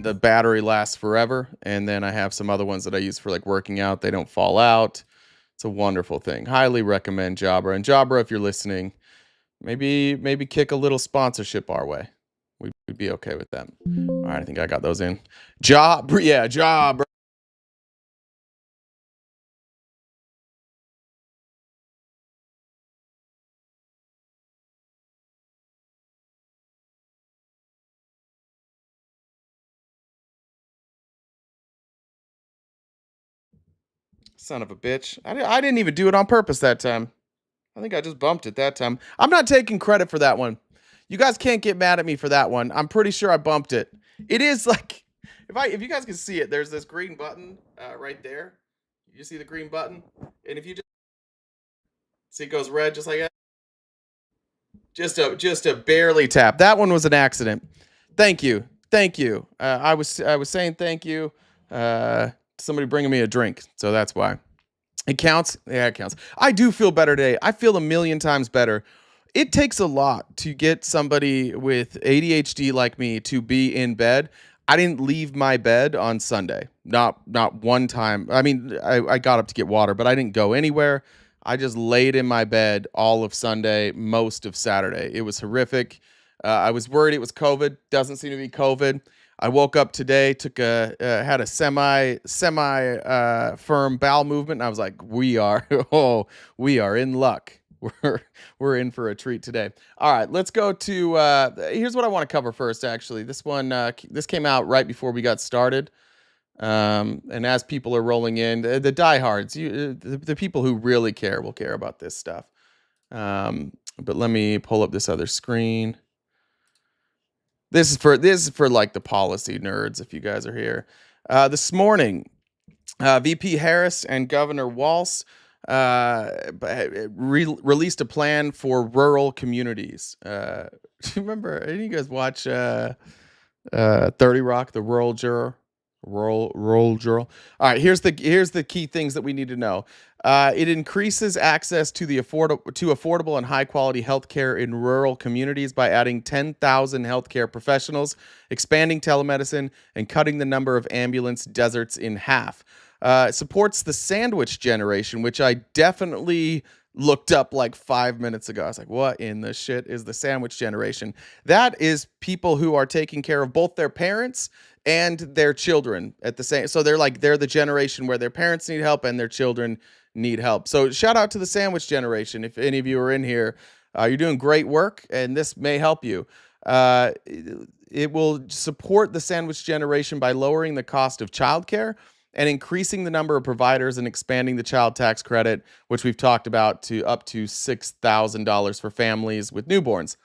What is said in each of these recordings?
and the battery lasts forever. And then I have some other ones that I use for like working out. They don't fall out. It's a wonderful thing. Highly recommend Jabra. And Jabra, if you're listening, maybe kick a little sponsorship our way. We'd be okay with that. All right, I think I got those in. Jabra. Son of a bitch. I didn't even do it on purpose that time. I think I just bumped it that time. I'm not taking credit for that one. You guys can't get mad at me for that one. I'm pretty sure I bumped it. It is like if you guys can see it, there's this green button right there. You see the green button? And if you just see it goes red just like that. Just a barely tap. That one was an accident. Thank you. Thank you. I was saying thank you. Somebody bringing me a drink. So that's why. It counts. Yeah, it counts. I do feel better today. I feel a million times better. It takes a lot to get somebody with ADHD like me to be in bed. I didn't leave my bed on Sunday. Not one time. I mean, I got up to get water, but I didn't go anywhere. I just laid in my bed all of Sunday, most of Saturday. It was horrific. I was worried it was COVID. Doesn't seem to be COVID. I woke up today, had a semi firm bowel movement, and I was like, we are in luck. We're in for a treat today. All right, let's go to here's what I want to cover first. Actually, this came out right before we got started. And as people are rolling in, the diehards, the people who really care will care about this stuff. But let me pull up this other screen. This is for like the policy nerds, if you guys are here. This morning, VP Harris and Governor Walz released a plan for rural communities. Do you remember? Any of you guys watch 30 Rock, the Rural Juror? Rural Juror. All right, here's the key things that we need to know. It increases access to affordable and high quality healthcare in rural communities by adding 10,000 healthcare professionals, expanding telemedicine, and cutting the number of ambulance deserts in half. It supports the sandwich generation, which I definitely looked up like 5 minutes ago. I was like, what in the shit is the sandwich generation? That is people who are taking care of both their parents and their children at the same. So they're the generation where their parents need help and their children need help. So shout out to the sandwich generation. If any of you are in here, you're doing great work, and this may help you. It will support the sandwich generation by lowering the cost of childcare and increasing the number of providers and expanding the child tax credit, which we've talked about, to up to $6,000 for families with newborns.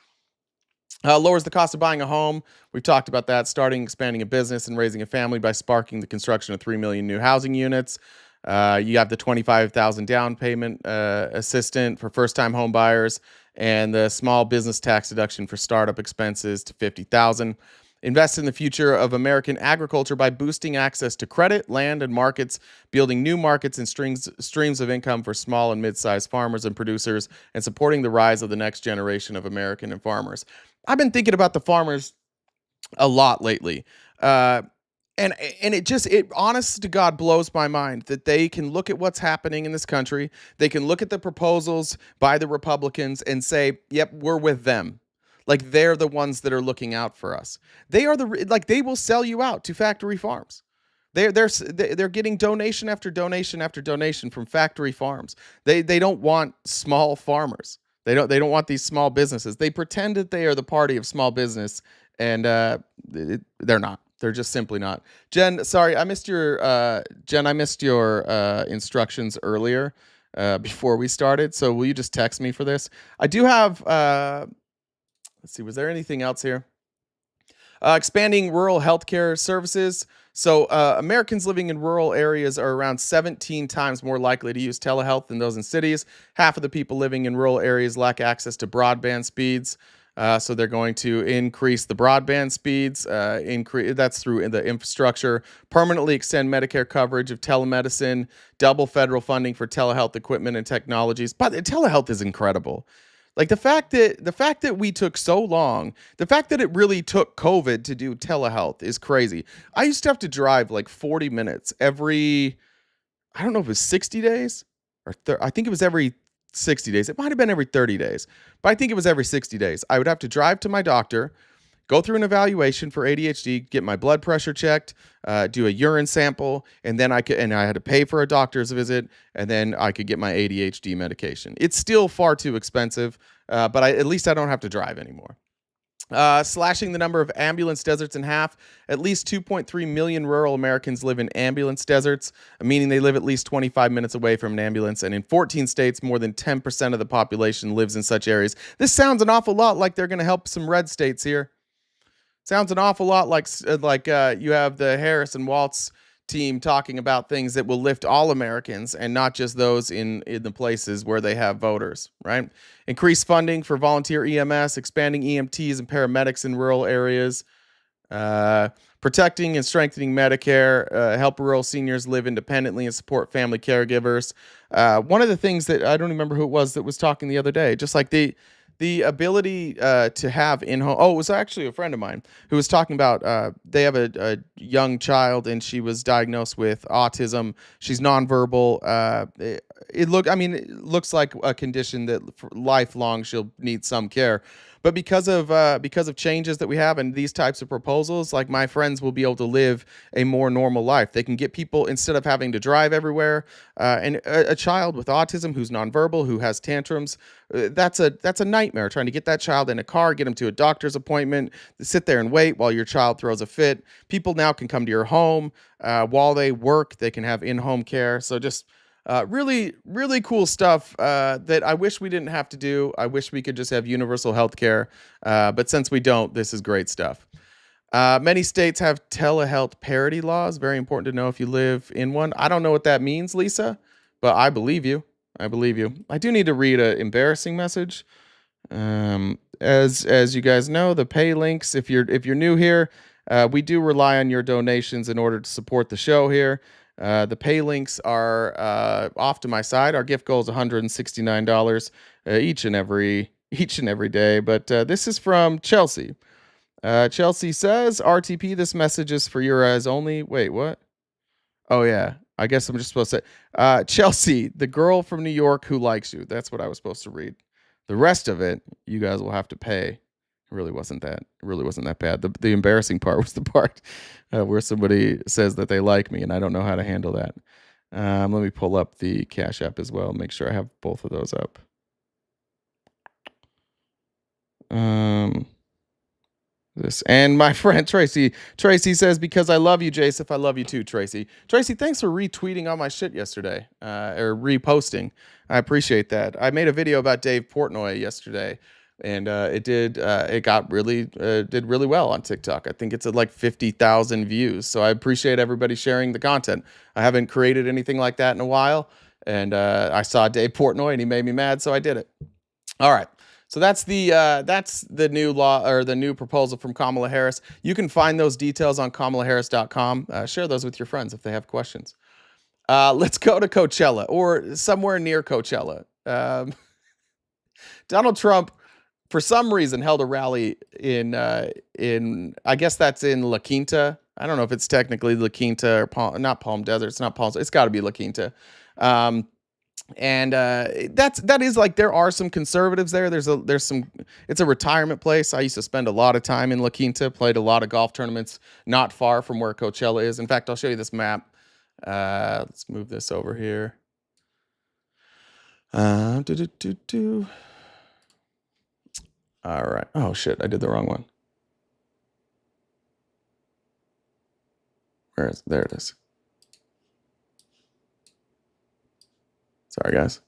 Lowers the cost of buying a home. We've talked about that. Expanding a business and raising a family by sparking the construction of 3 million new housing units. You have the $25,000 down payment assistant for first-time home buyers, and the small business tax deduction for startup expenses to $50,000. Invest in the future of American agriculture by boosting access to credit, land, and markets, building new markets and streams of income for small and mid-sized farmers and producers, and supporting the rise of the next generation of American farmers. I've been thinking about the farmers a lot lately. And it honest to God blows my mind that they can look at what's happening in this country. They can look at the proposals by the Republicans and say, yep, we're with them. Like they're the ones that are looking out for us. They will sell you out to factory farms. They're getting donation after donation after donation from factory farms. They don't want small farmers. They don't want these small businesses. They pretend that they are the party of small business, and they're not. They're just simply not. Jen, sorry, I missed your instructions earlier before we started. So will you just text me for this? I do have. Let's see. Was there anything else here? Expanding rural healthcare services. So Americans living in rural areas are around 17 times more likely to use telehealth than those in cities. Half of the people living in rural areas lack access to broadband speeds. So they're going to increase the broadband speeds, that's through the infrastructure, permanently extend Medicare coverage of telemedicine, double federal funding for telehealth equipment and technologies. But telehealth is incredible. Like the fact that we took so long, the fact that it really took COVID to do telehealth is crazy. I used to have to drive like 40 minutes every, I don't know if it was 60 days or I think it was every 60 days. It might have been every 30 days, but I think it was every 60 days. I would have to drive to my doctor, go through an evaluation for ADHD, get my blood pressure checked, do a urine sample, and then I had to pay for a doctor's visit, and then I could get my ADHD medication. It's still far too expensive, but at least I don't have to drive anymore. Slashing the number of ambulance deserts in half. At least 2.3 million rural Americans live in ambulance deserts, meaning they live at least 25 minutes away from an ambulance. And in 14 states, more than 10% of the population lives in such areas. This sounds an awful lot like they're going to help some red states here. Sounds an awful lot like you have the Harris and Waltz team talking about things that will lift all Americans and not just those in the places where they have voters, right? Increase funding for volunteer EMS, expanding EMTs and paramedics in rural areas, protecting and strengthening Medicare, help rural seniors live independently and support family caregivers. One of the things that I don't remember who it was that was talking the other day, just like the ability to have in-home. Oh, it was actually a friend of mine who was talking about they have a young child and she was diagnosed with autism. She's nonverbal. It looks like a condition that for lifelong she'll need some care. But because of changes that we have and these types of proposals, like my friends will be able to live a more normal life. They can get people instead of having to drive everywhere. And a child with autism who's nonverbal, who has tantrums, that's a nightmare trying to get that child in a car, get them to a doctor's appointment, sit there and wait while your child throws a fit. People now can come to your home while they work. They can have in-home care. So just really, really cool stuff that I wish we didn't have to do. I wish we could just have universal health care. But since we don't, this is great stuff. Many states have telehealth parity laws. Very important to know if you live in one. I don't know what that means, Lisa, but I believe you. I believe you. I do need to read an embarrassing message. As you guys know, the pay links, if you're new here, we do rely on your donations in order to support the show here. The pay links are off to my side. Our gift goal is $169 each and every day. But this is from Chelsea. Chelsea says, RTP, this message is for your eyes only. Wait, what? Oh, yeah. I guess I'm just supposed to say, Chelsea, the girl from New York who likes you. That's what I was supposed to read. The rest of it, you guys will have to pay. It really wasn't that bad. The embarrassing part was the part where somebody says that they like me, and I don't know how to handle that. Let me pull up the Cash App as well. Make sure I have both of those up. This and my friend Tracy says, because I love you, Joseph. I love you too, Tracy. Tracy, thanks for retweeting on my shit yesterday, or reposting. I appreciate that. I made a video about Dave Portnoy yesterday, and it got really did really well on TikTok. I think it's at like 50,000 views. So I appreciate everybody sharing the content. I haven't created anything like that in a while, and I saw Dave Portnoy and he made me mad, so I did it. All right. So that's the new law, or the new proposal from Kamala Harris. You can find those details on KamalaHarris.com. Share those with your friends if they have questions. Let's go to Coachella, or somewhere near Coachella. Donald Trump, for some reason, held a rally in I guess that's in La Quinta. I don't know if it's technically La Quinta or not Palm Desert. It's not Palm. It's got to be La Quinta. And that is like, there are some conservatives there. There's some. It's a retirement place. I used to spend a lot of time in La Quinta. Played a lot of golf tournaments not far from where Coachella is. In fact, I'll show you this map. Let's move this over here. All right. Oh shit, I did the wrong one. There it is. Sorry, guys.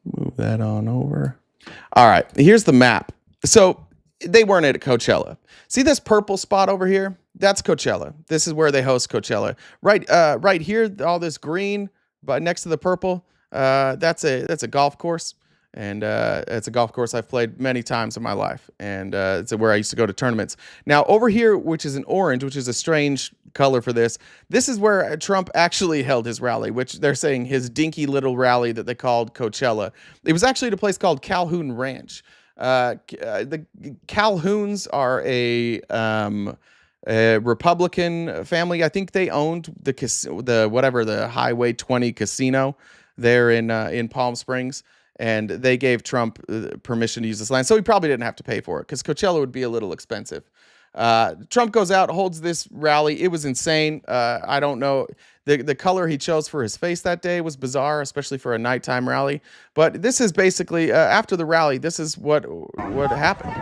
Move that on over. All right, here's the map. So they weren't at Coachella. See this purple spot over here? That's Coachella. This is where they host Coachella. Right here, all this green, but next to the purple, that's a golf course. And it's a golf course I've played many times in my life, and it's where I used to go to tournaments. Now, over here, which is an orange, which is a strange color for this, this is where Trump actually held his rally, which they're saying his dinky little rally that they called Coachella. It was actually at a place called Calhoun Ranch. The Calhouns are a Republican family. I think they owned the Highway 20 casino there in Palm Springs, and they gave Trump permission to use this land. So he probably didn't have to pay for it because Coachella would be a little expensive. Trump goes out, holds this rally. It was insane. I don't know. The color he chose for his face that day was bizarre, especially for a nighttime rally. But this is basically, after the rally, this is what happened.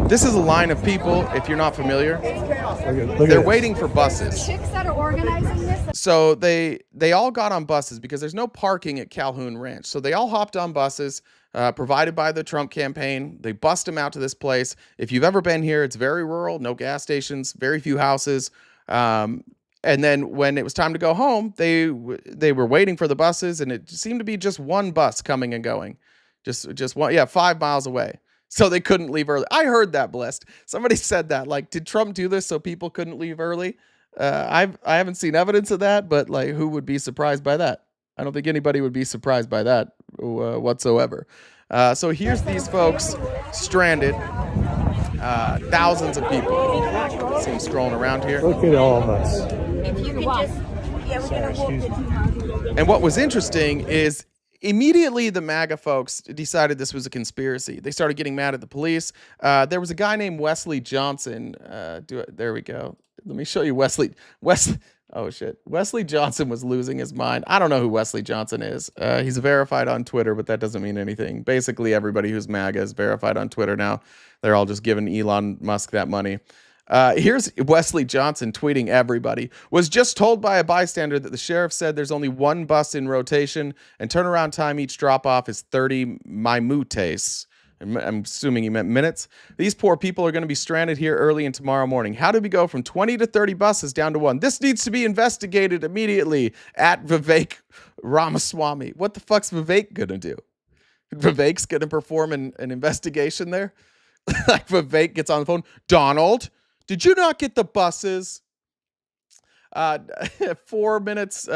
This is a line of people, if you're not familiar. They're waiting for buses. Chicks that are organizing this. So they all got on buses because there's no parking at Calhoun Ranch. So they all hopped on buses provided by the Trump campaign. They bust them out to this place. If you've ever been here, it's very rural, no gas stations, very few houses. And then when it was time to go home, they were waiting for the buses, and it seemed to be just one bus coming and going. Just one, 5 miles away. So they couldn't leave early. I heard that, Blessed. Somebody said that. Like, did Trump do this so people couldn't leave early? I haven't seen evidence of that, but like, who would be surprised by that? I don't think anybody would be surprised by that whatsoever. So here's these folks stranded. Thousands of people. See them scrolling around here. Look at all of us. If you could just, we're gonna walk. And what was interesting is immediately the MAGA folks decided this was a conspiracy. They started getting mad at the police. There was a guy named Wesley Johnson. There we go. Let me show you Wesley. Oh shit. Wesley Johnson was losing his mind. I don't know who Wesley Johnson is. He's verified on Twitter, but that doesn't mean anything. Basically, everybody who's MAGA is verified on Twitter now. They're all just giving Elon Musk that money. Here's Wesley Johnson tweeting everybody. Was just told by a bystander that the sheriff said there's only one bus in rotation and turnaround time each drop off is 30 minutes. I'm assuming he meant minutes. These poor people are going to be stranded here early and tomorrow morning. How did we go from 20 to 30 buses down to one? This needs to be investigated immediately. At Vivek Ramaswamy. What the fuck's Vivek going to do? Vivek's going to perform an investigation there? Like Vivek gets on the phone. Donald, did you not get the buses? 4 minutes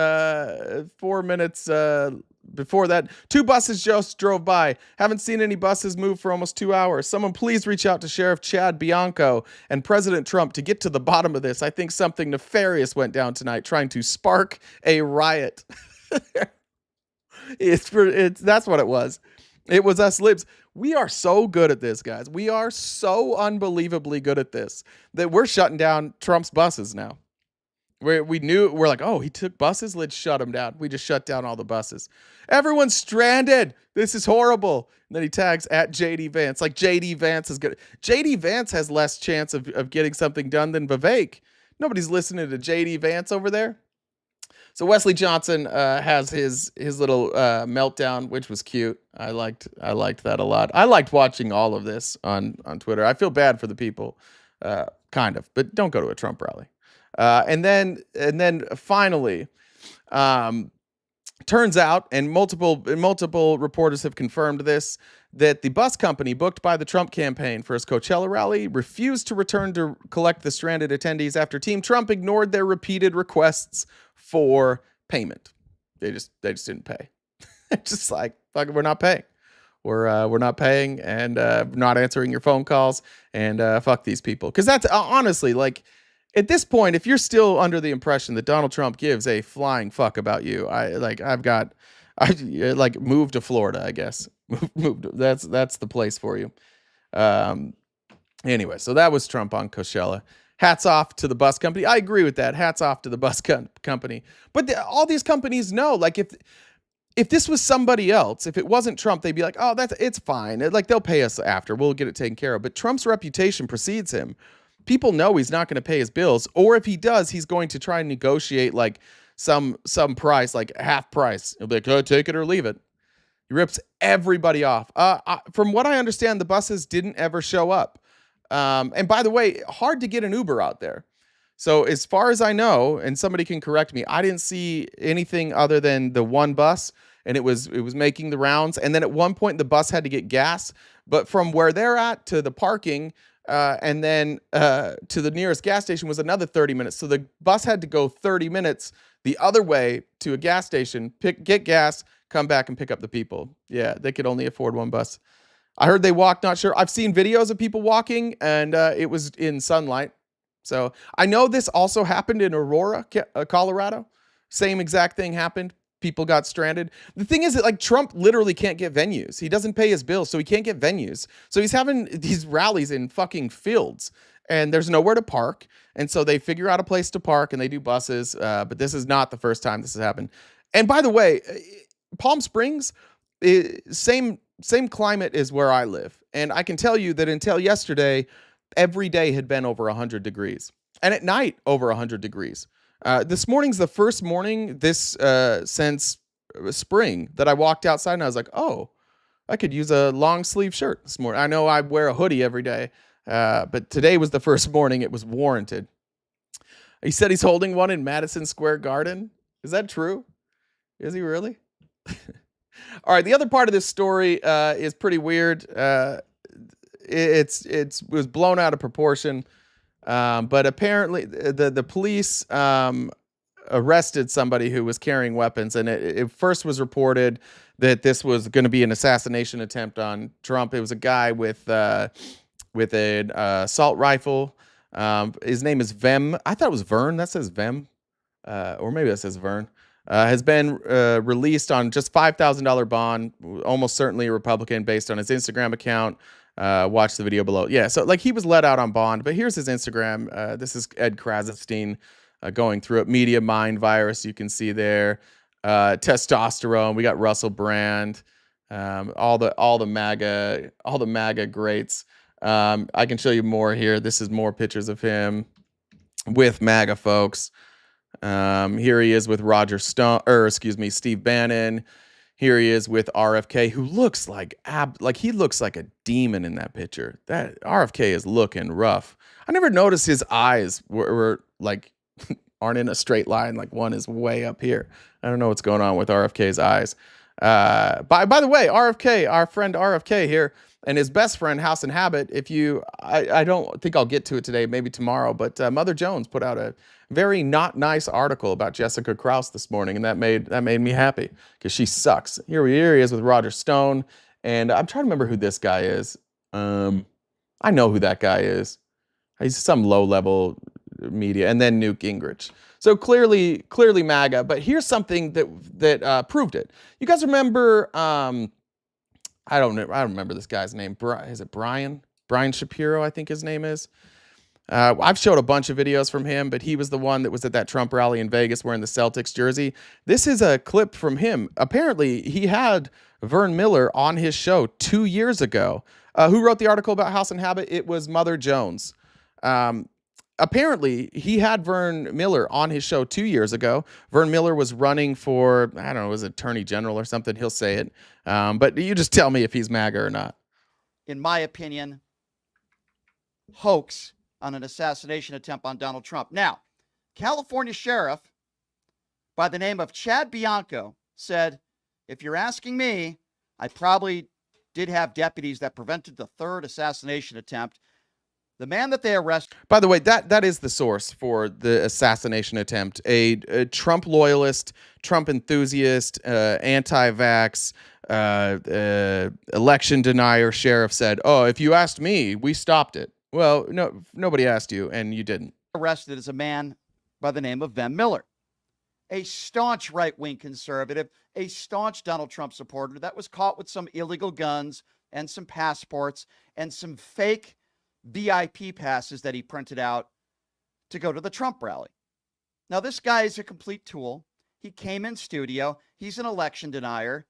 before that, 2 buses just drove by. Haven't seen any buses move for almost 2 hours. Someone please reach out to Sheriff Chad Bianco and President Trump to get to the bottom of this. I think something nefarious went down tonight, trying to spark a riot. That's what it was. It was us libs. We are so good at this, guys. We are so unbelievably good at this that we're shutting down Trump's buses now. We're like, oh, he took buses? Let's shut him down. We just shut down all the buses. Everyone's stranded. This is horrible. And then he tags at JD Vance. Like JD Vance is good. JD Vance has less chance of getting something done than Vivek. Nobody's listening to JD Vance over there. So Wesley Johnson has his little meltdown, which was cute. I liked that a lot. I liked watching all of this on Twitter. I feel bad for the people, kind of, but don't go to a Trump rally. And then finally, turns out, and multiple reporters have confirmed this, that the bus company booked by the Trump campaign for his Coachella rally refused to return to collect the stranded attendees after Team Trump ignored their repeated requests for payment. They just didn't pay. Just like, fuck it, we're not paying. We're not paying and not answering your phone calls, and fuck these people. Because that's honestly, like, at this point, if you're still under the impression that Donald Trump gives a flying fuck about you, I move to Florida, I guess. That's the place for you. Anyway, so that was Trump on Coachella. Hats off to the bus company. I agree with that. Hats off to the bus company. But all these companies know, like, if this was somebody else, if it wasn't Trump, they'd be like, oh, it's fine. Like, they'll pay us after. We'll get it taken care of. But Trump's reputation precedes him. People know he's not going to pay his bills, or if he does, he's going to try and negotiate like some price, like half price. He'll be like, oh, take it or leave it. He rips everybody off. From what I understand, the buses didn't ever show up. And by the way, hard to get an Uber out there. So as far as I know, and somebody can correct me, I didn't see anything other than the one bus, and it was making the rounds. And then at one point, the bus had to get gas, but from where they're at to the parking, and then to the nearest gas station was another 30 minutes. So the bus had to go 30 minutes the other way to a gas station, get gas, come back and pick up the people. Yeah, they could only afford one bus. I heard they walked, not sure. I've seen videos of people walking, and it was in sunlight. So I know this also happened in Aurora, Colorado. Same exact thing happened. People got stranded. The thing is that like Trump literally can't get venues. He doesn't pay his bills, so he can't get venues. So he's having these rallies in fucking fields, and there's nowhere to park. And so they figure out a place to park, and they do buses. But this is not the first time this has happened. And by the way, Palm Springs, same climate as where I live, and I can tell you that until yesterday, every day had been over 100 degrees, and at night over 100 degrees. This morning's the first morning this since spring that I walked outside and I was like, oh, I could use a long sleeve shirt this morning. I know I wear a hoodie every day, but today was the first morning it was warranted. He said he's holding one in Madison Square Garden. Is that true? Is he really? All right, the other part of this story is pretty weird. It was blown out of proportion, but apparently the police arrested somebody who was carrying weapons, and it first was reported that this was going to be an assassination attempt on Trump. It was a guy with an assault rifle. His name is Vem. I thought it was Vern. That says Vem, or maybe that says Vern. Has been released on just $5,000 bond, almost certainly a Republican based on his Instagram account. Watch the video below. Yeah, so like he was let out on bond, but here's his Instagram. This is Ed Krasenstein going through it. Media mind virus, you can see there. Testosterone. We got Russell Brand. All the MAGA greats. I can show you more here. This is more pictures of him with MAGA folks. Here he is with Steve Bannon. Here he is with RFK, who looks like he looks like a demon in that picture. That RFK is looking rough. I never noticed his eyes were like aren't in a straight line. Like one is way up here. I don't know what's going on with RFK's eyes. By the way, RFK, our friend RFK here, and his best friend House and Habit. I don't think I'll get to it today, maybe tomorrow. But Mother Jones put out a very not nice article about Jessica Krause this morning, and that made me happy because she sucks. Here he is with Roger Stone, and I'm trying to remember who this guy is. I know who that guy is. He's some low-level media, and then Newt Gingrich. So clearly MAGA. But here's something that proved it. You guys remember? I don't remember this guy's name. Is it Brian? Brian Shapiro, I think his name is. I've showed a bunch of videos from him, but he was the one that was at that Trump rally in Vegas wearing the Celtics jersey. This is a clip from him. Apparently, he had Vern Miller on his show 2 years ago. Who wrote the article about House and Habit? It was Mother Jones. Apparently, he had Vern Miller on his show 2 years ago. Vern Miller was running for, I don't know, was Attorney General or something. He'll say it. But you just tell me if he's MAGA or not. In my opinion, hoax on an assassination attempt on Donald Trump. Now, California Sheriff by the name of Chad Bianco said, if you're asking me, I probably did have deputies that prevented the third assassination attempt. The man that they arrested. By the way, that is the source for the assassination attempt. A Trump loyalist, Trump enthusiast, anti-vax, election denier sheriff said, "Oh, if you asked me, we stopped it." Well, no, nobody asked you, and you didn't. Arrested is a man by the name of Vem Miller, a staunch right-wing conservative, a staunch Donald Trump supporter that was caught with some illegal guns and some passports and some fake VIP passes that he printed out to go to the Trump rally. Now, this guy is a complete tool. He came in studio. He's an election denier.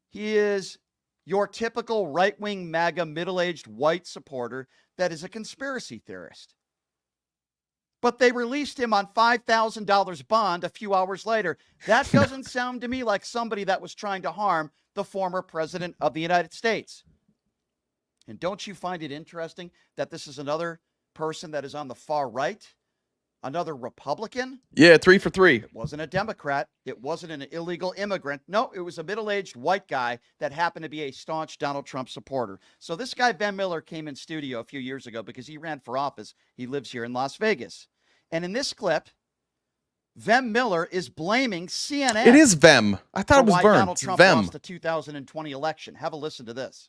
He is your typical right-wing MAGA middle-aged white supporter that is a conspiracy theorist. But they released him on $5,000 bond a few hours later. That doesn't sound to me like somebody that was trying to harm the former president of the United States. And don't you find it interesting that this is another person that is on the far right Another Republican? Yeah, 3 for 3. It wasn't a Democrat. It wasn't an illegal immigrant. No, it was a middle-aged white guy that happened to be a staunch Donald Trump supporter. So this guy, Ben Miller, came in studio a few years ago because he ran for office. He lives here in Las Vegas. And in this clip, Vem Miller is blaming CNN. It is Vem. I thought it was why Vern. Donald It's Trump Vem. lost the 2020 election. Have a listen to this.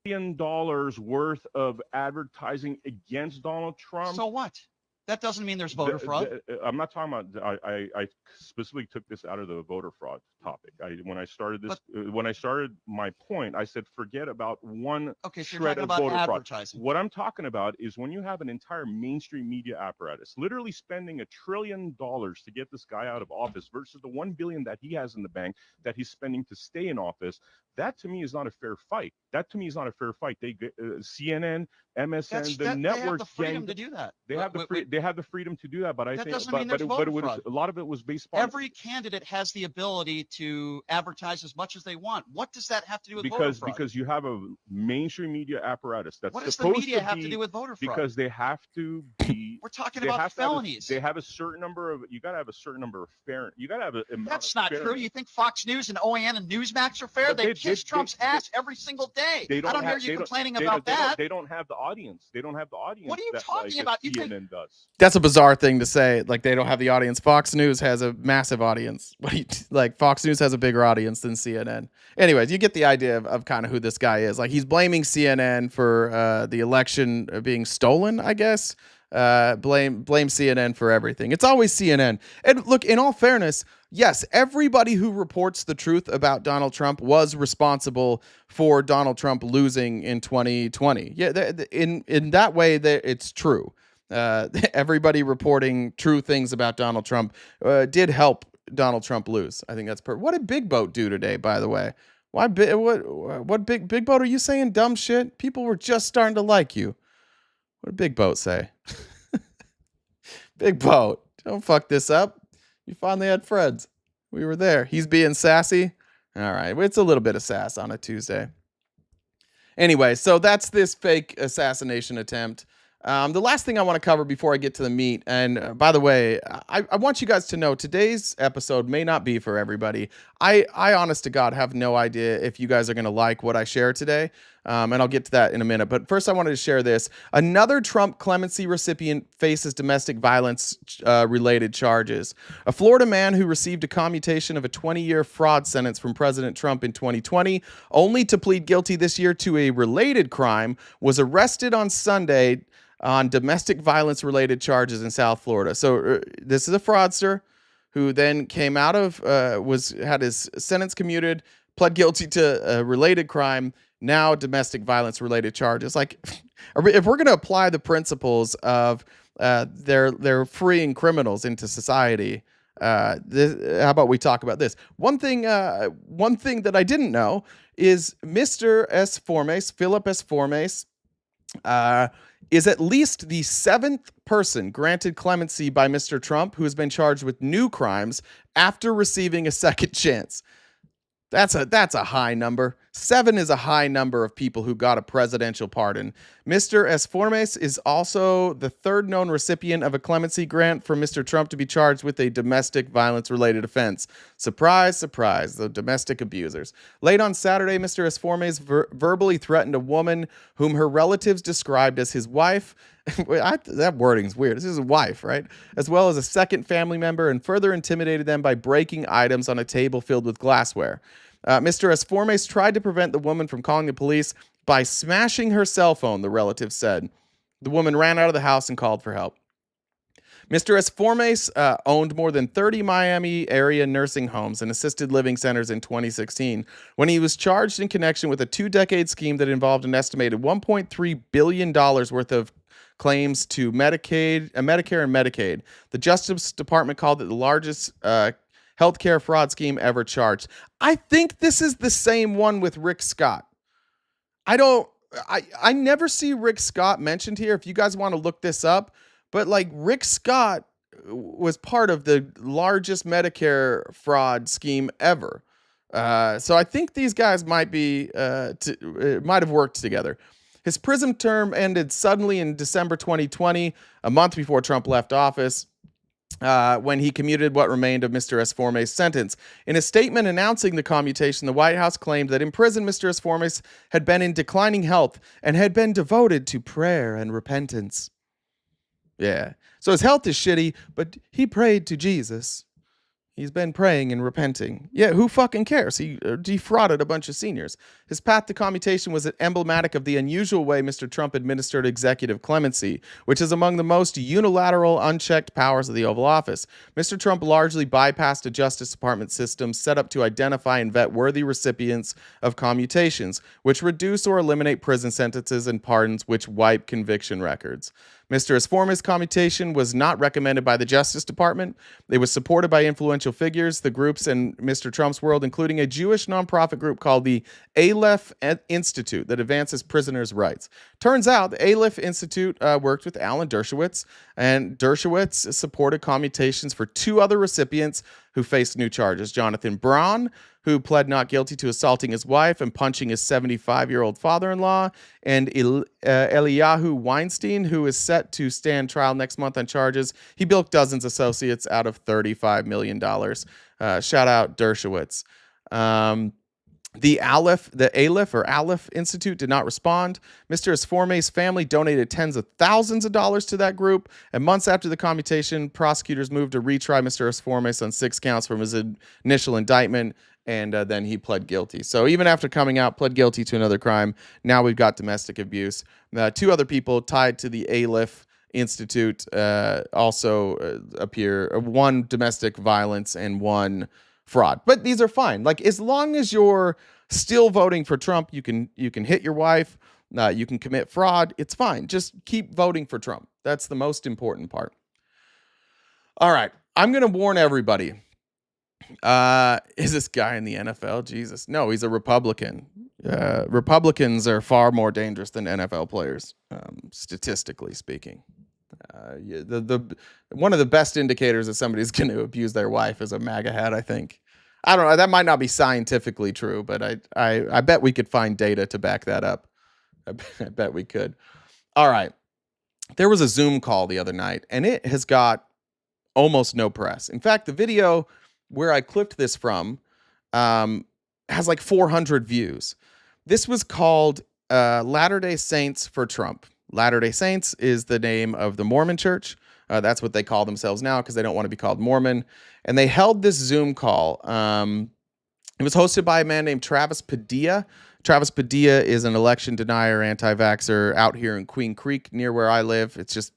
$1 billion worth of advertising against Donald Trump. So what? That doesn't mean there's voter fraud. I'm not talking about. I specifically took this out of the voter fraud topic. When I started this, when I started my point, I said forget about one Okay, so you're shred talking of about voter fraud. advertising. What I'm talking about is when you have an entire mainstream media apparatus literally spending $1 trillion to get this guy out of office versus the $1 billion that he has in the bank that he's spending to stay in office. That to me is not a fair fight. That to me is not a fair fight. They CNN, MSN, the networks they have the freedom to do that. They have the freedom to do that, but I That think doesn't mean there's voter fraud. a lot of it was based on Every candidate has the ability to advertise as much as they want. What does that have to do with voter fraud? because you have a mainstream media apparatus that's What does the supposed media to have be, to do with voter fraud? because they have to be. We're talking They about have to have felonies. they have a certain number of. You got to have a certain number of fair. You got to have a. amount That's of not true. fairness. You think Fox News and OAN and Newsmax are fair? But They kiss Trump's ass every single day. They I don't hear have- you they don't- complaining they about don't- that. They don't have the audience. They don't have the audience. What are you that, talking like, about? You think- CNN does. That's a bizarre thing to say. Like they don't have the audience. Fox News has a massive audience. What do you like? Fox News has a bigger audience than CNN. Anyways, you get the idea of kind of who this guy is. Like he's blaming CNN for the election being stolen, I guess. Blame CNN for everything. It's always CNN. And look, in all fairness, yes, everybody who reports the truth about Donald Trump was responsible for Donald Trump losing in 2020. Yeah, in that way, it's true. Everybody reporting true things about Donald Trump did help Donald Trump lose. I think that's what did Big Boat do today, by the way? Why what Big Boat are you saying dumb shit? People were just starting to like you. What did Big Boat say? Big Boat, don't fuck this up. You finally had friends. We were there. He's being sassy. All right, it's a little bit of sass on a Tuesday. Anyway, so that's this fake assassination attempt. The last thing I want to cover before I get to the meat, and by the way, I want you guys to know today's episode may not be for everybody. I honest to God, have no idea if you guys are going to like what I share today, and I'll get to that in a minute. But first, I wanted to share this. Another Trump clemency recipient faces domestic violence related charges. A Florida man who received a commutation of a 20-year fraud sentence from President Trump in 2020, only to plead guilty this year to a related crime, was arrested on Sunday on domestic violence related charges in South Florida. So this is a fraudster who then came out of had his sentence commuted, pled guilty to a related crime, now domestic violence related charges. Like if we're going to apply the principles of they're freeing criminals into society, how about we talk about this? One thing that I didn't know is Mr. S. Formes, Philip S. Formes, is at least the 7th person granted clemency by Mr. Trump who has been charged with new crimes after receiving a second chance. That's a high number. 7 is a high number of people who got a presidential pardon. Mr. S. Formes is also the 3rd known recipient of a clemency grant for Mr. Trump to be charged with a domestic violence-related offense. Surprise, surprise, the domestic abusers. Late on Saturday, Mr. S. Formes verbally threatened a woman whom her relatives described as his wife. That wording's weird. This is his wife, right? As well as a second family member, and further intimidated them by breaking items on a table filled with glassware. Mr. S. Formes tried to prevent the woman from calling the police by smashing her cell phone, the relative said. The woman ran out of the house and called for help. Mr. S. Formes owned more than 30 Miami area nursing homes and assisted living centers in 2016 when he was charged in connection with a 2-decade scheme that involved an estimated $1.3 billion worth of claims to Medicare and Medicaid. The Justice Department called it the largest healthcare fraud scheme ever charged. I think this is the same one with Rick Scott. I never see Rick Scott mentioned here. If you guys want to look this up, but like Rick Scott was part of the largest Medicare fraud scheme ever. So I think these guys might have worked together. His prison term ended suddenly in December 2020, a month before Trump left office. when he commuted what remained of Mr. Esforme's sentence. In a statement announcing the commutation, the White House claimed that in prison, Mr. Esforme had been in declining health and had been devoted to prayer and repentance. Yeah. So his health is shitty, but he prayed to Jesus. He's been praying and repenting. Yeah, who fucking cares? He defrauded a bunch of seniors. His path to commutation was emblematic of the unusual way Mr. Trump administered executive clemency, which is among the most unilateral, unchecked powers of the Oval Office. Mr. Trump largely bypassed a Justice Department system set up to identify and vet worthy recipients of commutations, which reduce or eliminate prison sentences and pardons which wipe conviction records. Mr. Esforme's commutation was not recommended by the Justice Department. It was supported by influential figures, the groups in Mr. Trump's world, including a Jewish nonprofit group called the Aleph Institute that advances prisoners' rights. Turns out the Aleph Institute worked with Alan Dershowitz, and Dershowitz supported commutations for two other recipients who faced new charges. Jonathan Braun, who pled not guilty to assaulting his wife and punching his 75-year-old father-in-law, and Eliyahu Weinstein, who is set to stand trial next month on charges. He bilked dozens of associates out of $35 million. Shout out Dershowitz. The Aleph Institute did not respond. Mr. Esforme's family donated tens of thousands of dollars to that group, and months after the commutation, prosecutors moved to retry Mr. Esforme on 6 counts from his initial indictment, and then he pled guilty. So even after coming out, pled guilty to another crime. Now we've got domestic abuse. 2 other people tied to the Aleph Institute also appear. 1 domestic violence and 1 fraud. But these are fine. Like, as long as you're still voting for Trump, you can hit your wife, you can commit fraud. It's fine. Just keep voting for Trump. That's the most important part. All right. I'm going to warn everybody. Is this guy in the NFL? Jesus. No, he's a Republican. Republicans are far more dangerous than NFL players, statistically speaking. One of the best indicators that somebody's going to abuse their wife is a MAGA hat, I think. I don't know. That might not be scientifically true, but I bet we could find data to back that up. I bet we could. All right. There was a Zoom call the other night, and it has got almost no press. In fact, the video where I clipped this from has like 400 views. This was called Latter-day Saints for Trump. Latter-day Saints is the name of the Mormon church. That's what they call themselves now because they don't want to be called Mormon. And they held this Zoom call. It was hosted by a man named Travis Padilla. Travis Padilla is an election denier, anti-vaxxer out here in Queen Creek near where I live. It's just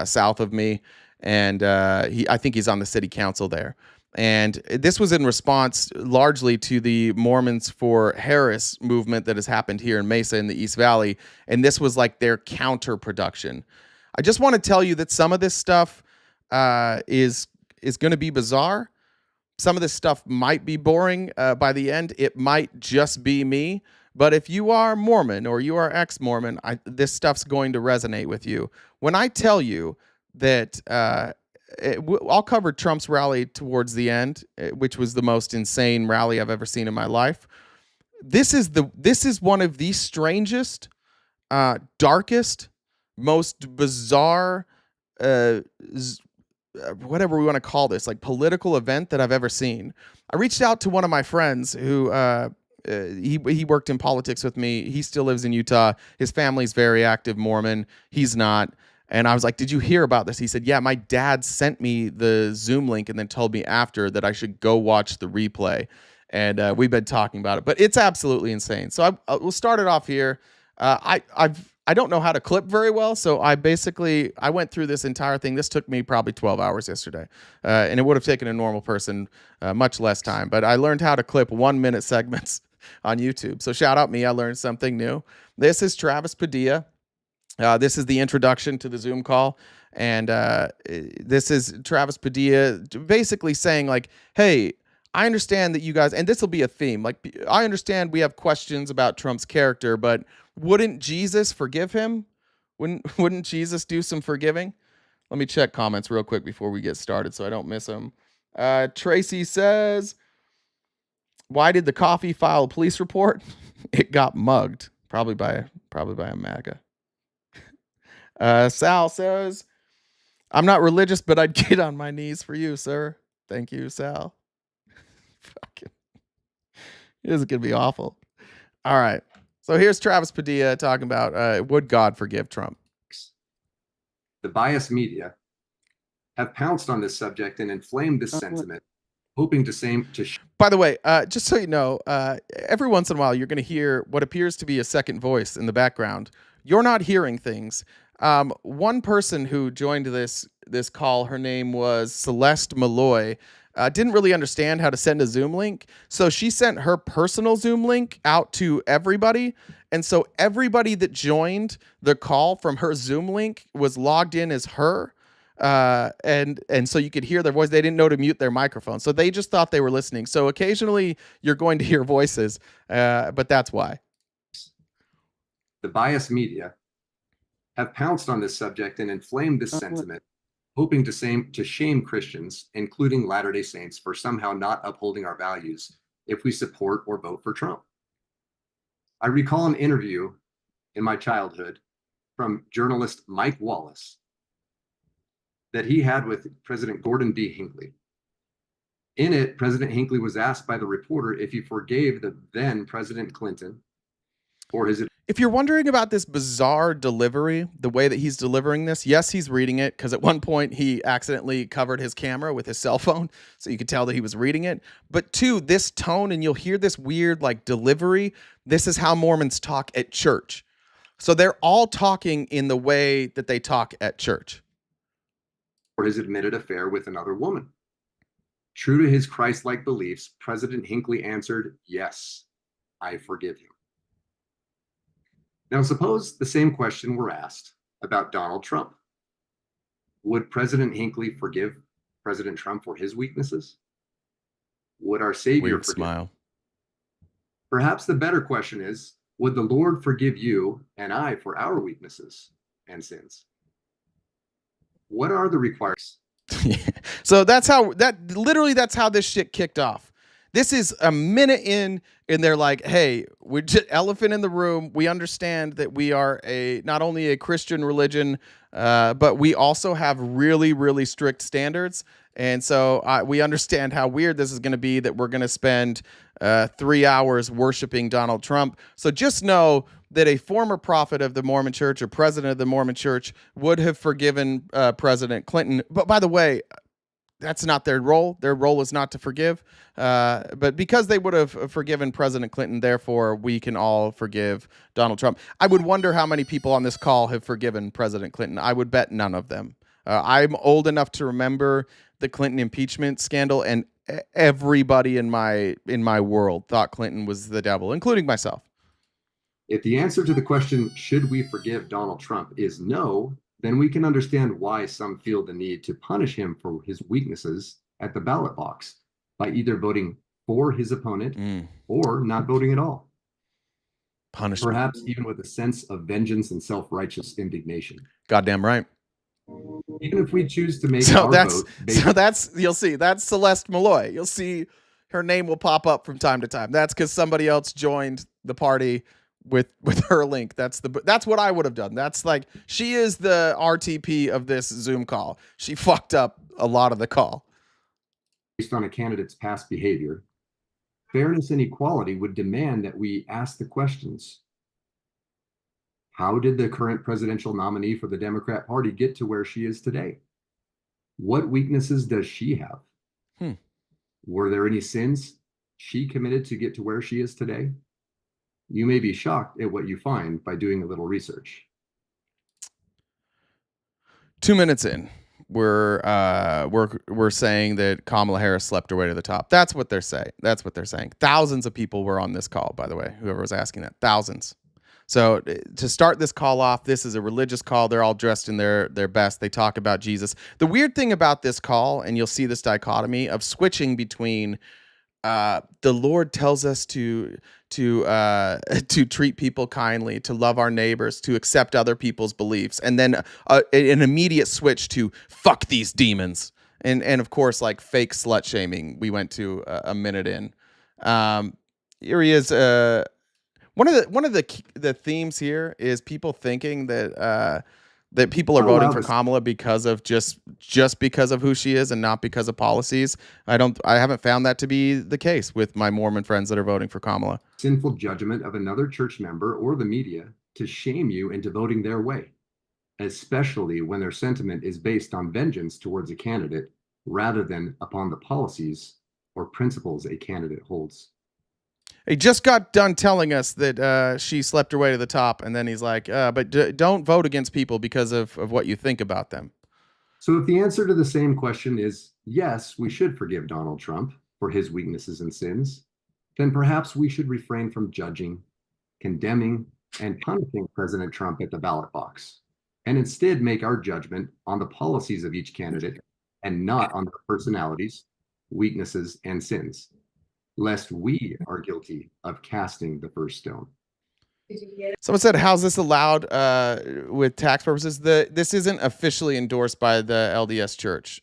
south of me. And I think he's on the city council there. And this was in response largely to the Mormons for Harris movement that has happened here in Mesa in the East Valley. And this was like their counter production. I just want to tell you that some of this stuff is going to be bizarre. Some of this stuff might be boring by the end. It might just be me. But if you are Mormon or you are ex-Mormon, this stuff's going to resonate with you. When I tell you that I'll cover Trump's rally towards the end, which was the most insane rally I've ever seen in my life. This is one of the strangest, darkest, most bizarre, whatever we want to call this, like political event that I've ever seen. I reached out to one of my friends who he worked in politics with me. He still lives in Utah. His family's very active Mormon. He's not. And I was like, did you hear about this? He said, yeah, my dad sent me the Zoom link and then told me after that I should go watch the replay. And we've been talking about it, but it's absolutely insane. So we'll start it off here. I don't know how to clip very well. So I went through this entire thing. This took me probably 12 hours yesterday. And it would have taken a normal person much less time. But I learned how to clip 1-minute segments on YouTube. So shout out me. I learned something new. This is Travis Padilla. This is the introduction to the Zoom call. And this is Travis Padilla basically saying like, hey, I understand that you guys, and this will be a theme. Like, I understand we have questions about Trump's character, but wouldn't Jesus forgive him? Wouldn't Jesus do some forgiving? Let me check comments real quick before we get started so I don't miss them. Tracy says, why did the coffee file a police report? It got mugged, probably by a MAGA. Sal says, I'm not religious, but I'd get on my knees for you, sir. Thank you, Sal. Fucking, this is gonna be awful. All right. So here's Travis Padilla talking about would God forgive Trump? The biased media have pounced on this subject and inflamed this sentiment, hoping By the way, just so you know, every once in a while you're going to hear what appears to be a second voice in the background. You're not hearing things. One person who joined this call, her name was Celeste Malloy, didn't really understand how to send a Zoom link, so she sent her personal Zoom link out to everybody. And so everybody that joined the call from her Zoom link was logged in as her. And so you could hear their voice. They didn't know to mute their microphone, so they just thought they were listening. So occasionally you're going to hear voices, but that's why. The biased media have pounced on this subject and inflamed this sentiment, hoping to shame Christians, including Latter-day Saints, for somehow not upholding our values if we support or vote for Trump. I recall an interview in my childhood from journalist Mike Wallace that he had with President Gordon B. Hinckley. In it, President Hinckley was asked by the reporter if he forgave the then President Clinton for his... If you're wondering about this bizarre delivery, the way that he's delivering this, yes, he's reading it, because at one point he accidentally covered his camera with his cell phone, so you could tell that he was reading it. But two, this tone, and you'll hear this weird like delivery, this is how Mormons talk at church. So they're all talking in the way that they talk at church. For his admitted affair with another woman. True to his Christ-like beliefs, President Hinckley answered, "Yes, I forgive him." Now, suppose the same question were asked about Donald Trump. Would President Hinckley forgive President Trump for his weaknesses? Would our Savior Weird forgive? Smile. Perhaps the better question is, would the Lord forgive you and I for our weaknesses and sins? What are the requirements? So that's how that's how this shit kicked off. This is a minute in, and they're like, hey, we're just elephant in the room. We understand that we are not only a Christian religion, but we also have really, really strict standards. And so we understand how weird this is going to be, that we're going to spend 3 hours worshiping Donald Trump. So just know that a former prophet of the Mormon Church or president of the Mormon Church would have forgiven President Clinton. But by the way, that's not their role. Their role is not to forgive. But because they would have forgiven President Clinton, therefore we can all forgive Donald Trump. I would wonder how many people on this call have forgiven President Clinton. I would bet none of them. I'm old enough to remember the Clinton impeachment scandal, and everybody in my world thought Clinton was the devil, including myself. If the answer to the question, should we forgive Donald Trump, is no, then we can understand why some feel the need to punish him for his weaknesses at the ballot box by either voting for his opponent or not voting at all. Punishment. Perhaps even with a sense of vengeance and self-righteous indignation. Goddamn right. Even if we choose to make So our that's vote you'll see, that's Celeste Malloy. You'll see her name will pop up from time to time. That's because somebody else joined the party with her link. That's what I would have done. That's like, she is the RTP of this Zoom call. She fucked up a lot of the call. based on a candidate's past behavior, fairness and equality would demand that we ask the questions. How did the current presidential nominee for the Democrat Party get to where she is today? What weaknesses does she have? Were there any sins she committed to get to where she is today? You may be shocked at what you find by doing a little research. 2 minutes in, we're saying that Kamala Harris slept her way to the top. That's what they're saying. That's what they're saying. Thousands of people were on this call, by the way, whoever was asking that. Thousands. So to start this call off, this is a religious call. They're all dressed in their best. They talk about Jesus. The weird thing about this call, and you'll see this dichotomy of switching between the Lord tells us to treat people kindly, to love our neighbors, to accept other people's beliefs, and then an immediate switch to fuck these demons, and of course, like fake slut shaming. We went to a minute in. Here he is. One of the themes here is people thinking that that people are I'll voting allow for this. Kamala because of just because of who she is and not because of policies. I haven't found that to be the case with my Mormon friends that are voting for Kamala. Sinful judgment of another church member or the media to shame you into voting their way, especially when their sentiment is based on vengeance towards a candidate rather than upon the policies or principles a candidate holds. He just got done telling us that she slept her way to the top, and then he's like, but don't vote against people because of what you think about them. So if the answer to the same question is yes, we should forgive Donald Trump for his weaknesses and sins, then perhaps we should refrain from judging, condemning, and punishing President Trump at the ballot box, and instead make our judgment on the policies of each candidate and not on their personalities, weaknesses, and sins, lest we are guilty of casting the first stone. Someone said, how's this allowed with tax purposes? This isn't officially endorsed by the LDS Church,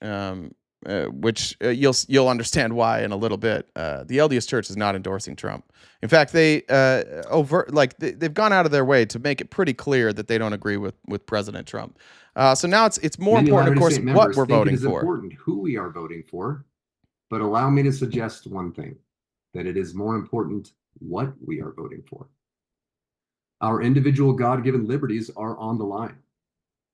which you'll understand why in a little bit. The LDS Church is not endorsing Trump. In fact, they've gone out of their way to make it pretty clear that they don't agree with President Trump. So now it's more Many important, of Latter-day course, Saint what members we're think voting it is for. important who we are voting for, but allow me to suggest one thing, that it is more important what we are voting for. Our individual God-given liberties are on the line.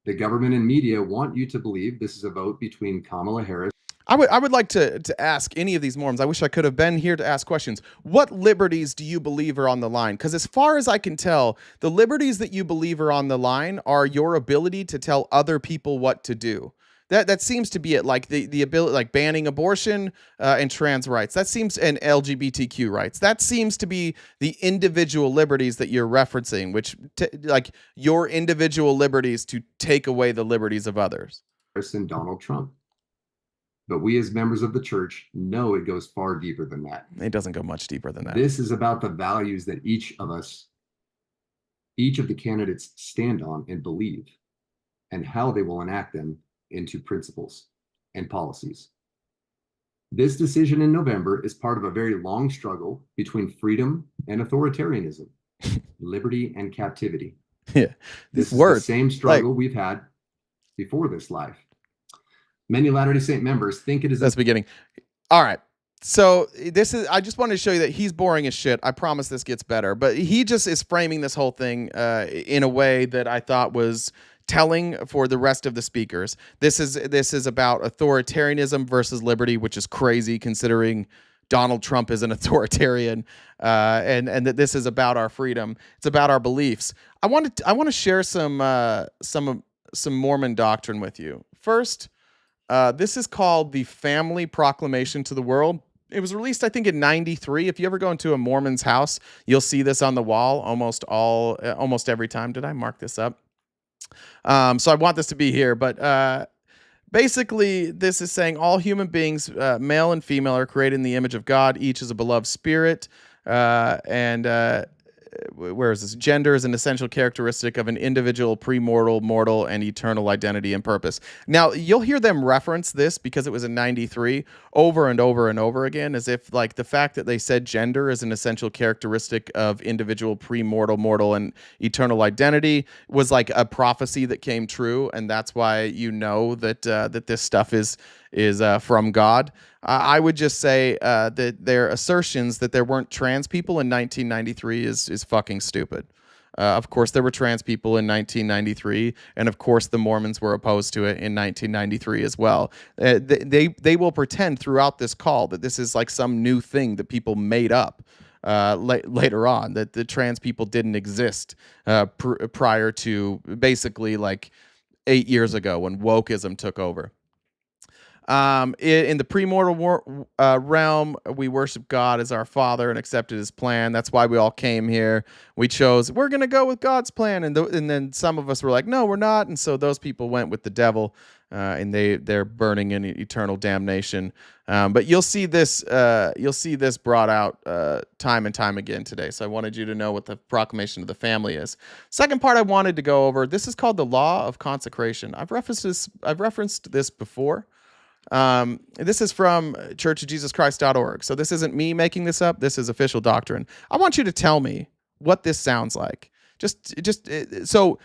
The government and media want you to believe this is a vote between Kamala Harris. I would like to ask any of these Mormons. I wish I could have been here to ask questions. What liberties do you believe are on the line? Because as far as I can tell, the liberties that you believe are on the line are your ability to tell other people what to do. That seems to be it. Like the ability, like banning abortion and trans rights. That seems, and LGBTQ rights. That seems to be the individual liberties that you're referencing, which like your individual liberties to take away the liberties of others. And Donald Trump. But we as members of the church know it goes far deeper than that. It doesn't go much deeper than that. This is about the values that each of the candidates stand on and believe, and how they will enact them into principles and policies. This decision in November is part of a very long struggle between freedom and authoritarianism, liberty and captivity. Yeah, This is word, the same struggle we've had before this life. Many Latter-day Saint members think it is that's the beginning. All right. So I just wanted to show you that he's boring as shit. I promise this gets better, but he just is framing this whole thing in a way that I thought was telling for the rest of the speakers. This is about authoritarianism versus liberty, which is crazy considering Donald Trump is an authoritarian, and that this is about our freedom. It's about our beliefs. I want to share some Mormon doctrine with you. First, this is called the Family Proclamation to the World. It was released, I think, in '93. If you ever go into a Mormon's house, you'll see this on the wall almost every time. Did I mark this up? So I want this to be here, but basically, this is saying all human beings, male and female, are created in the image of God. Each is a beloved spirit, and where is this? Gender is an essential characteristic of an individual, premortal, mortal, and eternal identity and purpose. Now, you'll hear them reference this because it was in '93 over and over and over again, as if like the fact that they said gender is an essential characteristic of individual, premortal, mortal, and eternal identity was like a prophecy that came true, and that's why you know that that this stuff is from God. I would just say that their assertions that there weren't trans people in 1993 is fucking stupid. Of course, there were trans people in 1993, and of course, the Mormons were opposed to it in 1993 as well. They will pretend throughout this call that this is like some new thing that people made up later on, that the trans people didn't exist prior to basically like 8 years ago when wokeism took over. In the premortal realm, we worship God as our Father and accepted His plan. That's why we all came here. We chose, we're going to go with God's plan. And then some of us were like, no, we're not. And so those people went with the devil, and they're burning in eternal damnation. But you'll see this brought out time and time again today. So I wanted you to know what the proclamation of the family is. Second part I wanted to go over, this is called the law of consecration. I've referenced this before. This is from churchofjesuschrist.org. So this isn't me making this up. This is official doctrine. I want you to tell me what this sounds like. So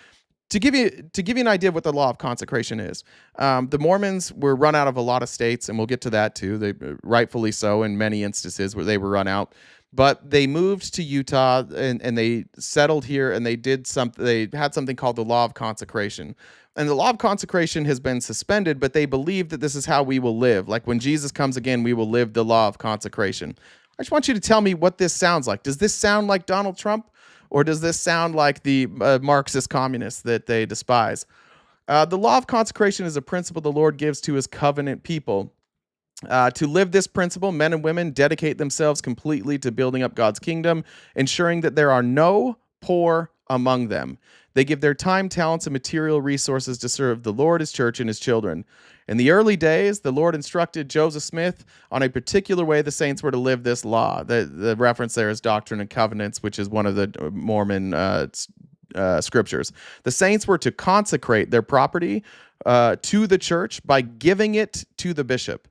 to give you an idea of what the law of consecration is, the Mormons were run out of a lot of states, and we'll get to that too. They rightfully so in many instances where they were run out. But they moved to Utah and they settled here, and they did something. They had something called the law of consecration. And the law of consecration has been suspended, but they believe that this is how we will live. Like when Jesus comes again, we will live the law of consecration. I just want you to tell me what this sounds like. Does this sound like Donald Trump, or does this sound like the Marxist communists that they despise? The law of consecration is a principle the Lord gives to his covenant people. To live this principle, men and women dedicate themselves completely to building up God's kingdom, ensuring that there are no poor among them. They give their time, talents, and material resources to serve the Lord, his church, and his children. In the early days, the Lord instructed Joseph Smith on a particular way the saints were to live this law. The reference there is Doctrine and Covenants, which is one of the Mormon scriptures. The saints were to consecrate their property to the church by giving it to the bishop.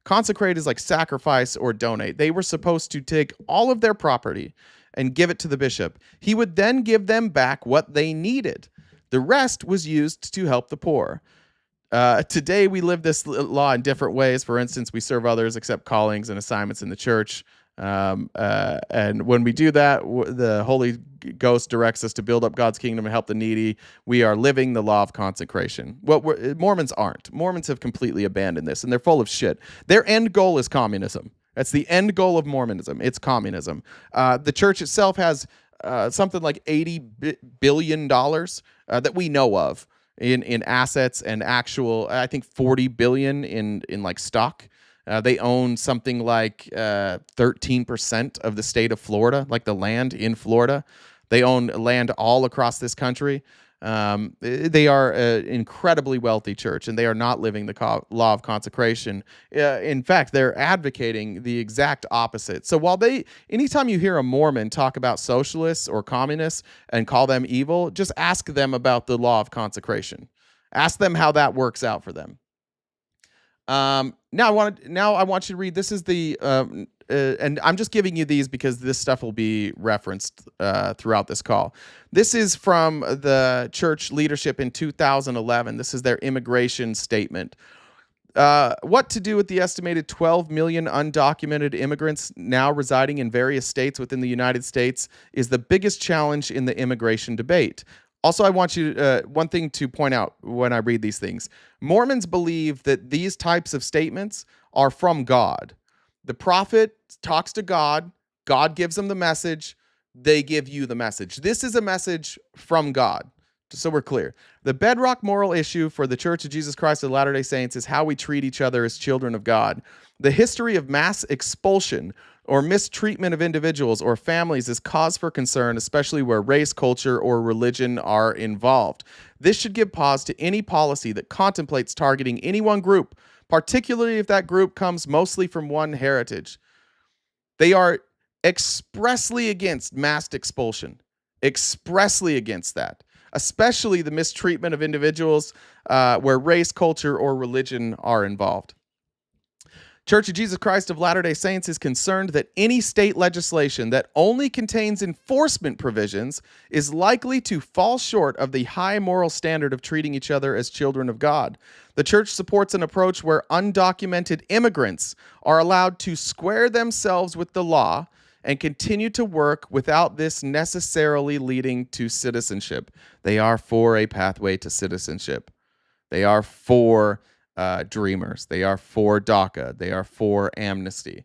Consecrate is like sacrifice or donate. They were supposed to take all of their property and give it to the bishop. He would then give them back what they needed. The rest was used to help the poor. Today, we live this law in different ways. For instance, we serve others, accept callings and assignments in the church. And when we do that, the Holy Ghost directs us to build up God's kingdom and help the needy. We are living the law of consecration. Mormons aren't. Mormons have completely abandoned this, and they're full of shit. Their end goal is communism. That's the end goal of Mormonism. It's communism. The church itself has something like $80 billion that we know of in assets, and actual, I think, $40 billion in like stock. They own something like 13% of the state of Florida, like the land in Florida. They own land all across this country. They are an incredibly wealthy church, and they are not living the law of consecration. In fact, they're advocating the exact opposite. So while anytime you hear a Mormon talk about socialists or communists and call them evil, just ask them about the law of consecration. Ask them how that works out for them. Now I want you to read. This is the and I'm just giving you these because this stuff will be referenced throughout this call. This is from the church leadership in 2011. This is their immigration statement. What to do with the estimated 12 million undocumented immigrants now residing in various states within the United States is the biggest challenge in the immigration debate. Also, I want you one thing to point out when I read these things. Mormons believe that these types of statements are from God. The prophet talks to God. God gives them the message. They give you the message. This is a message from God, just so we're clear. The bedrock moral issue for the Church of Jesus Christ of Latter-day Saints is how we treat each other as children of God. The history of mass expulsion or mistreatment of individuals or families is cause for concern, especially where race, culture, or religion are involved. This should give pause to any policy that contemplates targeting any one group, particularly if that group comes mostly from one heritage. They are expressly against mass expulsion, expressly against that, especially the mistreatment of individuals where race, culture, or religion are involved. Church of Jesus Christ of Latter-day Saints is concerned that any state legislation that only contains enforcement provisions is likely to fall short of the high moral standard of treating each other as children of God. The church supports an approach where undocumented immigrants are allowed to square themselves with the law and continue to work without this necessarily leading to citizenship. They are for a pathway to citizenship. They are for Dreamers. They are for DACA. They are for amnesty.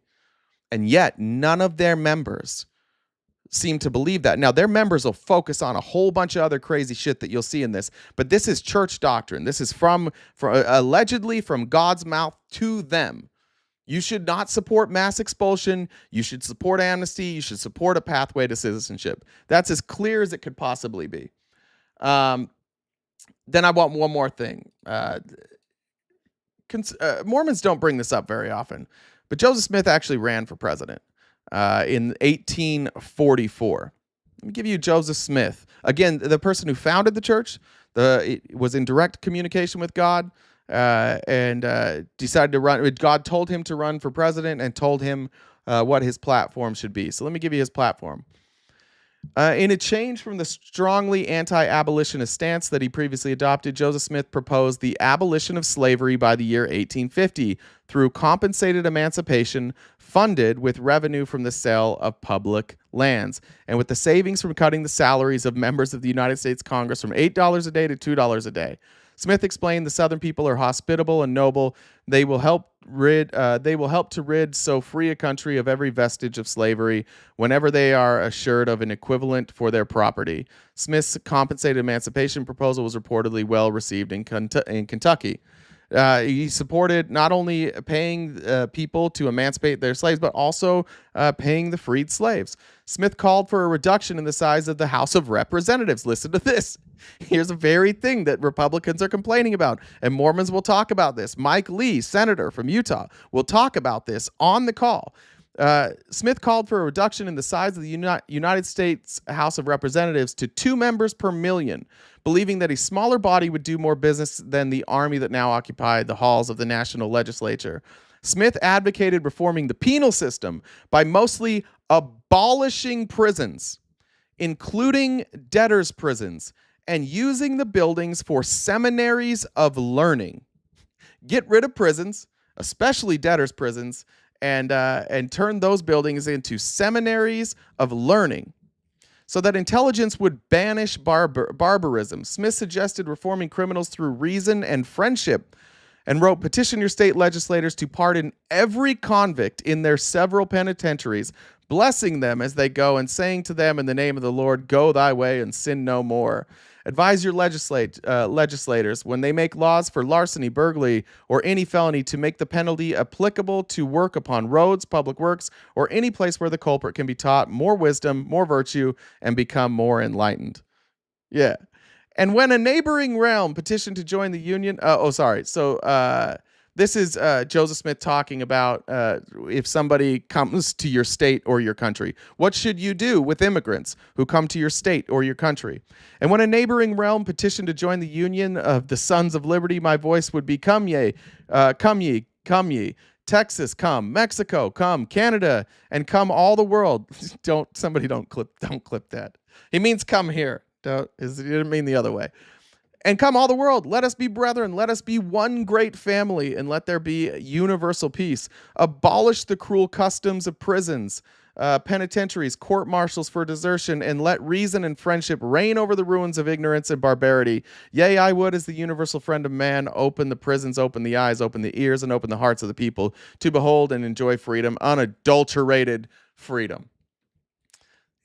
And yet, none of their members seem to believe that. Now, their members will focus on a whole bunch of other crazy shit that you'll see in this, but this is church doctrine. This is from allegedly from God's mouth to them. You should not support mass expulsion. You should support amnesty. You should support a pathway to citizenship. That's as clear as it could possibly be. Then I want one more thing. Mormons don't bring this up very often, but Joseph Smith actually ran for president in 1844. Let me give you Joseph Smith. Again, the person who founded the church was in direct communication with God and decided to run. God told him to run for president and told him what his platform should be. So let me give you his platform. In a change from the strongly anti-abolitionist stance that he previously adopted, Joseph Smith proposed the abolition of slavery by the year 1850 through compensated emancipation funded with revenue from the sale of public lands, and with the savings from cutting the salaries of members of the United States Congress from $8 a day to $2 a day. Smith explained the Southern people are hospitable and noble. They will help to rid so free a country of every vestige of slavery whenever they are assured of an equivalent for their property. Smith's compensated emancipation proposal was reportedly well received in Kentucky. He supported not only paying people to emancipate their slaves, but also paying the freed slaves. Smith called for a reduction in the size of the House of Representatives. Listen to this. Here's a very thing that Republicans are complaining about, and Mormons will talk about this. Mike Lee, senator from Utah, will talk about this on the call. Smith called for a reduction in the size of the United States House of Representatives to 2 members per million, believing that a smaller body would do more business than the army that now occupied the halls of the national legislature. Smith advocated reforming the penal system by mostly abolishing prisons, including debtors' prisons, and using the buildings for seminaries of learning. Get rid of prisons, especially debtors' prisons, and turn those buildings into seminaries of learning so that intelligence would banish barbarism. Smith suggested reforming criminals through reason and friendship and wrote, petition your state legislators to pardon every convict in their several penitentiaries, blessing them as they go and saying to them in the name of the Lord, go thy way and sin no more. Advise your legislators when they make laws for larceny, burglary, or any felony to make the penalty applicable to work upon roads, public works, or any place where the culprit can be taught more wisdom, more virtue, and become more enlightened. Yeah. And when a neighboring realm petitioned to join the Union, this is Joseph Smith talking about if somebody comes to your state or your country. What should you do with immigrants who come to your state or your country? And when a neighboring realm petitioned to join the Union of the Sons of Liberty, my voice would be, come ye, come ye, come ye. Texas, come. Mexico, come. Canada, and come all the world. Don't clip that. He means come here. He didn't mean the other way. And come all the world, let us be brethren, let us be one great family, and let there be universal peace. Abolish the cruel customs of prisons, penitentiaries, court-martials for desertion, and let reason and friendship reign over the ruins of ignorance and barbarity. Yea, I would, as the universal friend of man, open the prisons, open the eyes, open the ears, and open the hearts of the people to behold and enjoy freedom, unadulterated freedom.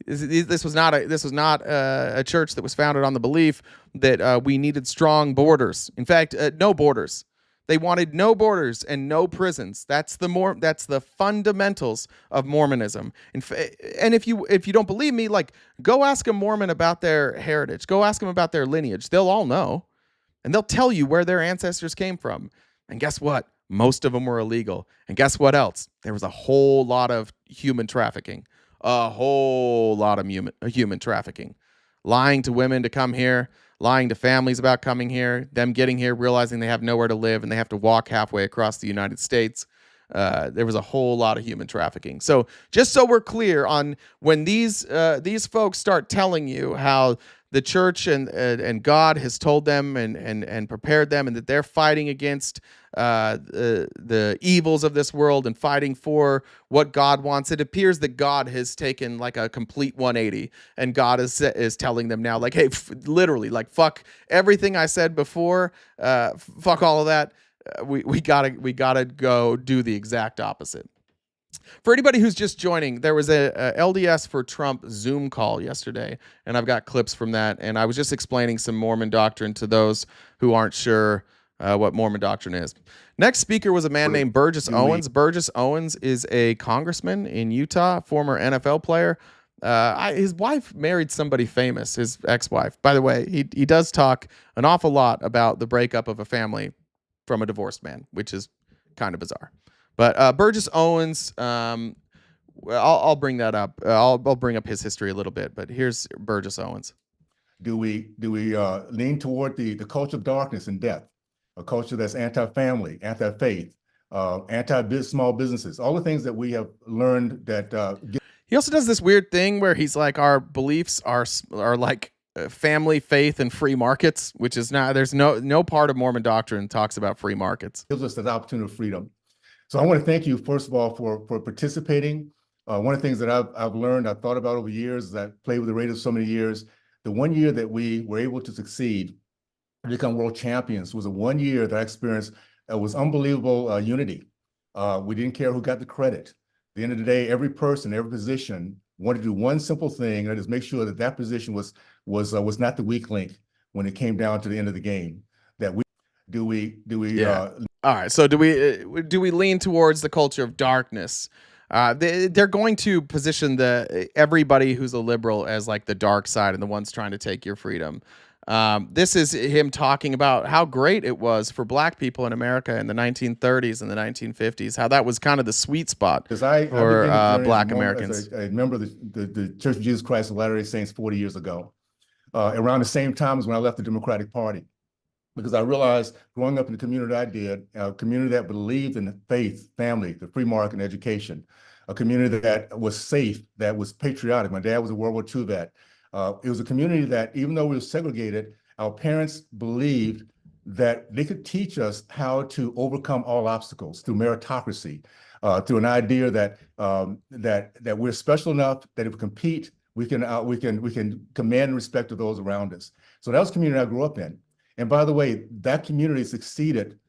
This was not a church that was founded on the belief that we needed strong borders. In fact, no borders. They wanted no borders and no prisons. That's the fundamentals of Mormonism. And if you don't believe me, like, go ask a Mormon about their heritage. Go ask them about their lineage. They'll all know, and they'll tell you where their ancestors came from. And guess what? Most of them were illegal. And guess what else? There was a whole lot of human trafficking. A whole lot of human trafficking. Lying to women to come here, lying to families about coming here, them getting here, realizing they have nowhere to live, and they have to walk halfway across the United States. There was a whole lot of human trafficking. So just so we're clear on when these folks start telling you how the church and God has told them and prepared them, and that they're fighting against the evils of this world and fighting for what God wants, it appears that God has taken like a complete 180, and God is telling them now, like, hey, literally, like, fuck everything I said before, fuck all of that. We gotta go do the exact opposite. For anybody who's just joining, there was a LDS for Trump Zoom call yesterday, and I've got clips from that, and I was just explaining some Mormon doctrine to those who aren't sure what Mormon doctrine is. Next speaker was a man named Burgess Owens. Burgess Owens is a congressman in Utah, former NFL player. His wife married somebody famous, his ex-wife. By the way, he does talk an awful lot about the breakup of a family from a divorced man, which is kind of bizarre. But Burgess Owens, I'll bring that up. I'll bring up his history a little bit. But here's Burgess Owens. Do we lean toward the culture of darkness and death, a culture that's anti-family, anti-faith, anti-small businesses, all the things that we have learned that He also does this weird thing where he's like, our beliefs are like family, faith, and free markets, which is not. There's no part of Mormon doctrine talks about free markets. Gives us the opportunity of freedom. So I want to thank you, first of all, for participating. One of the things that I've learned, I've thought about over years, is I played with the Raiders so many years. The one year that we were able to succeed and become world champions was a 1 year that I experienced was unbelievable unity. We didn't care who got the credit. At the end of the day, every person, every position wanted to do one simple thing, and that is make sure that that position was not the weak link when it came down to the end of the game. That Yeah. All right. So do we lean towards the culture of darkness? They're going to position everybody who's a liberal as like the dark side and the ones trying to take your freedom. This is him talking about how great it was for black people in America in the 1930s and the 1950s, how that was kind of the sweet spot for black Americans. As a member of the Church of Jesus Christ of Latter-day Saints 40 years ago, around the same time as when I left the Democratic Party. Because I realized growing up in the community I did, a community that believed in the faith, family, the free market, and education, a community that was safe, that was patriotic. My dad was a World War II vet. It was a community that, even though we were segregated, our parents believed that they could teach us how to overcome all obstacles through meritocracy, through an idea that that we're special enough that if we compete, we can command respect of those around us. So that was the community I grew up in. And by the way, that community succeeded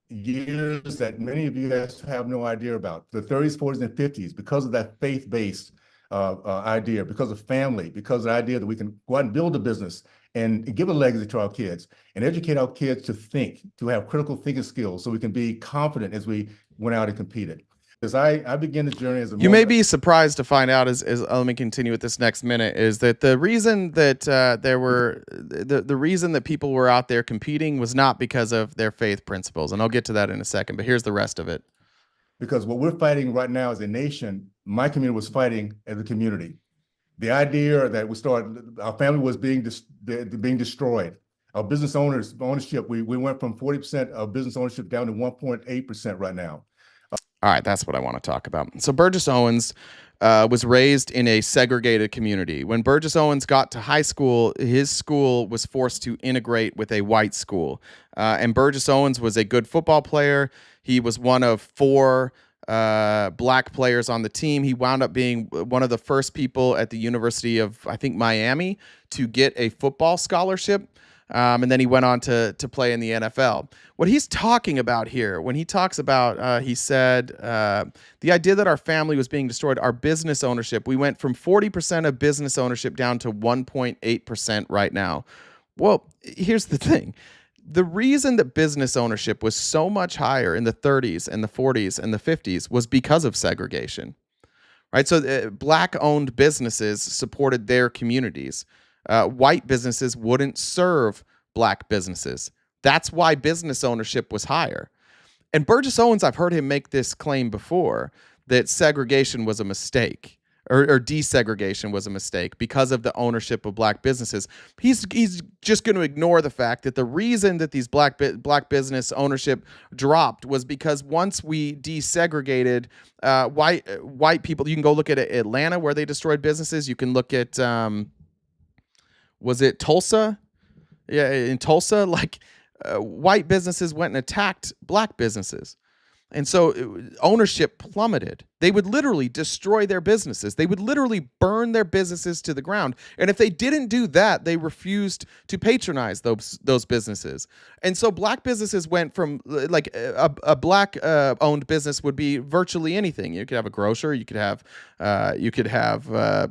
years that many of you guys have no idea about, the 30s, 40s, and 50s, because of that faith-based idea, because of family, because of the idea that we can go out and build a business and give a legacy to our kids and educate our kids to think, to have critical thinking skills so we can be confident as we went out and competed. As I began the journey as a You may be surprised to find out, as let me continue with this next minute, is that the reason that the reason that people were out there competing was not because of their faith principles, and I'll get to that in a second. But here's the rest of it. Because what we're fighting right now as a nation, my community was fighting as a community. The idea that our family was being destroyed. Our business ownership, we went from 40% of business ownership down to 1.8% right now. All right, that's what I want to talk about. So Burgess Owens was raised in a segregated community. When Burgess Owens got to high school, his school was forced to integrate with a white school. And Burgess Owens was a good football player. He was one of 4 black players on the team. He wound up being one of the first people at the University of, I think, Miami to get a football scholarship. And then he went on to play in the NFL. What he's talking about here, when he talks about, he said, the idea that our family was being destroyed, our business ownership, we went from 40% of business ownership down to 1.8% right now. Well, here's the thing. The reason that business ownership was so much higher in the 30s and the 40s and the 50s was because of segregation, right? So black-owned businesses supported their communities. White businesses wouldn't serve black businesses. That's why business ownership was higher. And Burgess Owens, I've heard him make this claim before, that segregation was a mistake, or desegregation was a mistake because of the ownership of black businesses. He's just going to ignore the fact that the reason that these black business ownership dropped was because once we desegregated white people, you can go look at Atlanta where they destroyed businesses. You can look at was it Tulsa? Yeah, in Tulsa, like white businesses went and attacked black businesses. And so ownership plummeted. They would literally destroy their businesses. They would literally burn their businesses to the ground. And if they didn't do that, they refused to patronize those businesses. And so black businesses went from like a black owned business would be virtually anything. You could have a grocer, you could have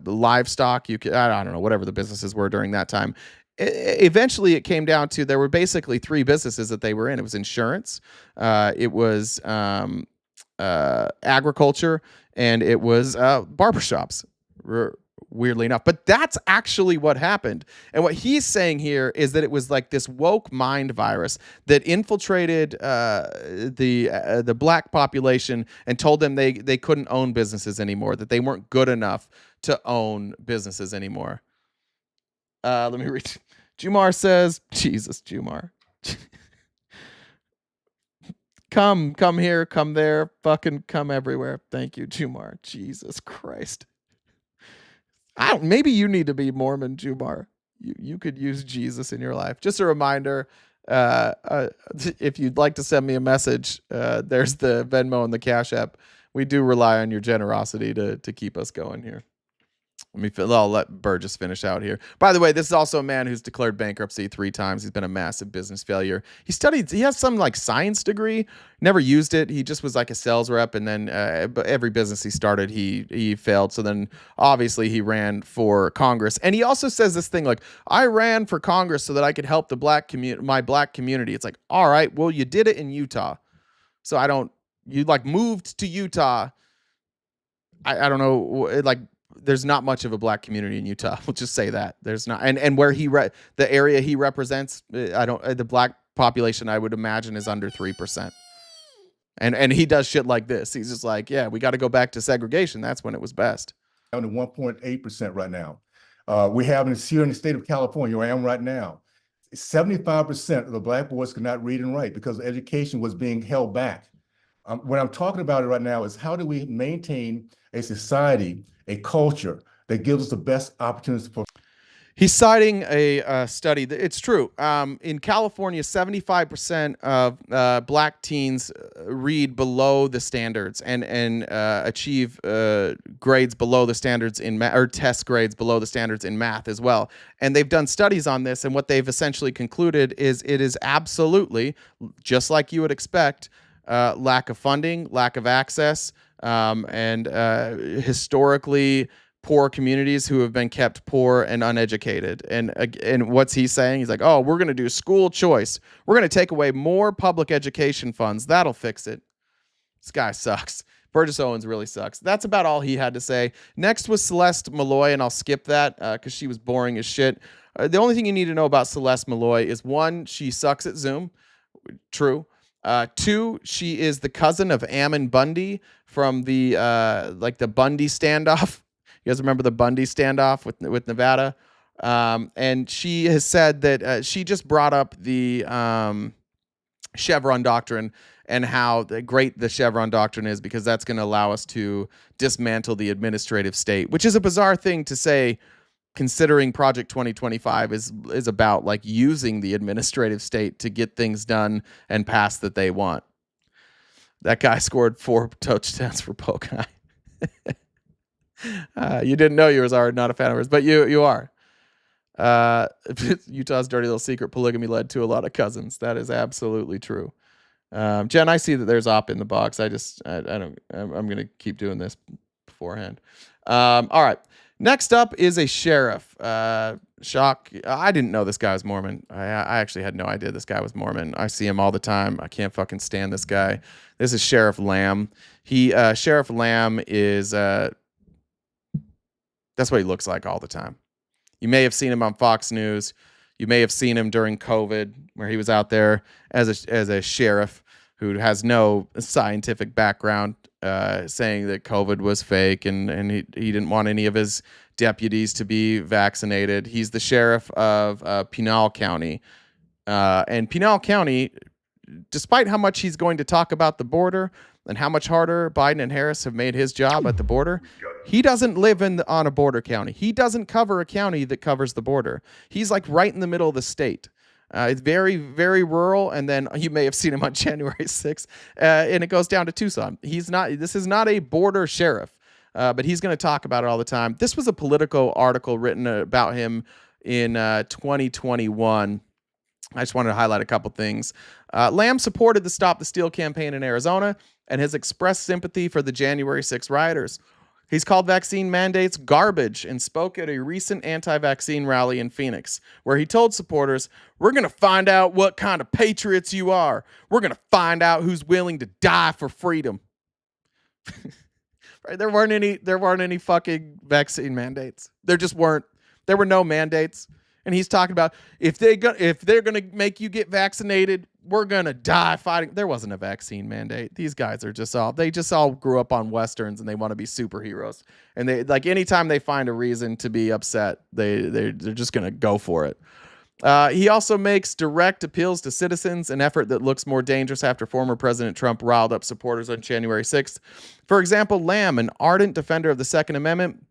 livestock, you could, I don't know, whatever the businesses were during that time. Eventually it came down to there were basically 3 businesses that they were in. It was insurance, it was agriculture, and it was barbershops, weirdly enough. But that's actually what happened. And what he's saying here is that it was like this woke mind virus that infiltrated the black population and told them they couldn't own businesses anymore, that they weren't good enough to own businesses anymore. Let me read. Jumar says, Jesus, Jumar. Come here, come there, fucking come everywhere. Thank you, Jumar. Jesus Christ. Maybe you need to be Mormon, Jumar. You could use Jesus in your life. Just a reminder, if you'd like to send me a message, there's the Venmo and the Cash App. We do rely on your generosity to keep us going here. I'll let Burgess finish out here. By the way, this is also a man who's declared bankruptcy 3 times. He's been a massive business failure. He has some like science degree, never used it. He just was like a sales rep, and then but every business he started, he failed. So then obviously he ran for Congress. And he also says this thing like, I ran for Congress so that I could help my black community. It's like, all right, well, you did it in Utah. So you like moved to Utah. I don't know, like, there's not much of a black community in Utah. We'll just say that there's not, and where the area he represents, the black population, I would imagine, is under 3%. And he does shit like this. He's just like, yeah, we got to go back to segregation. That's when it was best. Down to 1.8% right now. We have here in the state of California, where I am right now, 75% of the black boys could not read and write because education was being held back. What I'm talking about right now is how do we maintain a society, a culture that gives us the best opportunities for. He's citing a study that it's true. In California, 75% of black teens read below the standards and achieve grades below the standards in math, or test grades below the standards in math as well. And they've done studies on this, and what they've essentially concluded is it is absolutely, just like you would expect, lack of funding, lack of access, and historically poor communities who have been kept poor and uneducated. And what's he saying? He's like, oh, we're going to do school choice. We're going to take away more public education funds. That'll fix it. This guy sucks. Burgess Owens really sucks. That's about all he had to say. Next was Celeste Malloy, and I'll skip that because she was boring as shit. The only thing you need to know about Celeste Malloy is, 1, she sucks at Zoom. True. 2, she is the cousin of Ammon Bundy from the the Bundy standoff. You guys remember the Bundy standoff with Nevada? And she has said that she just brought up the Chevron doctrine and how great the Chevron doctrine is, because that's going to allow us to dismantle the administrative state, which is a bizarre thing to say, considering Project 2025 is about like using the administrative state to get things done and pass that they want. That guy scored 4 touchdowns for Polk High. You didn't know you was already not a fan of hers, but you are. Utah's dirty little secret: polygamy led to a lot of cousins. That is absolutely true. Jen, I see that there's op in the box. I'm gonna keep doing this beforehand. All right. Next up is a sheriff. Shock. I didn't know this guy was Mormon. I actually had no idea this guy was Mormon. I see him all the time. I can't fucking stand this guy. This is Sheriff Lamb. Sheriff Lamb is that's what he looks like all the time. You may have seen him on Fox News. You may have seen him during COVID, where he was out there as a sheriff who has no scientific background, saying that COVID was fake and he didn't want any of his deputies to be vaccinated. He's the sheriff of Pinal County. And Pinal County, despite how much he's going to talk about the border and how much harder Biden and Harris have made his job at the border, he doesn't live on a border county. He doesn't cover a county that covers the border. He's like right in the middle of the state. It's very, very rural. And then you may have seen him on January 6th, and it goes down to Tucson. This is not a border sheriff, but he's going to talk about it all the time. This was a Politico article written about him in 2021. I just wanted to highlight a couple things. Lamb supported the Stop the Steal campaign in Arizona and has expressed sympathy for the January 6 rioters. He's called vaccine mandates garbage and spoke at a recent anti-vaccine rally in Phoenix, where he told supporters, "We're going to find out what kind of patriots you are. We're going to find out who's willing to die for freedom." Right? There weren't any fucking vaccine mandates. There just weren't. There were no mandates. And he's talking about if they're gonna make you get vaccinated, we're gonna die fighting. There wasn't a vaccine mandate. These guys are just all grew up on westerns and they want to be superheroes. And they like anytime they find a reason to be upset, they're just gonna go for it. He also makes direct appeals to citizens, an effort that looks more dangerous after former President Trump riled up supporters on January 6th. For example, Lamb, an ardent defender of the Second Amendment,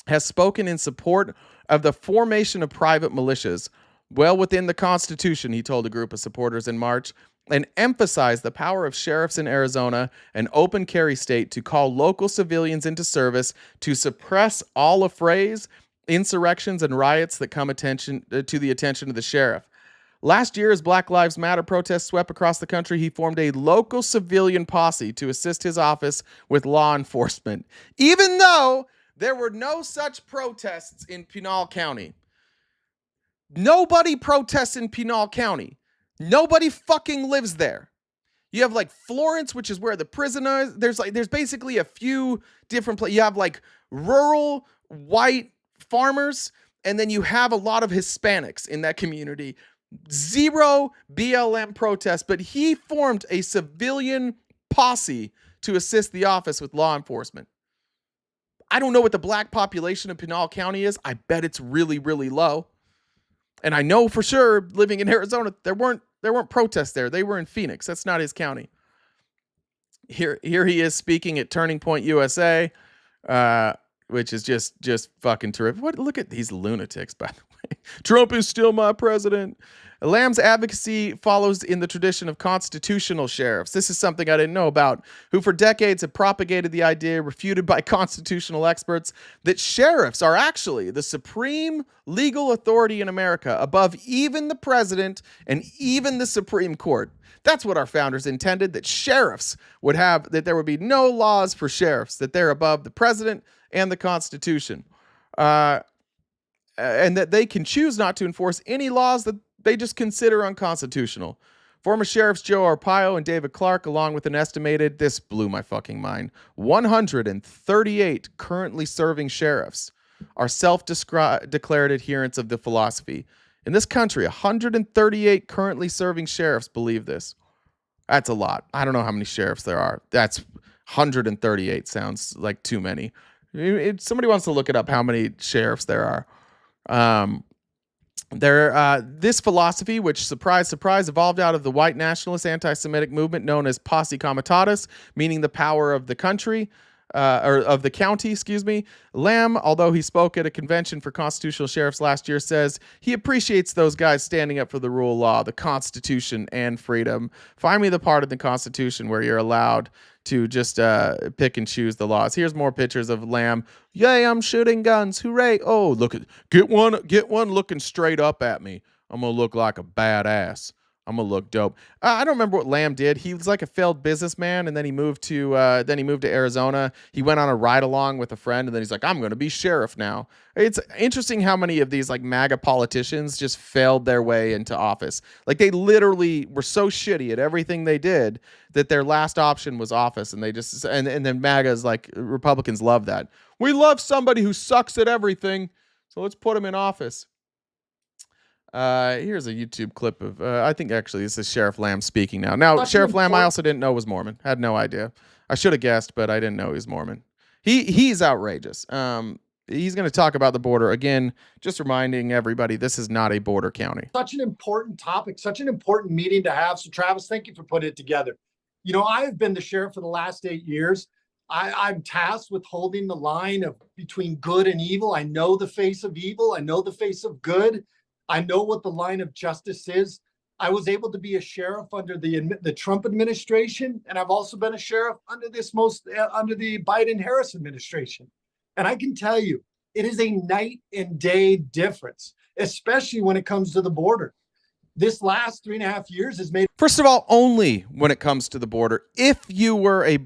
has spoken in support of the formation of private militias well within the Constitution, he told a group of supporters in March, and emphasized the power of sheriffs in Arizona, an open carry state, to call local civilians into service to suppress all affrays, insurrections, and riots that come to the attention of the sheriff. Last year, as Black Lives Matter protests swept across the country, he formed a local civilian posse to assist his office with law enforcement, even though there were no such protests in Pinal County. Nobody protests in Pinal County. Nobody fucking lives there. You have like Florence, which is where the prison is. There's basically a few different places. You have like rural white farmers, and then you have a lot of Hispanics in that community. Zero BLM protests, but he formed a civilian posse to assist the office with law enforcement. I don't know what the black population of Pinal County is. I bet it's really, really low. And I know for sure, living in Arizona, there weren't protests there. They were in Phoenix. That's not his county. Here he is speaking at Turning Point USA, which is just fucking terrific. Look at these lunatics, by the way. Trump is still my president. Lamb's advocacy follows in the tradition of constitutional sheriffs. This is something I didn't know about, who for decades have propagated the idea, refuted by constitutional experts, that sheriffs are actually the supreme legal authority in America, above even the president and even the Supreme Court. That's what our founders intended, that sheriffs would have, that there would be no laws for sheriffs, that they're above the president and the Constitution. And that they can choose not to enforce any laws that they just consider unconstitutional. Former Sheriffs Joe Arpaio and David Clark, along with an estimated, this blew my fucking mind, 138 currently serving sheriffs, are self-declared adherents of the philosophy. In this country, 138 currently serving sheriffs believe this. That's a lot. I don't know how many sheriffs there are. That's 138 sounds like too many. If somebody wants to look it up, how many sheriffs there are. This philosophy, which, surprise, surprise, evolved out of the white nationalist anti-Semitic movement known as Posse Comitatus, meaning the power of the country, or of the county, excuse me. Lamb, although he spoke at a convention for constitutional sheriffs last year, says he appreciates those guys standing up for the rule of law, the Constitution, and freedom. Find me the part of the Constitution where you're allowed to just pick and choose the laws. Here's more pictures of Lamb. Yay, I'm shooting guns. Hooray. Oh, look at, get one looking straight up at me. I'm going to look like a badass. I'm going to look dope. I don't remember what Lamb did. He was like a failed businessman, and then he moved to Arizona. He went on a ride along with a friend, and then he's like, I'm going to be sheriff now. It's interesting how many of these like MAGA politicians just failed their way into office. Like they literally were so shitty at everything they did that their last option was office, and they just and then MAGA's like, Republicans love that. We love somebody who sucks at everything, so let's put him in office. Here's a YouTube clip of, I think actually this is Sheriff Lamb speaking now. Now, Sheriff Lamb, I also didn't know was Mormon. Had no idea. I should have guessed, but I didn't know he was Mormon. He's outrageous. He's going to talk about the border. Again, just reminding everybody, this is not a border county. Such an important topic, such an important meeting to have. So Travis, thank you for putting it together. You know, I have been the sheriff for the last 8 years. I'm tasked with holding the line of between good and evil. I know the face of evil. I know the face of good. I know what the line of justice is. I was able to be a sheriff under the Trump administration, and I've also been a sheriff under under the Biden-Harris administration. And I can tell you, it is a night and day difference, especially when it comes to the border. This last 3.5 years has made. First of all, only when it comes to the border, if you were a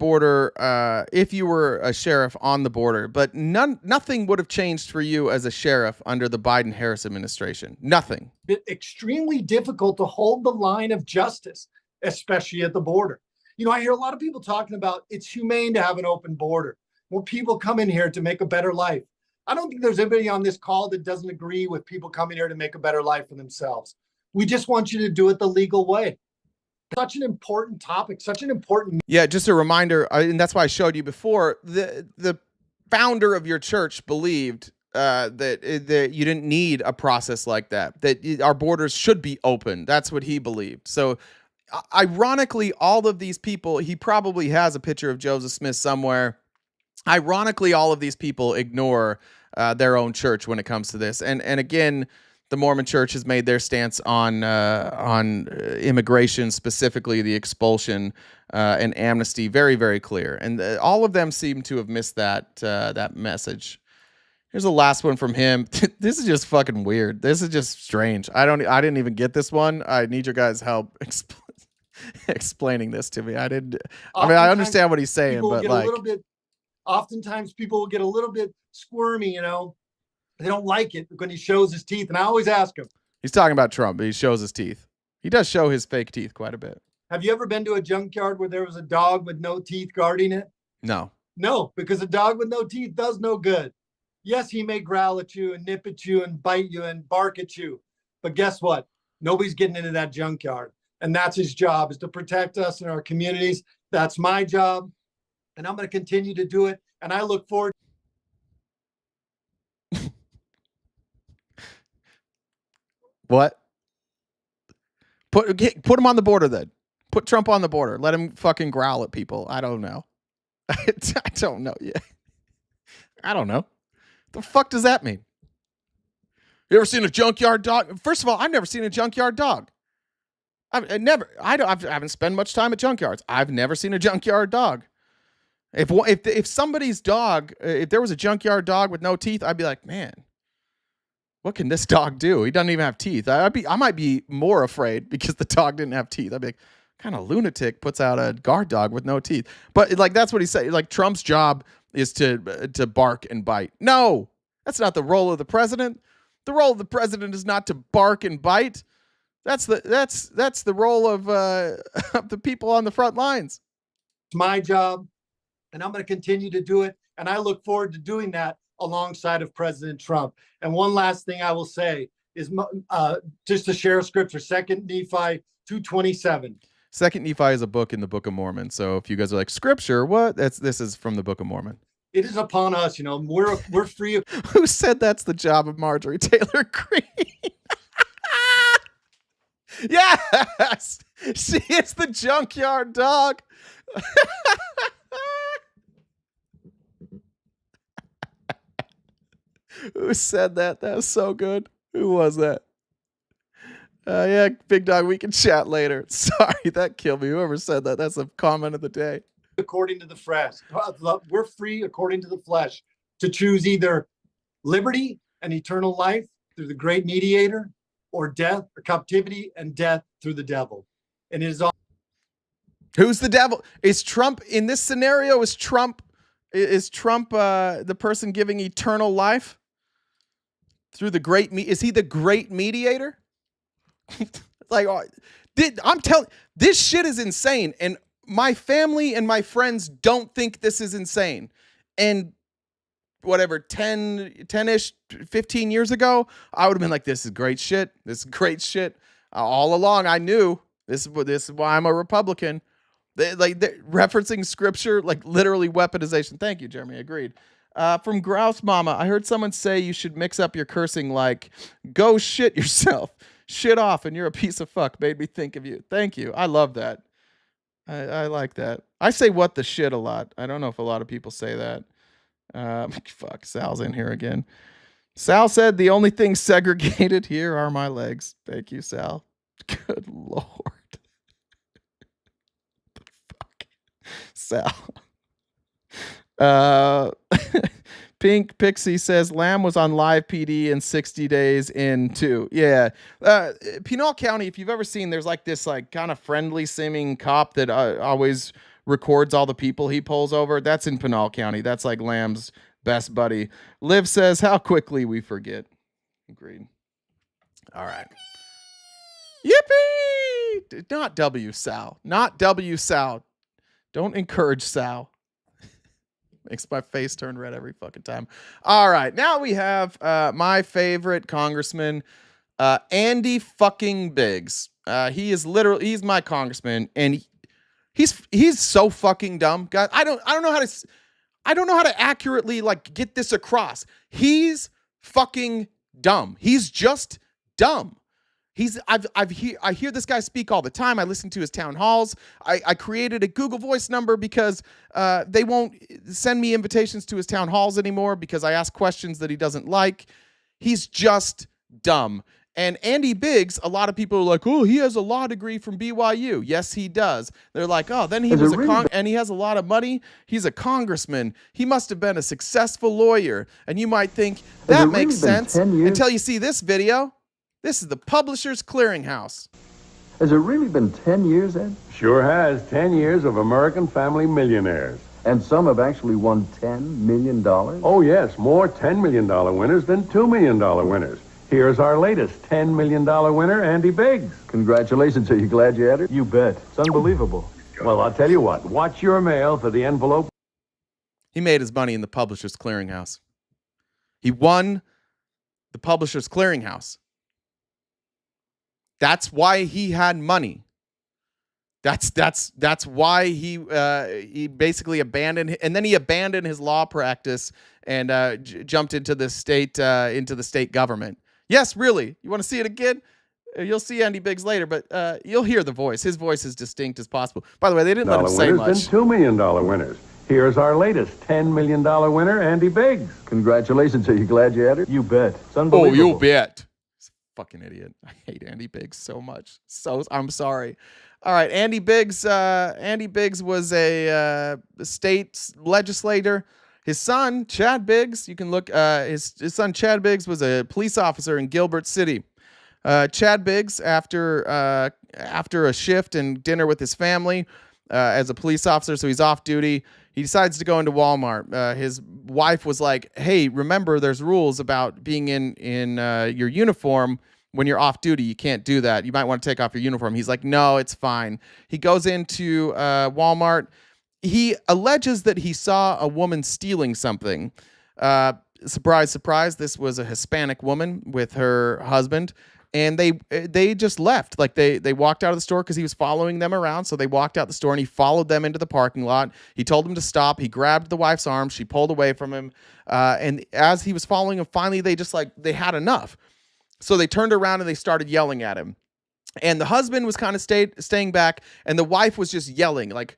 sheriff on the border, but nothing would have changed for you as a sheriff under the Biden-Harris administration. Nothing. It's extremely difficult to hold the line of justice, especially at the border. You know, I hear a lot of people talking about it's humane to have an open border. Well, people come in here to make a better life. I don't think there's anybody on this call that doesn't agree with people coming here to make a better life for themselves. We just want you to do it the legal way. Such an important topic, such an important. Yeah, just a reminder, and that's why I showed you before, the founder of your church believed that you didn't need a process like that our borders should be open. That's what he believed. So ironically, all of these people, he probably has a picture of Joseph Smith somewhere. ironically, all of these people ignore their own church when it comes to this. And again, the Mormon Church has made their stance on immigration, specifically the expulsion and amnesty, very, very clear. And all of them seem to have missed that message. Here's the last one from him. This is just fucking weird. This is just strange. I didn't even get this one. I need your guys' help explaining this to me. I mean, I understand what he's saying, but like, oftentimes people will get a little bit squirmy, you know. They don't like it when he shows his teeth. And I always ask him. He's talking about Trump, but he shows his teeth. He does show his fake teeth quite a bit. Have you ever been to a junkyard where there was a dog with no teeth guarding it? No. No, because a dog with no teeth does no good. Yes, he may growl at you and nip at you and bite you and bark at you. But guess what? Nobody's getting into that junkyard. And that's his job, is to protect us and our communities. That's my job. And I'm going to continue to do it. And I look forward. What? Put him on the border then. Put Trump on the border. Let him fucking growl at people. I don't know. I don't know. Yeah. I don't know. The fuck does that mean? You ever seen a junkyard dog? First of all, I've never seen a junkyard dog. I haven't spent much time at junkyards. I've never seen a junkyard dog. If somebody's dog, if there was a junkyard dog with no teeth, I'd be like, man, what can this dog do? He doesn't even have teeth. I might be more afraid because the dog didn't have teeth. I'd be like, kind of lunatic puts out a guard dog with no teeth. But like, that's what he said. Like, Trump's job is to bark and bite. No, that's not the role of the president. The role of the president is not to bark and bite. That's the role of the people on the front lines. It's my job, and I'm going to continue to do it. And I look forward to doing that alongside of President Trump. And one last thing I will say is just to share a scripture, 2 Nephi 2:27. 2 Nephi is a book in the Book of Mormon. So if you guys are like, scripture, what? This is from the Book of Mormon. It is upon us, you know, we're free of. Who said that's the job of Marjorie Taylor Greene? Yes, she is the junkyard dog. Who said that? That was so good. Who was that? Yeah, Big Dog, we can chat later. Sorry, that killed me. Whoever said that, that's a comment of the day. According to the flesh, we're free according to the flesh to choose either liberty and eternal life through the great mediator, or death or captivity and death through the devil. And it is all. Who's the devil? Is Trump in this scenario? Is Trump the person giving eternal life through the great is he the great mediator? Like, I'm telling, this shit is insane, and my family and my friends don't think this is insane. And whatever, 10-ish, 15 years ago, I would have been like, this is great shit. This is great shit. All along, I knew this is why I'm a Republican. They're referencing scripture, like literally weaponization. Thank you, Jeremy. Agreed. From Grouse Mama, I heard someone say you should mix up your cursing like, go shit yourself. Shit off and you're a piece of fuck. Made me think of you. Thank you. I love that. I like that. I say what the shit a lot. I don't know if a lot of people say that. Fuck, Sal's in here again. Sal said the only thing segregated here are my legs. Thank you, Sal. Good Lord. Fuck. Sal. Pink Pixie says Lamb was on live PD in 60 days in 2. Yeah. Pinal County, if you've ever seen, there's like this like kind of friendly seeming cop that always records all the people he pulls over. That's in Pinal County. That's like Lamb's best buddy. Liv says, how quickly we forget. Agreed. All right. Yippee! Not W Sal. Not W Sal. Don't encourage Sal. Makes my face turn red every fucking time. All right. Now we have my favorite congressman, Andy fucking Biggs. He's my congressman, and he's so fucking dumb, guys. I don't know how to accurately like get this across. He's fucking dumb. He's just dumb. I hear this guy speak all the time. I listen to his town halls. I created a Google Voice number because they won't send me invitations to his town halls anymore because I ask questions that he doesn't like. He's just dumb. And Andy Biggs, a lot of people are like, oh, he has a law degree from BYU. Yes, he does. They're like, oh, then he was and he has a lot of money. He's a congressman. He must have been a successful lawyer. And you might think that makes sense until you see this video. This is the Publishers Clearinghouse. Has it really been 10 years, Ed? Sure has. 10 years of American Family Millionaires. And some have actually won $10 million? Oh, yes. More $10 million winners than $2 million winners. Here's our latest $10 million winner, Andy Biggs. Congratulations. Are you glad you had it? You bet. It's unbelievable. Well, I'll tell you what. Watch your mail for the envelope. He made his money in the Publishers Clearinghouse. He won the Publishers Clearinghouse. That's why he had money. That's why he basically abandoned, and then he abandoned his law practice and jumped into the state government. Yes, really. You want to see it again? You'll see Andy Biggs later, but you'll hear the voice. His voice is distinct as possible. By the way, they didn't let him say much. $2 million winners. Here's our latest $10 million winner, Andy Biggs. Congratulations. Are you glad you had it? You bet. It's unbelievable. Oh, you bet. Fucking idiot. I hate Andy Biggs so much. I'm sorry. All right, Andy Biggs. Andy Biggs was a state legislator. His son, Chad Biggs, you can look. His son, Chad Biggs, was a police officer in Gilbert City. Chad Biggs, after a shift and dinner with his family as a police officer, so he's off duty, he decides to go into Walmart. His wife was like, hey, remember there's rules about being in your uniform when you're off duty. You can't do that. You might want to take off your uniform. He's like, no, it's fine. He goes into Walmart. He alleges that he saw a woman stealing something. Surprise, surprise. This was a Hispanic woman with her husband. And they just left. Like they walked out of the store because he was following them around. So they walked out the store and he followed them into the parking lot. He told them to stop. He grabbed the wife's arm. She pulled away from him. And as he was following him, finally they had enough. So they turned around and they started yelling at him. And the husband was kind of staying back. And the wife was just yelling, like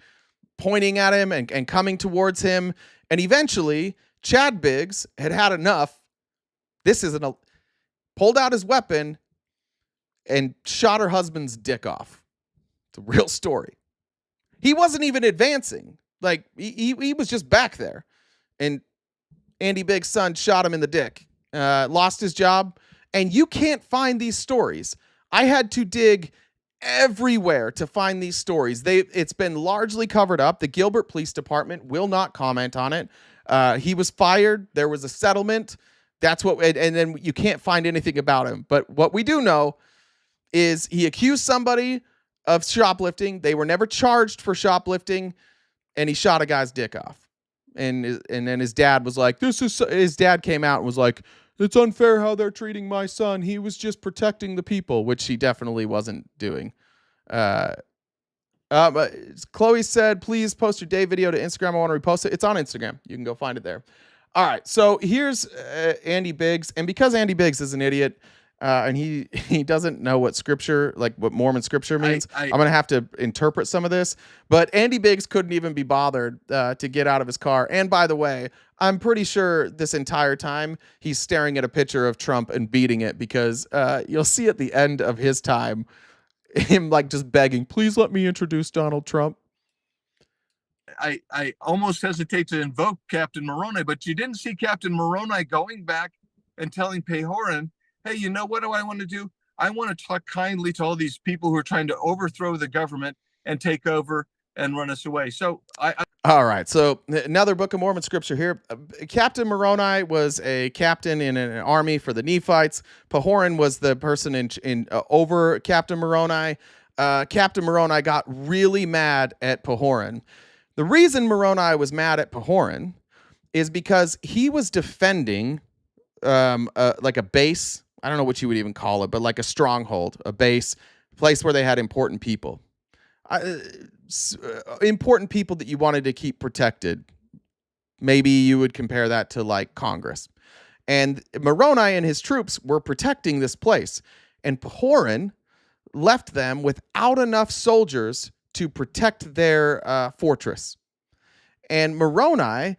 pointing at him and coming towards him. And eventually, Chad Biggs had enough. Pulled out his weapon and shot her husband's dick off. It's a real story. He wasn't even advancing. Like, he was just back there. And Andy Biggs' son shot him in the dick. Lost his job. And you can't find these stories. I had to dig everywhere to find these stories. It's been largely covered up. The Gilbert Police Department will not comment on it. He was fired. There was a settlement. That's what, and then you can't find anything about him. But what we do know is he accused somebody of shoplifting. They were never charged for shoplifting, and he shot a guy's dick off. And then his dad was like, his dad came out and was like, it's unfair how they're treating my son. He was just protecting the people, which he definitely wasn't doing. But Chloe said, please post your day video to Instagram. I want to repost it. It's on Instagram. You can go find it there. All right. So here's Andy Biggs. And because Andy Biggs is an idiot, and he doesn't know what scripture, like what Mormon scripture means, I'm going to have to interpret some of this. But Andy Biggs couldn't even be bothered to get out of his car. And by the way, I'm pretty sure this entire time he's staring at a picture of Trump and beating it, because you'll see at the end of his time him like just begging, please let me introduce Donald Trump. I almost hesitate to invoke Captain Moroni, but you didn't see Captain Moroni going back and telling Pahoran, hey, you know what do I want to do? I want to talk kindly to all these people who are trying to overthrow the government and take over and run us away. So all right. So another Book of Mormon scripture here. Captain Moroni was a captain in an army for the Nephites. Pahoran was the person in over Captain Moroni. Captain Moroni got really mad at Pahoran. The reason Moroni was mad at Pahoran is because he was defending like a base. I don't know what you would even call it, but like a stronghold, a base, place where they had important people. Important people that you wanted to keep protected. Maybe you would compare that to like Congress. And Moroni and his troops were protecting this place. and Pahoran left them without enough soldiers to protect their fortress. And Moroni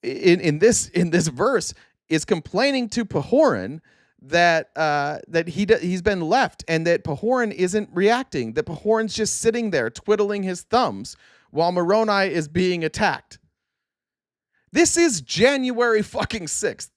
in this verse is complaining to Pahoran that he's been left and that Pahoran isn't reacting, that Pahoran's just sitting there twiddling his thumbs while Moroni is being attacked. This is January fucking 6th.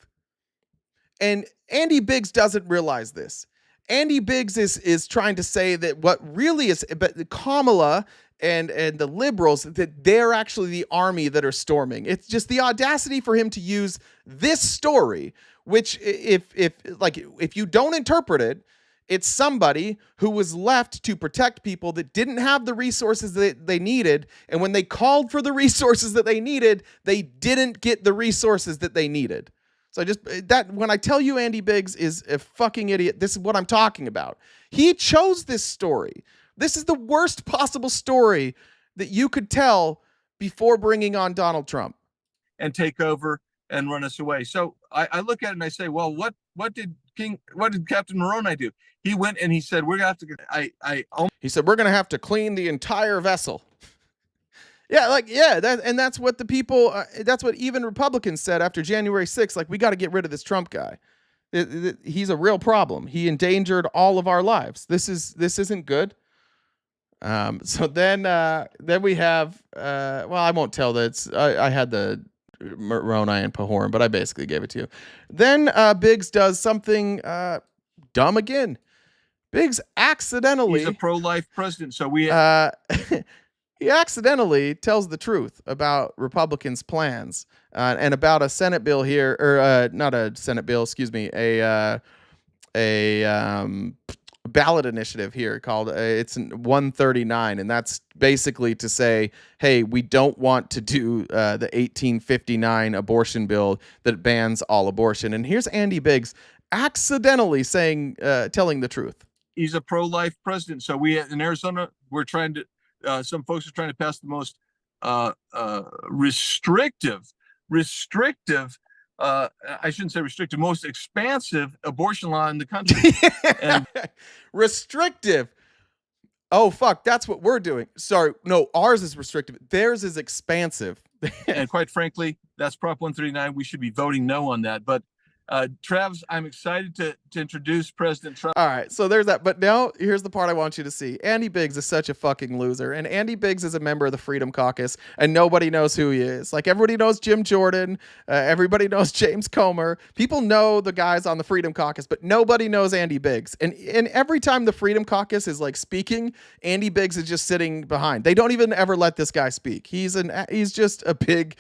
And Andy Biggs doesn't realize this. Andy Biggs is trying to say that what really is, but Kamala and the liberals, that they're actually the army that are storming. It's just the audacity for him to use this story, which if you don't interpret it, it's somebody who was left to protect people that didn't have the resources that they needed. And when they called for the resources that they needed, they didn't get the resources that they needed. So when I tell you Andy Biggs is a fucking idiot, this is what I'm talking about. He chose this story. This is the worst possible story that you could tell before bringing on Donald Trump. And take over and run us away. So I look at it and I say, well, what did Captain Moroni do? He went and he said, we're gonna have to. He said, we're gonna have to clean the entire vessel. That's what the people. That's what even Republicans said after January 6th. Like, we got to get rid of this Trump guy. He's a real problem. He endangered all of our lives. This isn't good. So then we have. Well, I won't tell that. I had the Moroni and Pahoran, but I basically gave it to you. Then Biggs does something dumb again. Biggs accidentally. He's a pro-life president, so we. He accidentally tells the truth about Republicans' plans and about a Senate bill here, or not a Senate bill, excuse me, a ballot initiative here called it's 139, and that's basically to say, hey, we don't want to do the 1859 abortion bill that bans all abortion. And here's Andy Biggs accidentally telling the truth. He's a pro-life president, so we in Arizona we're trying to. Some folks are trying to pass the most restrictive, I shouldn't say restrictive, most expansive abortion law in the country. And restrictive. Oh, fuck. That's what we're doing. Sorry. No, ours is restrictive. Theirs is expansive. And quite frankly, that's Prop 139. We should be voting no on that. But Travis, I'm excited to introduce President Trump. All right, so there's that. But now here's the part I want you to see. Andy Biggs is such a fucking loser. And Andy Biggs is a member of the Freedom Caucus, and nobody knows who he is. Like, everybody knows Jim Jordan. Everybody knows James Comer. People know the guys on the Freedom Caucus, but nobody knows Andy Biggs. And every time the Freedom Caucus is like speaking, Andy Biggs is just sitting behind. They don't even ever let this guy speak. He's just a big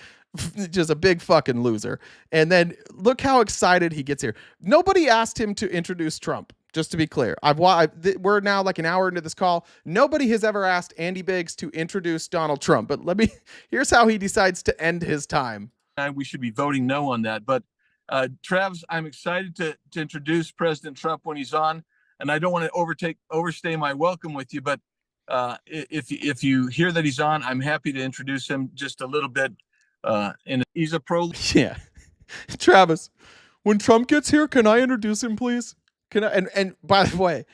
fucking loser. And then look how excited he gets here. Nobody asked him to introduce Trump, just to be clear. We're now like an hour into this call. Nobody has ever asked Andy Biggs to introduce Donald Trump. But here's how he decides to end his time. We should be voting no on that. But Travis, I'm excited to introduce President Trump when he's on. And I don't want to overstay my welcome with you. But if you hear that he's on, I'm happy to introduce him just a little bit. And he's a pro. Yeah. Travis, when Trump gets here, can I introduce him, please? Can I? And by the way,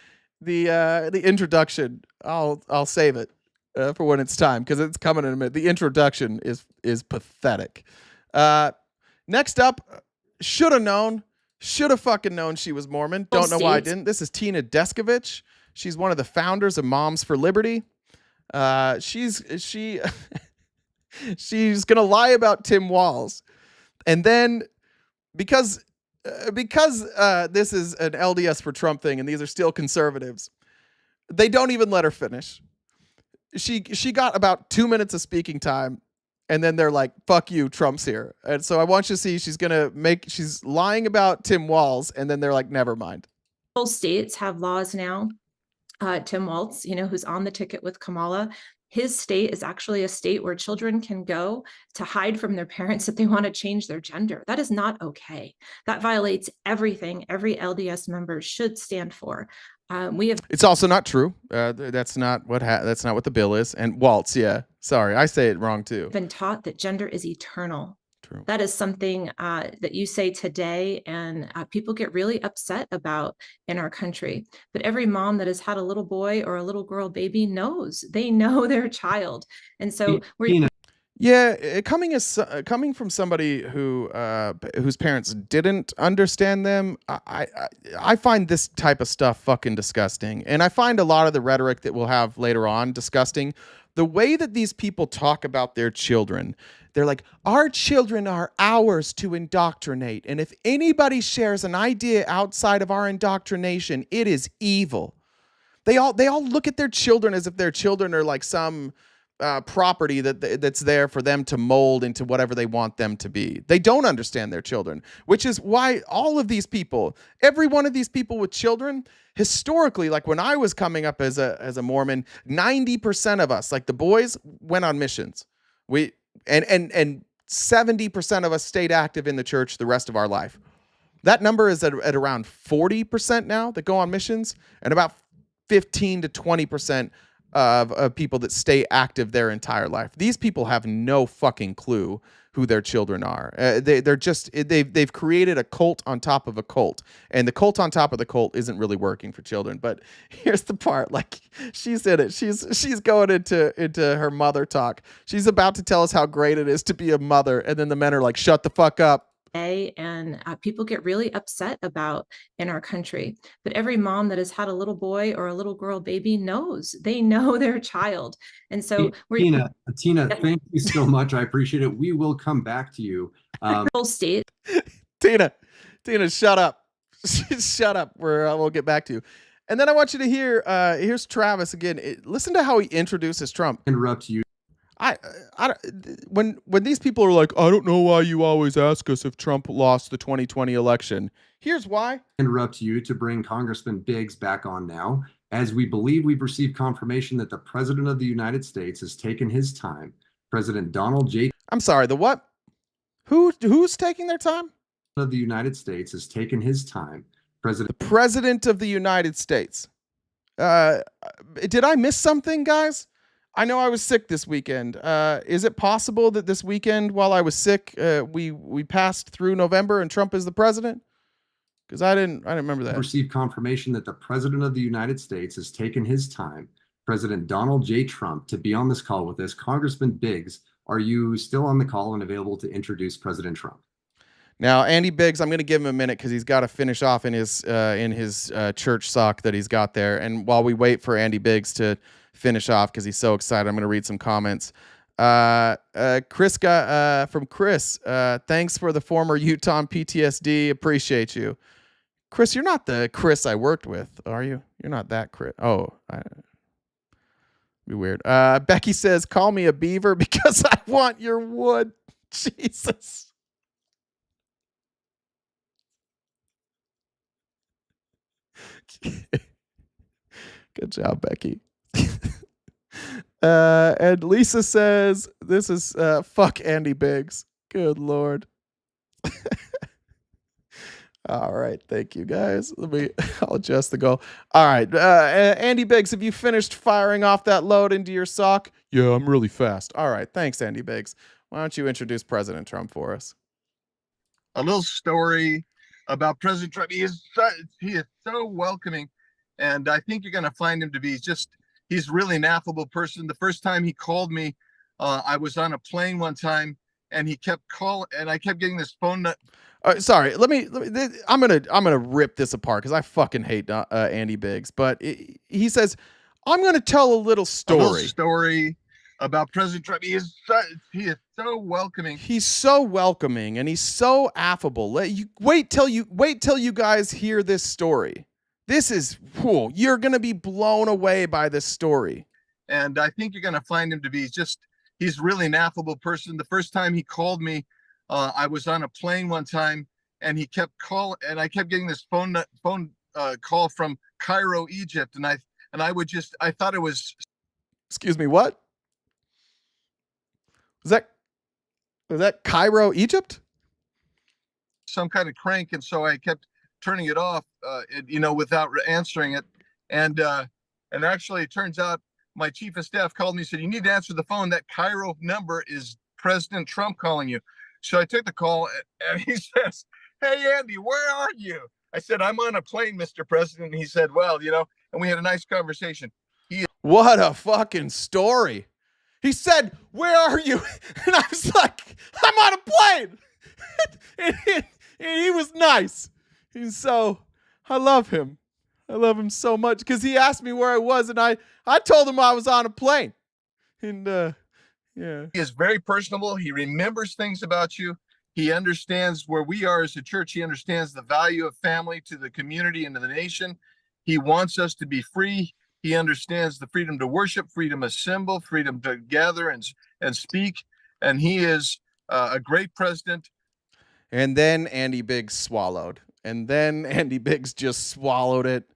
the introduction, I'll save it for when it's time, because it's coming in a minute. The introduction is pathetic. Next up, should have fucking known she was Mormon. Don't know why I didn't. This is Tina Descovich. She's one of the founders of Moms for Liberty. She's going to lie about Tim Walz. And then because this is an LDS for Trump thing and these are still conservatives, they don't even let her finish. She got about 2 minutes of speaking time, and then they're like, fuck you, Trump's here. And so I want you to see she's lying about Tim Walz, and then they're like, never mind. Both states have laws now. Tim Walz, who's on the ticket with Kamala, his state is actually a state where children can go to hide from their parents if they want to change their gender. That is not okay. That violates everything every LDS member should stand for. It's also not true. That's not what the bill is. And Waltz, yeah. Sorry, I say it wrong too. Been taught that gender is eternal. True. That is something that you say today, and people get really upset about in our country. But every mom that has had a little boy or a little girl baby knows, they know their child. And so we're Yeah, coming from somebody who whose parents didn't understand them, I find this type of stuff fucking disgusting, and I find a lot of the rhetoric that we'll have later on disgusting. The way that these people talk about their children, they're like, "Our children are ours to indoctrinate, and if anybody shares an idea outside of our indoctrination, it is evil." They all look at their children as if their children are like some property that's there for them to mold into whatever they want them to be. They don't understand their children, which is why all of these people, every one of these people with children, historically, like when I was coming up as a Mormon, 90% of us, like the boys, went on missions. And 70% of us stayed active in the church the rest of our life. That number is at around 40% now that go on missions, and about 15 to 20% of people that stay active their entire life. These people have no fucking clue who their children are. They've created a cult on top of a cult, and the cult on top of the cult isn't really working for children. But here's the part: like, she's in it. She's going into her mother talk. She's about to tell us how great it is to be a mother, and then the men are like, "Shut the fuck up." And people get really upset about in our country. But every mom that has had a little boy or a little girl baby knows, they know their child. And so Tina, thank you so much. I appreciate it. We will come back to you. Whole state. Tina, shut up. Shut up. We'll get back to you. And then I want you to hear, here's Travis again. Listen to how he introduces Trump. Interrupt you. When these people are like, "I don't know why you always ask us if Trump lost the 2020 election." Here's why. Interrupt you to bring Congressman Biggs back on now, as we believe we've received confirmation that the President of the United States has taken his time. President Donald J. I'm sorry, the what? Who's taking their time? Of the United States has taken his time. The President of the United States. Did I miss something, guys? I know I was sick this weekend. Is it possible that this weekend, while I was sick, we passed through November and Trump is the president? Because I didn't remember that. Received confirmation that the President of the United States has taken his time. President Donald J. Trump, to be on this call with us. Congressman Biggs, are you still on the call and available to introduce President Trump? Now, Andy Biggs, I'm going to give him a minute because he's got to finish off in his church sock that he's got there. And while we wait for Andy Biggs to finish off because he's so excited, I'm going to read some comments. Chris from Chris, thanks for the former Utah PTSD. Appreciate you. Chris, you're not the Chris I worked with, are you? You're not that Chris. Oh, be weird. Becky says, "Call me a beaver because I want your wood." Jesus. Good job, Becky. And Lisa says, "This is fuck Andy Biggs." Good Lord. All right, thank you guys. I'll adjust the goal. All right, Andy Biggs, have you finished firing off that load into your sock? Yeah, I'm really fast. All right, thanks, Andy Biggs. Why don't you introduce President Trump for us? A little story about President Trump. He is so welcoming, and I think you're going to find him to be he's really an affable person. The first time he called me, I was on a plane one time, and he kept calling, and I kept getting this phone. Sorry, I'm gonna rip this apart because I fucking hate Andy Biggs. But he says, "I'm gonna tell a little story." A little story about President Trump. He is so welcoming. He's so welcoming, and he's so affable. Wait till you guys hear this story. This is cool. You're gonna be blown away by this story. And I think you're gonna find him to be he's really an affable person. The first time he called me, I was on a plane one time, and he kept calling, and I kept getting this phone call from Cairo, Egypt, and I thought it was. Excuse me, what? Was that Cairo, Egypt? Some kind of crank, and so I kept turning it off, without answering it, and actually, it turns out my chief of staff called me and said, "You need to answer the phone. That Cairo number is President Trump calling you." So I took the call and he says, "Hey, Andy, where are you?" I said, "I'm on a plane, Mr. President." And he said, "Well, and we had a nice conversation." What a fucking story. He said, "Where are you?" And I was like, "I'm on a plane." and he was nice. And so I love him. I love him so much because he asked me where I was, and I told him I was on a plane. And yeah. He is very personable. He remembers things about you. He understands where we are as a church. He understands the value of family to the community and to the nation. He wants us to be free. He understands the freedom to worship, freedom to assemble, freedom to gather and speak. And he is a great president. And then Andy Biggs swallowed. And then Andy Biggs just swallowed it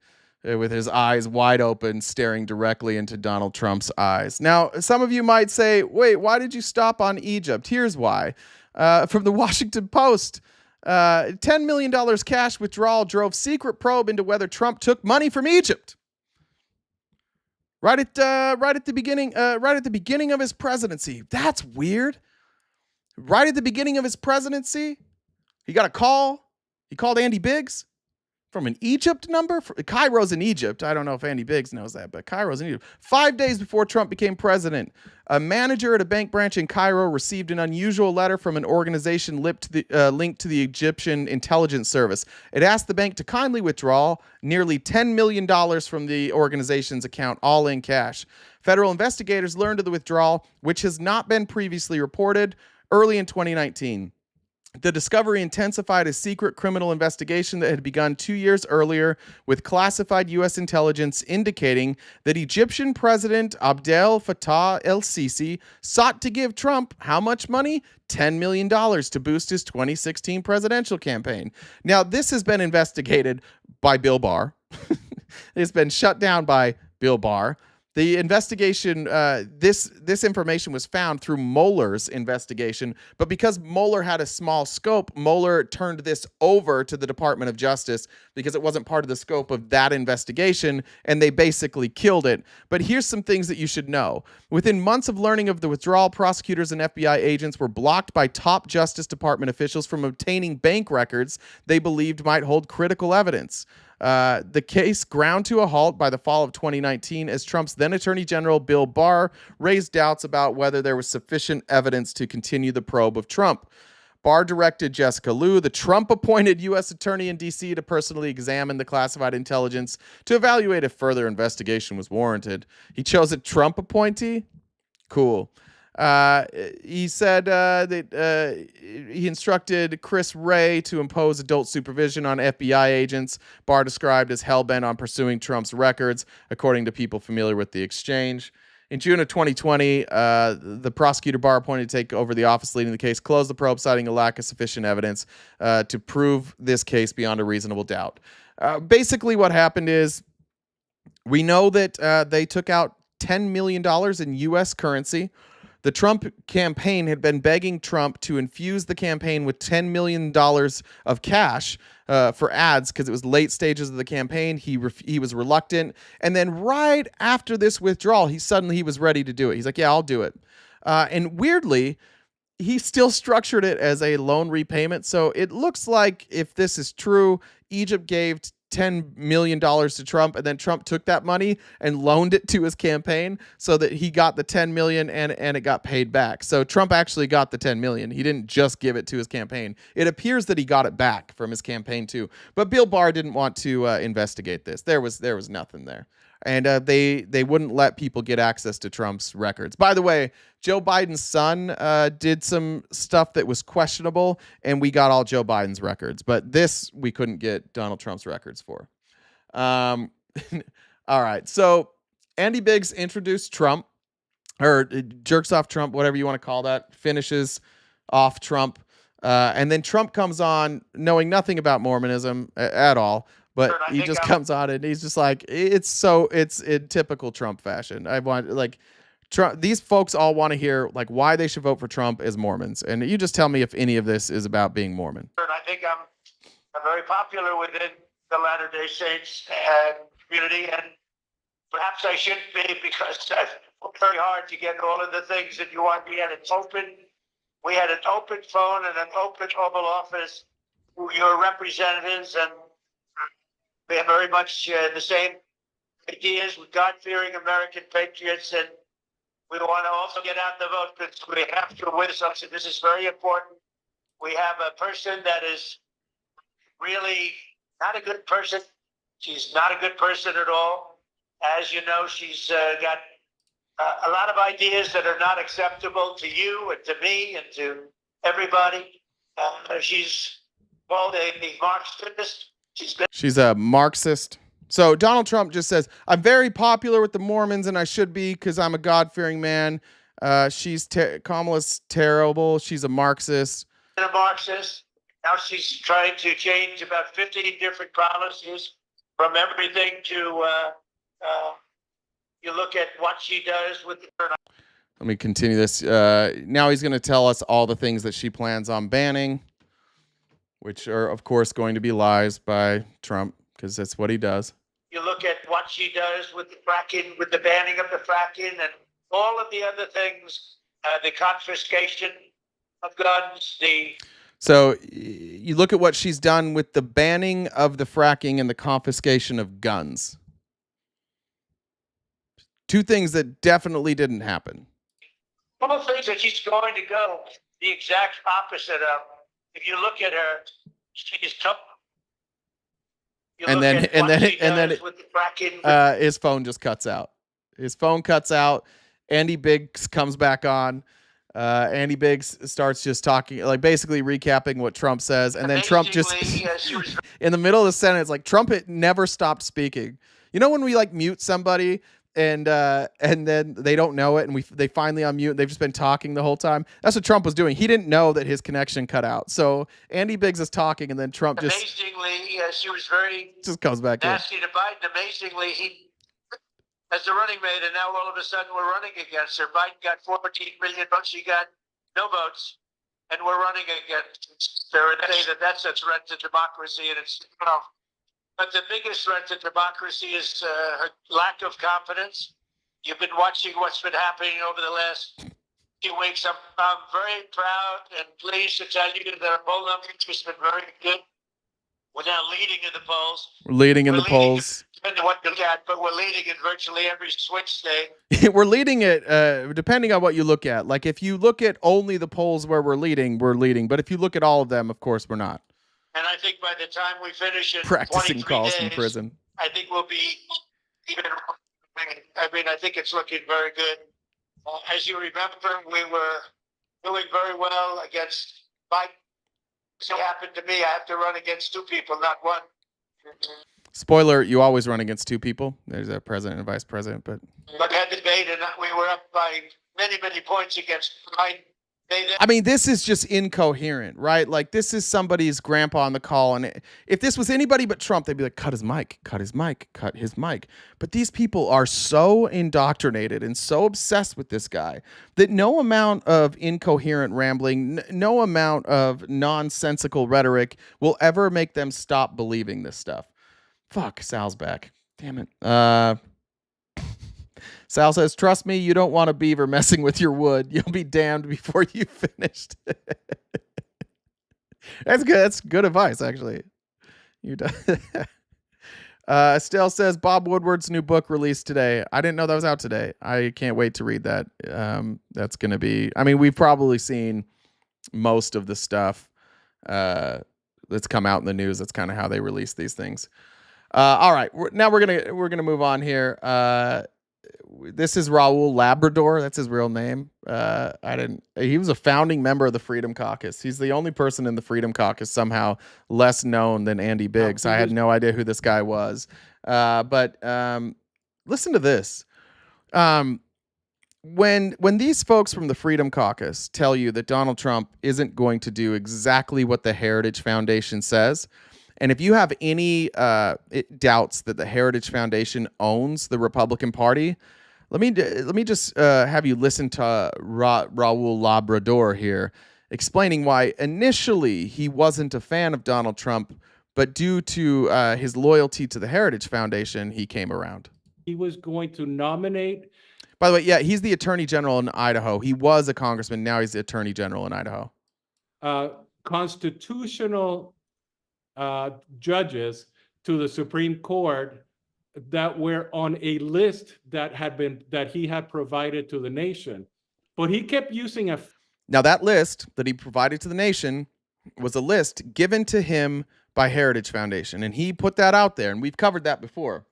with his eyes wide open, staring directly into Donald Trump's eyes. Now, some of you might say, wait, why did you stop on Egypt? Here's why. From the Washington Post, $10 million cash withdrawal drove secret probe into whether Trump took money from Egypt. Right at the beginning of his presidency. That's weird. Right at the beginning of his presidency, he got a call. He called Andy Biggs from an Egypt number. Cairo's in Egypt. I don't know if Andy Biggs knows that, but Cairo's in Egypt. 5 days before Trump became president, a manager at a bank branch in Cairo received an unusual letter from an organization linked to the Egyptian intelligence service. It asked the bank to kindly withdraw nearly $10 million from the organization's account, all in cash. Federal investigators learned of the withdrawal, which has not been previously reported, early in 2019. The discovery intensified a secret criminal investigation that had begun 2 years earlier with classified U.S. intelligence indicating that Egyptian President Abdel Fattah el-Sisi sought to give Trump how much money? $10 million to boost his 2016 presidential campaign. Now, this has been investigated by Bill Barr. It's been shut down by Bill Barr. The investigation, this information was found through Mueller's investigation, but because Mueller had a small scope, Mueller turned this over to the Department of Justice because it wasn't part of the scope of that investigation, and they basically killed it. But here's some things that you should know. Within months of learning of the withdrawal, prosecutors and FBI agents were blocked by top Justice Department officials from obtaining bank records they believed might hold critical evidence. The case ground to a halt by the fall of 2019 as Trump's then Attorney General Bill Barr raised doubts about whether there was sufficient evidence to continue the probe of Trump. Barr directed Jessica Liu, the Trump-appointed U.S. attorney in D.C., to personally examine the classified intelligence to evaluate if further investigation was warranted. He chose a Trump appointee? Cool. He said that he instructed Chris Wray to impose adult supervision on FBI agents. Barr described as hell-bent on pursuing Trump's records, according to people familiar with the exchange. In June of 2020, the prosecutor Barr appointed to take over the office leading the case closed the probe, citing a lack of sufficient evidence to prove this case beyond a reasonable doubt. Basically, what happened is we know that they took out $10 million in U.S. currency. The Trump campaign had been begging Trump to infuse the campaign with $10 million of cash for ads because it was late stages of the campaign. He was reluctant. And then right after this withdrawal, he was ready to do it. He's like, yeah, I'll do it. And weirdly, he still structured it as a loan repayment. So it looks like if this is true, Egypt gave $10 million to Trump, and then Trump took that money and loaned it to his campaign so that he got the $10 million and it got paid back. So Trump actually got the $10 million. He didn't just give it to his campaign. It appears that he got it back from his campaign too. But Bill Barr didn't want to investigate this. There was nothing there. And they wouldn't let people get access to Trump's records. By the way, Joe Biden's son did some stuff that was questionable, and we got all Joe Biden's records. But this, we couldn't get Donald Trump's records for. All right. So Andy Biggs introduced Trump, or jerks off Trump, whatever you want to call that, finishes off Trump. And then Trump comes on knowing nothing about Mormonism at all. But he just comes on and he's just like, it's in typical Trump fashion. Trump, these folks all want to hear like why they should vote for Trump as Mormons. And you just tell me if any of this is about being Mormon. I think I'm very popular within the Latter-day Saints community, and perhaps I shouldn't be because I've worked very hard to get all of the things that you want me, and it's open We had an open phone and an open Oval Office to your representatives, and we have very much the same ideas with God-fearing American patriots, and we want to also get out the vote because we have to win something. This is very important. We have a person that is really not a good person. She's not a good person at all. As you know, she's got a lot of ideas that are not acceptable to you and to me and to everybody. She's called a Marxist. She's a Marxist. So Donald Trump just says, I'm very popular with the Mormons and I should be because I'm a God-fearing man. Kamala's terrible. She's a Marxist. A Marxist. Now she's trying to change about 15 different policies from everything to, you look at what she does with her. Let me continue this. Now he's going to tell us all the things that she plans on banning, which are, of course, going to be lies by Trump because that's what he does. You look at what she does with the fracking, with the banning of the fracking and all of the other things, the confiscation of guns, So you look at what she's done with the banning of the fracking and the confiscation of guns. Two things that definitely didn't happen. One of the things that she's going to go the exact opposite of. If you look at her, she's tough. And then his phone just cuts out. His phone cuts out. Andy Biggs comes back on. Andy Biggs starts just talking, like basically recapping what Trump says, and then Trump just in the middle of the sentence, like Trump had never stopped speaking. You know when we like mute somebody and then they don't know it, and they finally unmute. They've just been talking the whole time. That's what Trump was doing. He didn't know that his connection cut out. So Andy Biggs is talking, and then Trump just amazingly, she was very just comes back nasty to Biden. Amazingly, he as the running mate, and now all of a sudden we're running against her. Biden got 14 million votes. She got no votes, and we're running against her. And say that that's a threat to democracy, and it's But the biggest threat to democracy is her lack of confidence. You've been watching what's been happening over the last few weeks. I'm very proud and pleased to tell you that our poll numbers have been very good. We're now leading in the polls. We're leading in the polls. Depending on what you look at, but we're leading in virtually every swing state. We're leading it depending on what you look at. Like if you look at only the polls where we're leading. But if you look at all of them, of course, we're not. And I think by the time we finish in Practicing 23 calls days, from prison. I think we'll be even. I think it's looking very good. As you remember, we were doing very well against Biden. So it happened to me. I have to run against two people, not one. Spoiler, you always run against two people. There's a president and vice president, but we had debate, and we were up by many, many points against Biden. I mean, this is just incoherent, right? Like, this is somebody's grandpa on the call, and if this was anybody but Trump, they'd be like, cut his mic, cut his mic, cut his mic. But these people are so indoctrinated and so obsessed with this guy that no amount of incoherent rambling, no amount of nonsensical rhetoric will ever make them stop believing this stuff. Fuck, Sal's back. Damn it. Sal says, trust me, you don't want a beaver messing with your wood. You'll be damned before you finished. That's good. That's good advice, actually. Estelle says, Bob Woodward's new book released today. I didn't know that was out today. I can't wait to read that. That's going to be, I mean, we've probably seen most of the stuff that's come out in the news. That's kind of how they release these things. All right. Now we're going to move on here. This is Raul Labrador. That's his real name. He was a founding member of the Freedom Caucus. He's the only person in the Freedom Caucus somehow less known than Andy Biggs. I had no idea who this guy was. But listen to this. When these folks from the Freedom Caucus tell you that Donald Trump isn't going to do exactly what the Heritage Foundation says, and if you have any doubts that the Heritage Foundation owns the Republican Party, let me just have you listen to Raul Labrador here, explaining why initially he wasn't a fan of Donald Trump, but due to his loyalty to the Heritage Foundation, he came around. He was going to nominate By the way, yeah, he's the attorney general in Idaho. He was a congressman. Now he's the attorney general in Idaho. Constitutional judges to the Supreme Court that were on a list that he had provided to the nation, but he kept using Now that list that he provided to the nation was a list given to him by Heritage Foundation, and he put that out there, and we've covered that before.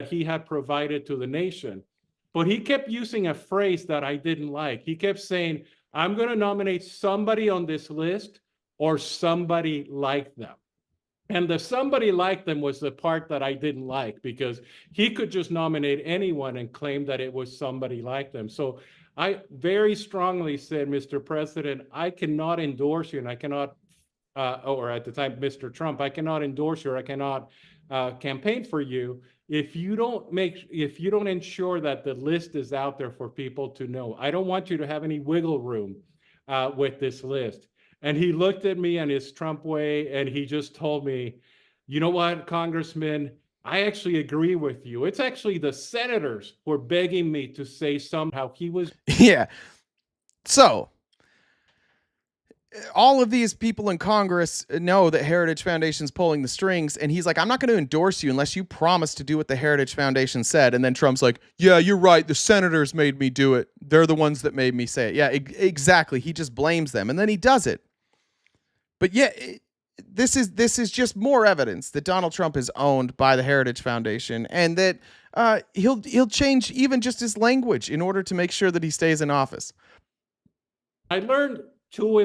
He had provided to the nation, but he kept using a phrase that I didn't like. He kept saying, I'm going to nominate somebody on this list or somebody like them. And the somebody like them was the part that I didn't like, because he could just nominate anyone and claim that it was somebody like them. So I very strongly said, Mr. President, I cannot endorse you, and I cannot, or at the time, Mr. Trump, I cannot endorse you, or I cannot campaign for you if you don't ensure that the list is out there for people to know. I don't want you to have any wiggle room with this list. And he looked at me in his Trump way, and he just told me, you know what, Congressman, I actually agree with you. It's actually the senators who are begging me to say somehow he was. Yeah. So all of these people in Congress know that Heritage Foundation's pulling the strings, and he's like, I'm not going to endorse you unless you promise to do what the Heritage Foundation said. And then Trump's like, yeah, you're right. The senators made me do it. They're the ones that made me say it. Yeah, exactly. He just blames them, and then he does it. But yeah, this is just more evidence that Donald Trump is owned by the Heritage Foundation, and that he'll change even just his language in order to make sure that he stays in office. I learned two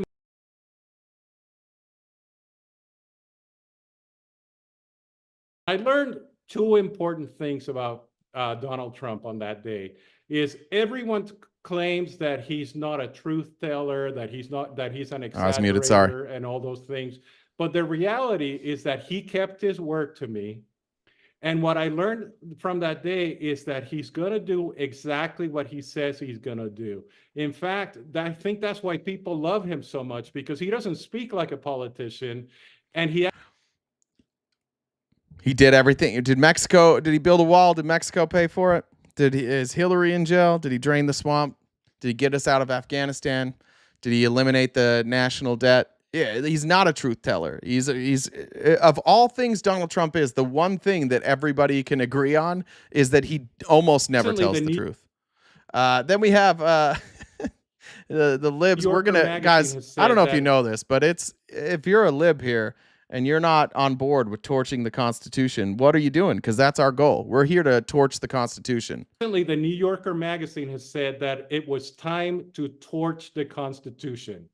important things about Donald Trump on that day. Is everyone claims that he's not a truth teller, that he's an exaggerator, and all those things. But the reality is that he kept his word to me. And what I learned from that day is that he's going to do exactly what he says he's going to do. In fact, I think that's why people love him so much, because he doesn't speak like a politician, and he did everything. Did he build a wall? Did Mexico pay for it? Is Hillary in jail? Did he drain the swamp? Did he get us out of Afghanistan? Did he eliminate the national debt? Yeah, he's not a truth teller. He's of all things Donald Trump is, the one thing that everybody can agree on is that he almost never tells the truth. Then we have the libs. We're gonna, guys, I don't know if you know this, but if you're a lib here and you're not on board with torching the Constitution, what are you doing? Because that's our goal. We're here to torch the Constitution. Recently, the New Yorker magazine has said that it was time to torch the Constitution.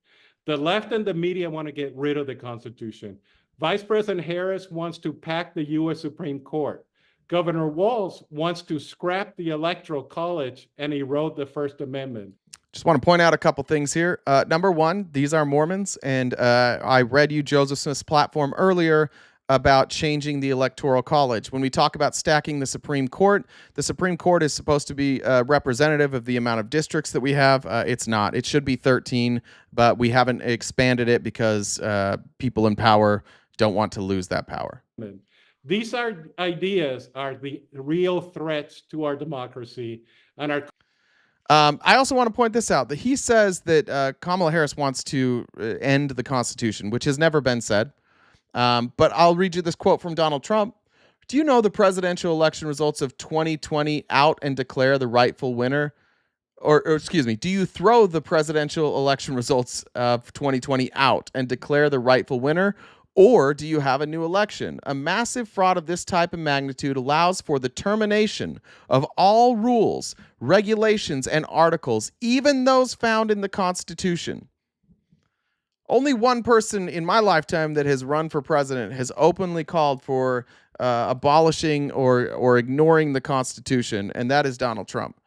The left and the media want to get rid of the Constitution. Vice President Harris wants to pack the U.S. Supreme Court. Governor Walz wants to scrap the Electoral College and erode the First Amendment. Just want to point out a couple things here. Number one, these are Mormons, and I read you Joseph Smith's platform earlier about changing the Electoral College. When we talk about stacking the Supreme Court is supposed to be representative of the amount of districts that we have. It's not. It should be 13, but we haven't expanded it because people in power don't want to lose that power. These ideas are the real threats to our democracy and our. I also want to point this out, that he says that Kamala Harris wants to end the Constitution, which has never been said. But I'll read you this quote from Donald Trump. Do you know the presidential election results of 2020 out and declare the rightful winner? Or excuse me, do you throw the presidential election results of 2020 out and declare the rightful winner? Or do you have a new election? A massive fraud of this type and magnitude allows for the termination of all rules, regulations, and articles, even those found in the Constitution. Only one person in my lifetime that has run for president has openly called for abolishing or ignoring the Constitution, and that is Donald Trump.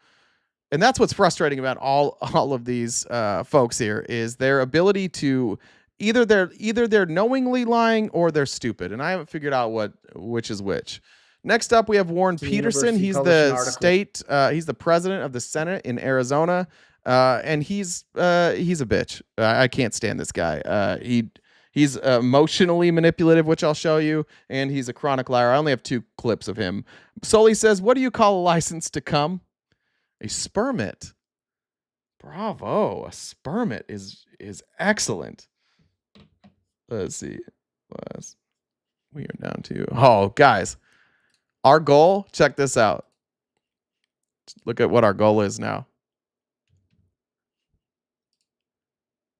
And that's what's frustrating about all of these folks here, is their ability to either they're knowingly lying or they're stupid, and I haven't figured out which is which. Next up, we have Warren Peterson. He's the president of the Senate in Arizona, and he's a bitch. I can't stand this guy. He's emotionally manipulative, which I'll show you, and he's a chronic liar. I only have 2 clips of him. Sully says, "What do you call a license to come?" A spermit. Bravo. A spermit is excellent. Let's see. We are down to, oh, guys, our goal, check this out. Look at what our goal is now.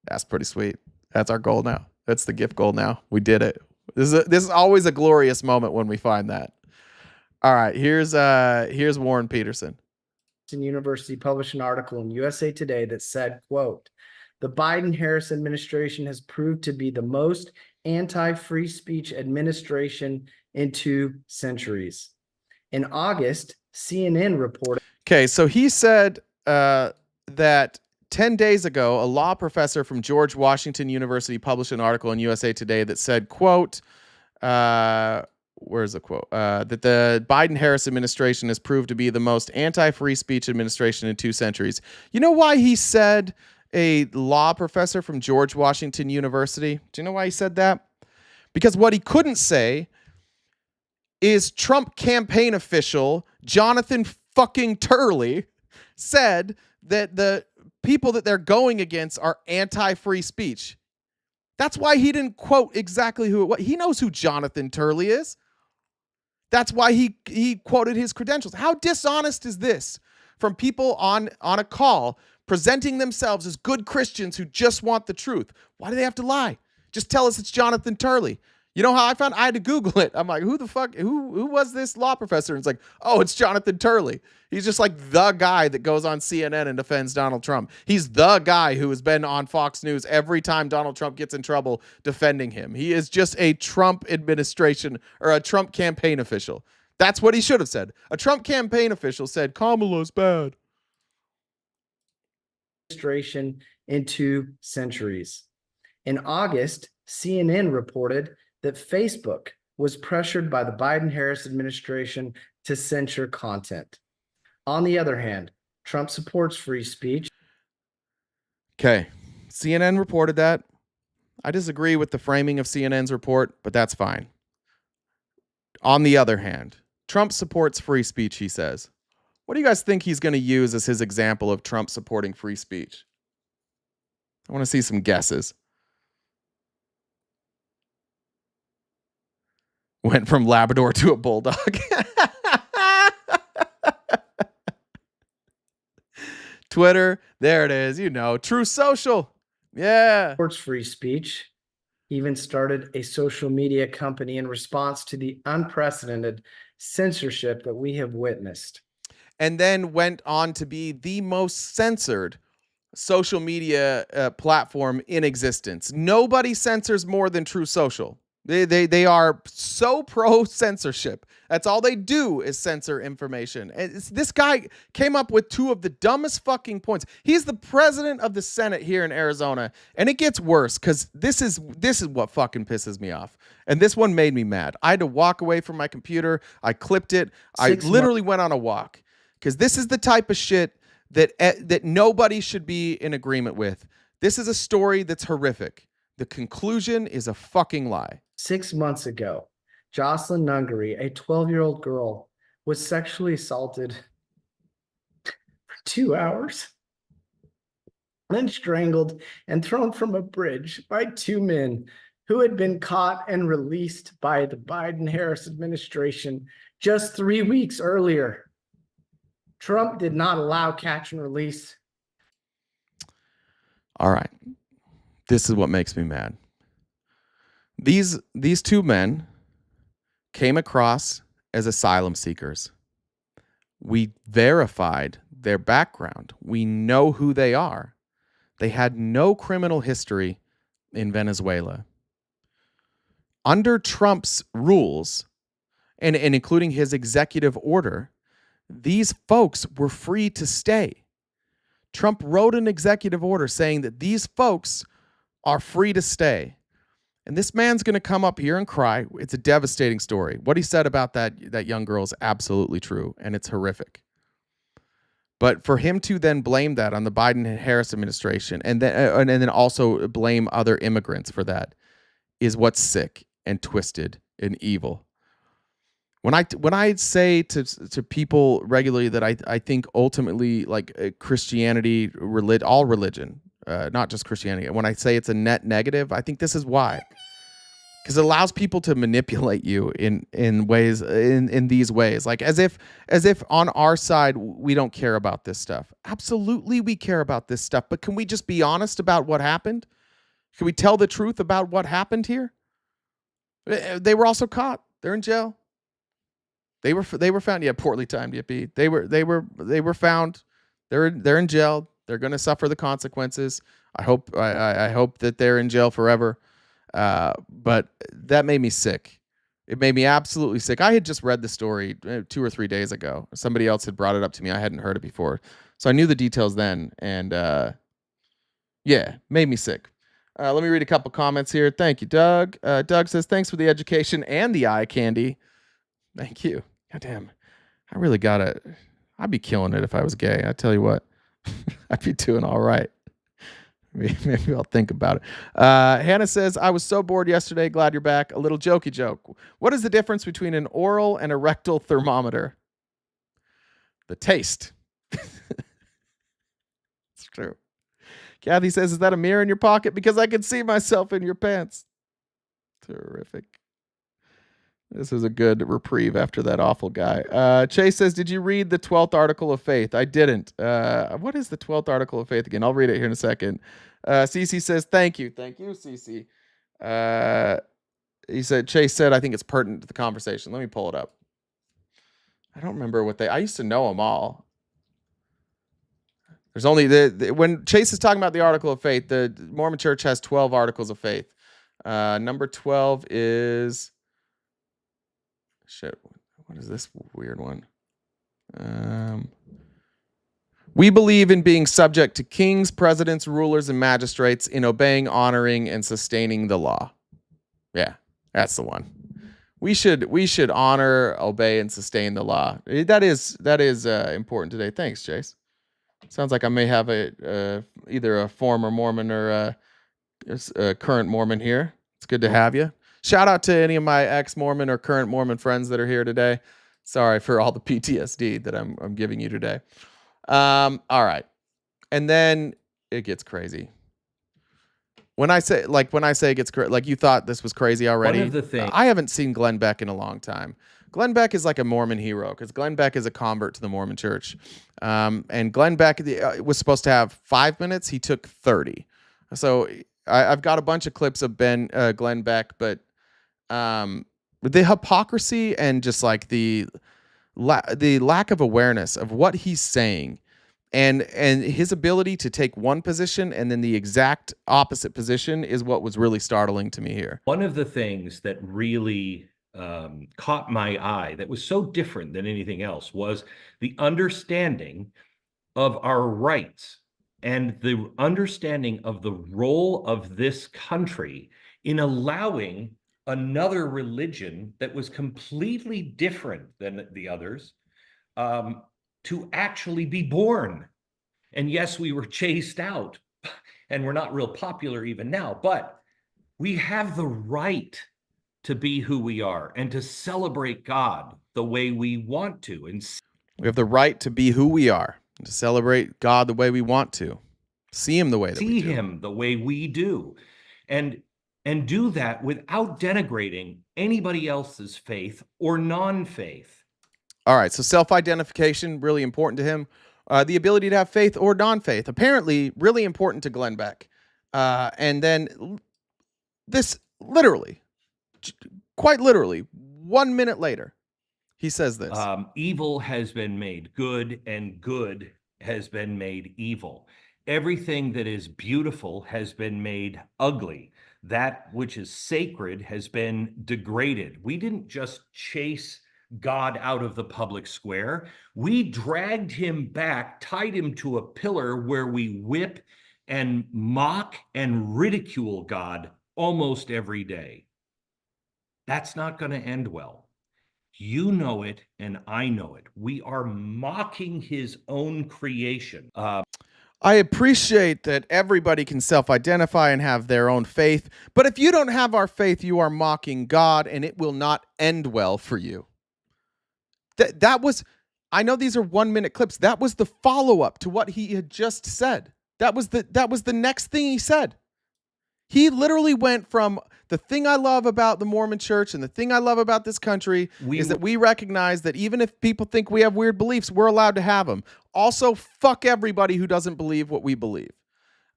That's pretty sweet. That's our goal now. That's the gift goal now. We did it. This is always a glorious moment when we find that. All right, here's Warren Peterson. University published an article in USA Today that said, quote, "The Biden-Harris administration has proved to be the most anti-free speech administration in 2 centuries." In August, CNN reported. Okay, so he said that 10 days ago, a law professor from George Washington University published an article in USA Today that said, quote, where's the quote? That the Biden-Harris administration has proved to be the most anti-free speech administration in 2 centuries. You know why he said a law professor from George Washington University? Do you know why he said that? Because what he couldn't say is Trump campaign official Jonathan fucking Turley said that the people that they're going against are anti-free speech. That's why he didn't quote exactly who it was. He knows who Jonathan Turley is. That's why he quoted his credentials. How dishonest is this from people on a call presenting themselves as good Christians who just want the truth? Why do they have to lie? Just tell us it's Jonathan Turley. You know how I found? I had to Google it. I'm like, who the fuck? Who was this law professor? And it's like, oh, it's Jonathan Turley. He's just like the guy that goes on CNN and defends Donald Trump. He's the guy who has been on Fox News every time Donald Trump gets in trouble defending him. He is just a Trump administration or a Trump campaign official. That's what he should have said. A Trump campaign official said Kamala's bad. Administration in 2 centuries. In August, CNN reported that Facebook was pressured by the Biden-Harris administration to censor content. On the other hand, Trump supports free speech. Okay, CNN reported that. I disagree with the framing of CNN's report, but that's fine. On the other hand, Trump supports free speech, he says. What do you guys think he's going to use as his example of Trump supporting free speech? I want to see some guesses. Went from Labrador to a bulldog. Twitter, there it is. You know, True Social. Yeah. Supports free speech. Even started a social media company in response to the unprecedented censorship that we have witnessed. And then went on to be the most censored social media platform in existence. Nobody censors more than True Social. They are so pro censorship. That's all they do is censor information. This guy came up with 2 of the dumbest fucking points. He's the president of the Senate here in Arizona, and it gets worse because this is what fucking pisses me off. And this one made me mad. I had to walk away from my computer. I clipped it. I literally went on a walk because this is the type of shit that nobody should be in agreement with. This is a story that's horrific. The conclusion is a fucking lie. 6 months ago, Jocelyn Nungary, a 12-year-old girl, was sexually assaulted for 2 hours, then strangled and thrown from a bridge by 2 men who had been caught and released by the Biden-Harris administration just 3 weeks earlier. Trump did not allow catch and release. All right. This is what makes me mad. These 2 men came across as asylum seekers. We verified their background. We know who they are. They had no criminal history in Venezuela. Under Trump's rules, and including his executive order, these folks were free to stay. Trump wrote an executive order saying that these folks are free to stay. And this man's going to come up here and cry. It's a devastating story. What he said about that young girl is absolutely true, and it's horrific. But for him to then blame that on the Biden-Harris administration and then also blame other immigrants for that is what's sick and twisted and evil. When I say to people regularly that I think ultimately like Christianity, all religion, not just Christianity. When I say it's a net negative, I think this is why. Because it allows people to manipulate you in ways in these ways, like as if on our side we don't care about this stuff. Absolutely, we care about this stuff. But can we just be honest about what happened? Can we tell the truth about what happened here? They were also caught. They're in jail. They were found. Yeah, poorly timed. Yippee. They were found. They're in jail. They're going to suffer the consequences. I hope that they're in jail forever. But that made me sick. It made me absolutely sick. I had just read the story 2 or 3 days ago. Somebody else had brought it up to me. I hadn't heard it before, so I knew the details then. And yeah, made me sick. Let me read a couple comments here. Thank you, Doug. Doug says, thanks for the education and the eye candy. Thank you. God damn. I'd be killing it if I was gay. I tell you what, I'd be doing all right. Maybe I'll think about it. Hannah says, I was so bored yesterday. Glad you're back. A little jokey joke. What is the difference between an oral and a rectal thermometer? The taste. It's true. Kathy says, is that a mirror in your pocket? Because I can see myself in your pants. Terrific. This is a good reprieve after that awful guy. Chase says, did you read the 12th article of faith? I didn't. What is the 12th article of faith again? I'll read it here in a second. Cece says, thank you. Thank you, Cece. Chase said, I think it's pertinent to the conversation. Let me pull it up. I don't remember I used to know them all. There's only when Chase is talking about the article of faith, the Mormon Church has 12 articles of faith. Number 12 is, shit, what is this weird one? We believe in being subject to kings, presidents, rulers, and magistrates, in obeying, honoring, and sustaining the law. Yeah, that's the one. We should honor, obey, and sustain the law. That is important today. Thanks, Chase. Sounds like I may have either a former Mormon or a current Mormon here. It's good to have you. Shout out to any of my ex-Mormon or current Mormon friends that are here today. Sorry for all the PTSD that I'm giving you today. All right. And then it gets crazy. When I say it gets crazy, like you thought this was crazy already. One of the things I haven't seen Glenn Beck in a long time. Glenn Beck is like a Mormon hero because Glenn Beck is a convert to the Mormon Church. And Glenn Beck was supposed to have 5 minutes. He took 30. So I've got a bunch of clips of Glenn Beck, but the hypocrisy and just like the lack of awareness of what he's saying and his ability to take one position and then the exact opposite position is what was really startling to me here. One of the things that really caught my eye that was so different than anything else was the understanding of our rights and the understanding of the role of this country in allowing another religion that was completely different than the others to actually be born. And yes, we were chased out and we're not real popular even now, but we have the right to be who we are and to celebrate God the way we want to. And we have the right to be who we are, to celebrate God the way we want to, see him the way that we do. See him the way we do. And do that without denigrating anybody else's faith or non-faith. All right, so self-identification, really important to him. The ability to have faith or non-faith, apparently really important to Glenn Beck. And then this literally, quite literally, 1 minute later, he says this. Evil has been made good and good has been made evil. Everything that is beautiful has been made ugly. That which is sacred has been degraded. We didn't just chase God out of the public square. We dragged him back, tied him to a pillar where we whip and mock and ridicule God almost every day. That's not going to end well. You know it, and I know it. We are mocking his own creation. I appreciate that everybody can self-identify and have their own faith, but if you don't have our faith, you are mocking God, and it will not end well for you. That was, I know these are 1-minute clips. That was the follow-up to what he had just said. That was the next thing he said. He literally went from the thing I love about the Mormon church and the thing I love about this country is that we recognize that even if people think we have weird beliefs, we're allowed to have them. Also, fuck everybody who doesn't believe what we believe.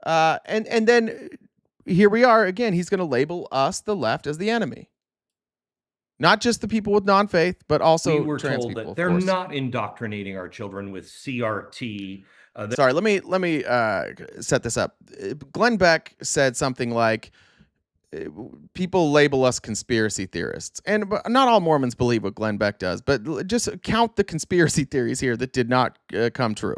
And then here we are again. He's going to label us, the left, as the enemy. Not just the people with non-faith, but also we were trans told people, that of they're course. not indoctrinating our children with CRT. Sorry, let me set this up. Glenn Beck said something like, people label us conspiracy theorists. And not all Mormons believe what Glenn Beck does, but just count the conspiracy theories here that did not come true.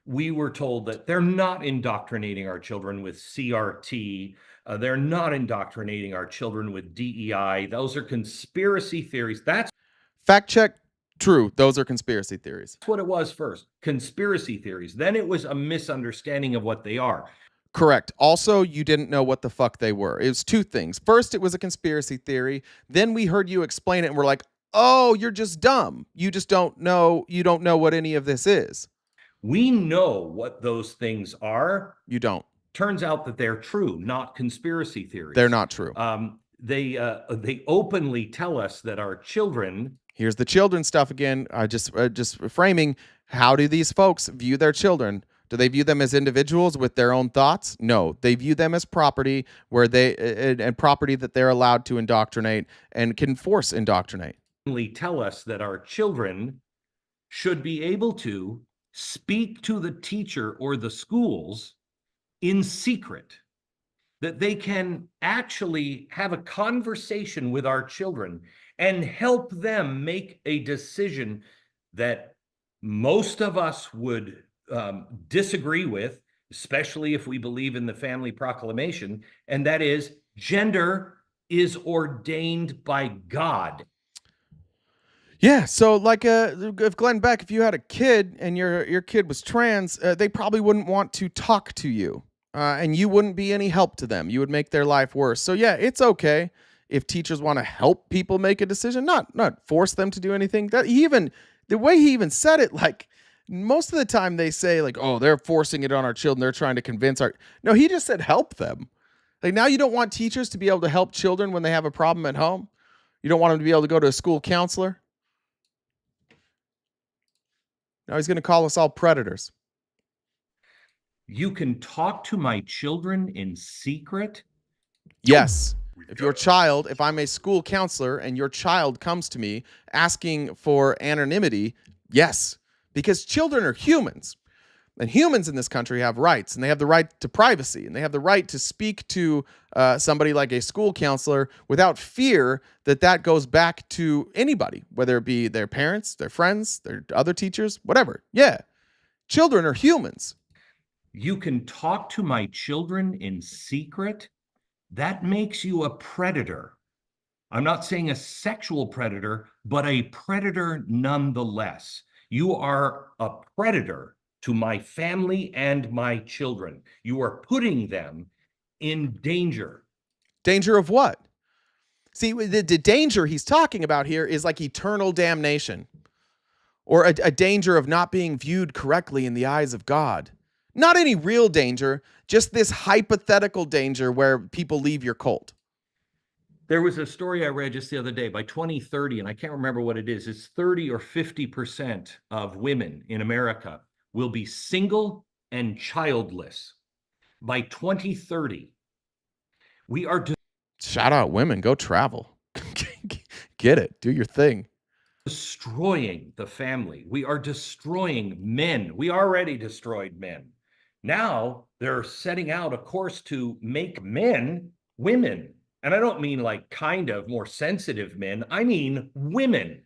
We were told that they're not indoctrinating our children with CRT. They're not indoctrinating our children with DEI. Those are conspiracy theories. That's fact check. True. Those are conspiracy theories. That's what it was first. Conspiracy theories. Then it was a misunderstanding of what they are. Correct. Also, you didn't know what the fuck they were. It was two things. First, it was a conspiracy theory. Then we heard you explain it and we're like, oh, you're just dumb. You just don't know. You don't know what any of this is. We know what those things are. You don't. Turns out that they're true, not conspiracy theories. They're not true. They openly tell us that our children. Here's the children stuff again. Just framing. How do these folks view their children? Do they view them as individuals with their own thoughts? No, they view them as property where and property that they're allowed to indoctrinate and can force indoctrinate. Tell us that our children should be able to speak to the teacher or the schools in secret, that they can actually have a conversation with our children and help them make a decision that most of us would disagree with, especially if we believe in the family proclamation, and that is gender is ordained by God. Yeah, so like if Glenn Beck, if you had a kid and your kid was trans, they probably wouldn't want to talk to you, and you wouldn't be any help to them. You would make their life worse. So yeah, it's okay if teachers want to help people make a decision, not force them to do anything. That the way he even said it, like most of the time they say like, oh, they're forcing it on our children. They're trying to convince our. No, he just said help them. Like now you don't want teachers to be able to help children when they have a problem at home. You don't want them to be able to go to a school counselor. Now he's going to call us all predators. You can talk to my children in secret? Yes. If I'm a school counselor and your child comes to me asking for anonymity, yes. Because children are humans. And humans in this country have rights, and they have the right to privacy, and they have the right to speak to somebody like a school counselor without fear that goes back to anybody, whether it be their parents, their friends, their other teachers, whatever. Yeah, children are humans. You can talk to my children in secret? That makes you a predator. I'm not saying a sexual predator, but a predator nonetheless. You are a predator to my family and my children. You are putting them in danger. Danger of what? See, the danger he's talking about here is like eternal damnation, or a danger of not being viewed correctly in the eyes of God. Not any real danger, just this hypothetical danger where people leave your cult. There was a story I read just the other day. By 2030, and I can't remember what it is, it's 30 or 50% of women in America will be single and childless. By 2030, we are... Shout out women, go travel. Get it, do your thing. Destroying the family. We are destroying men. We already destroyed men. Now they're setting out a course to make men women. And I don't mean like kind of more sensitive men. I mean women.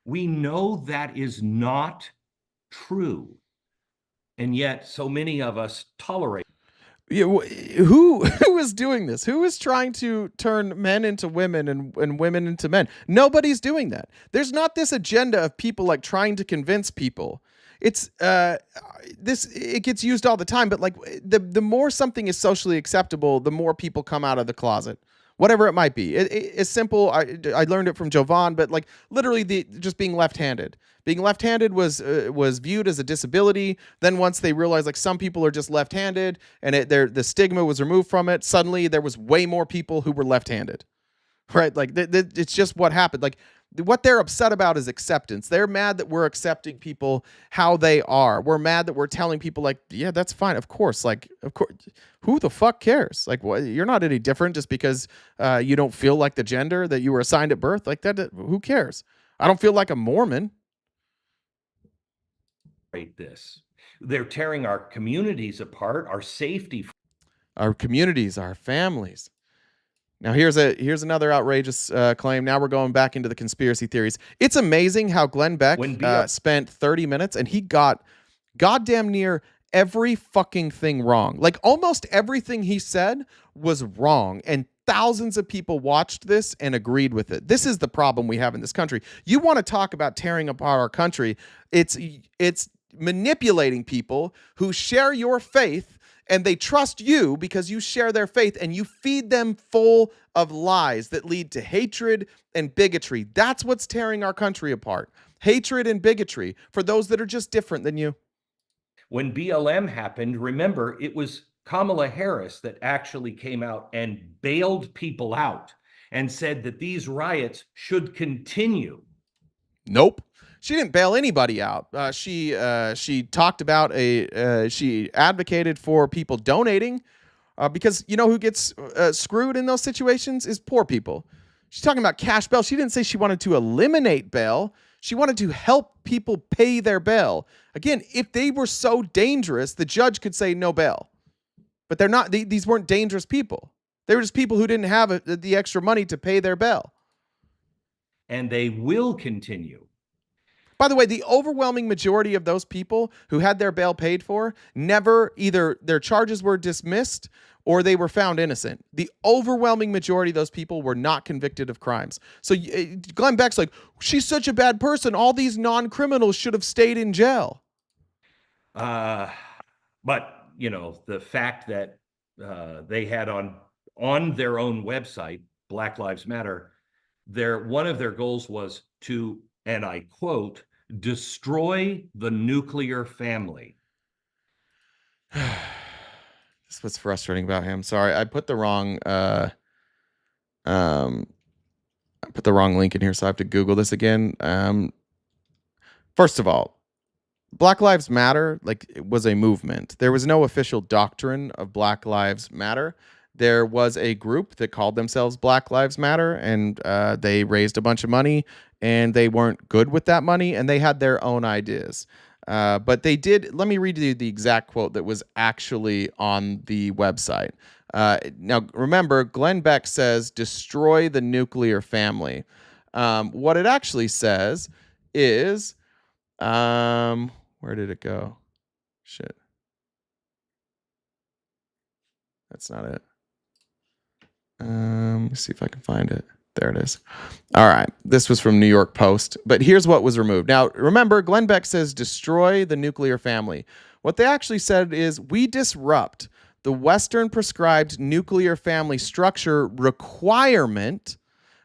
We know that is not true. And yet so many of us tolerate. Yeah, who is doing this? Who is trying to turn men into women and women into men? Nobody's doing that. There's not this agenda of people like trying to convince people. It's it gets used all the time, but like the more something is socially acceptable, the more people come out of the closet. whatever it might be. It's simple. I learned it from Jovan, but like literally just being left-handed. Being left-handed was viewed as a disability. Then once they realized like some people are just left-handed and the stigma was removed from it, suddenly there was way more people who were left-handed. Right? Like it's just what happened. Like what they're upset about is acceptance. They're mad that we're accepting people how they are. We're mad that we're telling people like, yeah, that's fine. Of course. Like, of course, who the fuck cares? Like, what? You're not any different just because you don't feel like the gender that you were assigned at birth. Like that, who cares? I don't feel like a Mormon. This. They're tearing our communities apart, our safety. Our communities, our families. Now here's another outrageous claim. Now we're going back into the conspiracy theories. It's amazing how Glenn Beck spent 30 minutes and he got goddamn near every fucking thing wrong. Like almost everything he said was wrong, and thousands of people watched this and agreed with it. This is the problem we have in this country. You want to talk about tearing apart our country? It's manipulating people who share your faith, and they trust you because you share their faith, and you feed them full of lies that lead to hatred and bigotry. That's what's tearing our country apart. Hatred and bigotry for those that are just different than you. When BLM happened, remember, it was Kamala Harris that actually came out and bailed people out and said that these riots should continue. Nope. She didn't bail anybody out. She talked about she advocated for people donating because you know who gets screwed in those situations is poor people. She's talking about cash bail. She didn't say she wanted to eliminate bail. She wanted to help people pay their bail. Again, if they were so dangerous, the judge could say no bail. But they're not. These weren't dangerous people. They were just people who didn't have the extra money to pay their bail. And they will continue. By the way, the overwhelming majority of those people who had their bail paid for never either their charges were dismissed or they were found innocent. The overwhelming majority of those people were not convicted of crimes. So Glenn Beck's like, she's such a bad person. All these non-criminals should have stayed in jail. But, you know, the fact that they had on their own website, Black Lives Matter, one of their goals was to, and I quote, destroy the nuclear family. That's what's frustrating about him. Sorry, I put the wrong link in here, so I have to Google this again. First of all, Black Lives Matter, like, it was a movement. There was no official doctrine of Black Lives Matter. There was a group that called themselves Black Lives Matter, and they raised a bunch of money, and they weren't good with that money, and they had their own ideas. But they did. Let me read you the exact quote that was actually on the website. Now, remember, Glenn Beck says, destroy the nuclear family. What it actually says is, where did it go? Shit. That's not it. Let's see if I can find it. There it is. All right. This was from New York Post, but here's what was removed. Now, remember, Glenn Beck says destroy the nuclear family. What they actually said is we disrupt the Western prescribed nuclear family structure requirement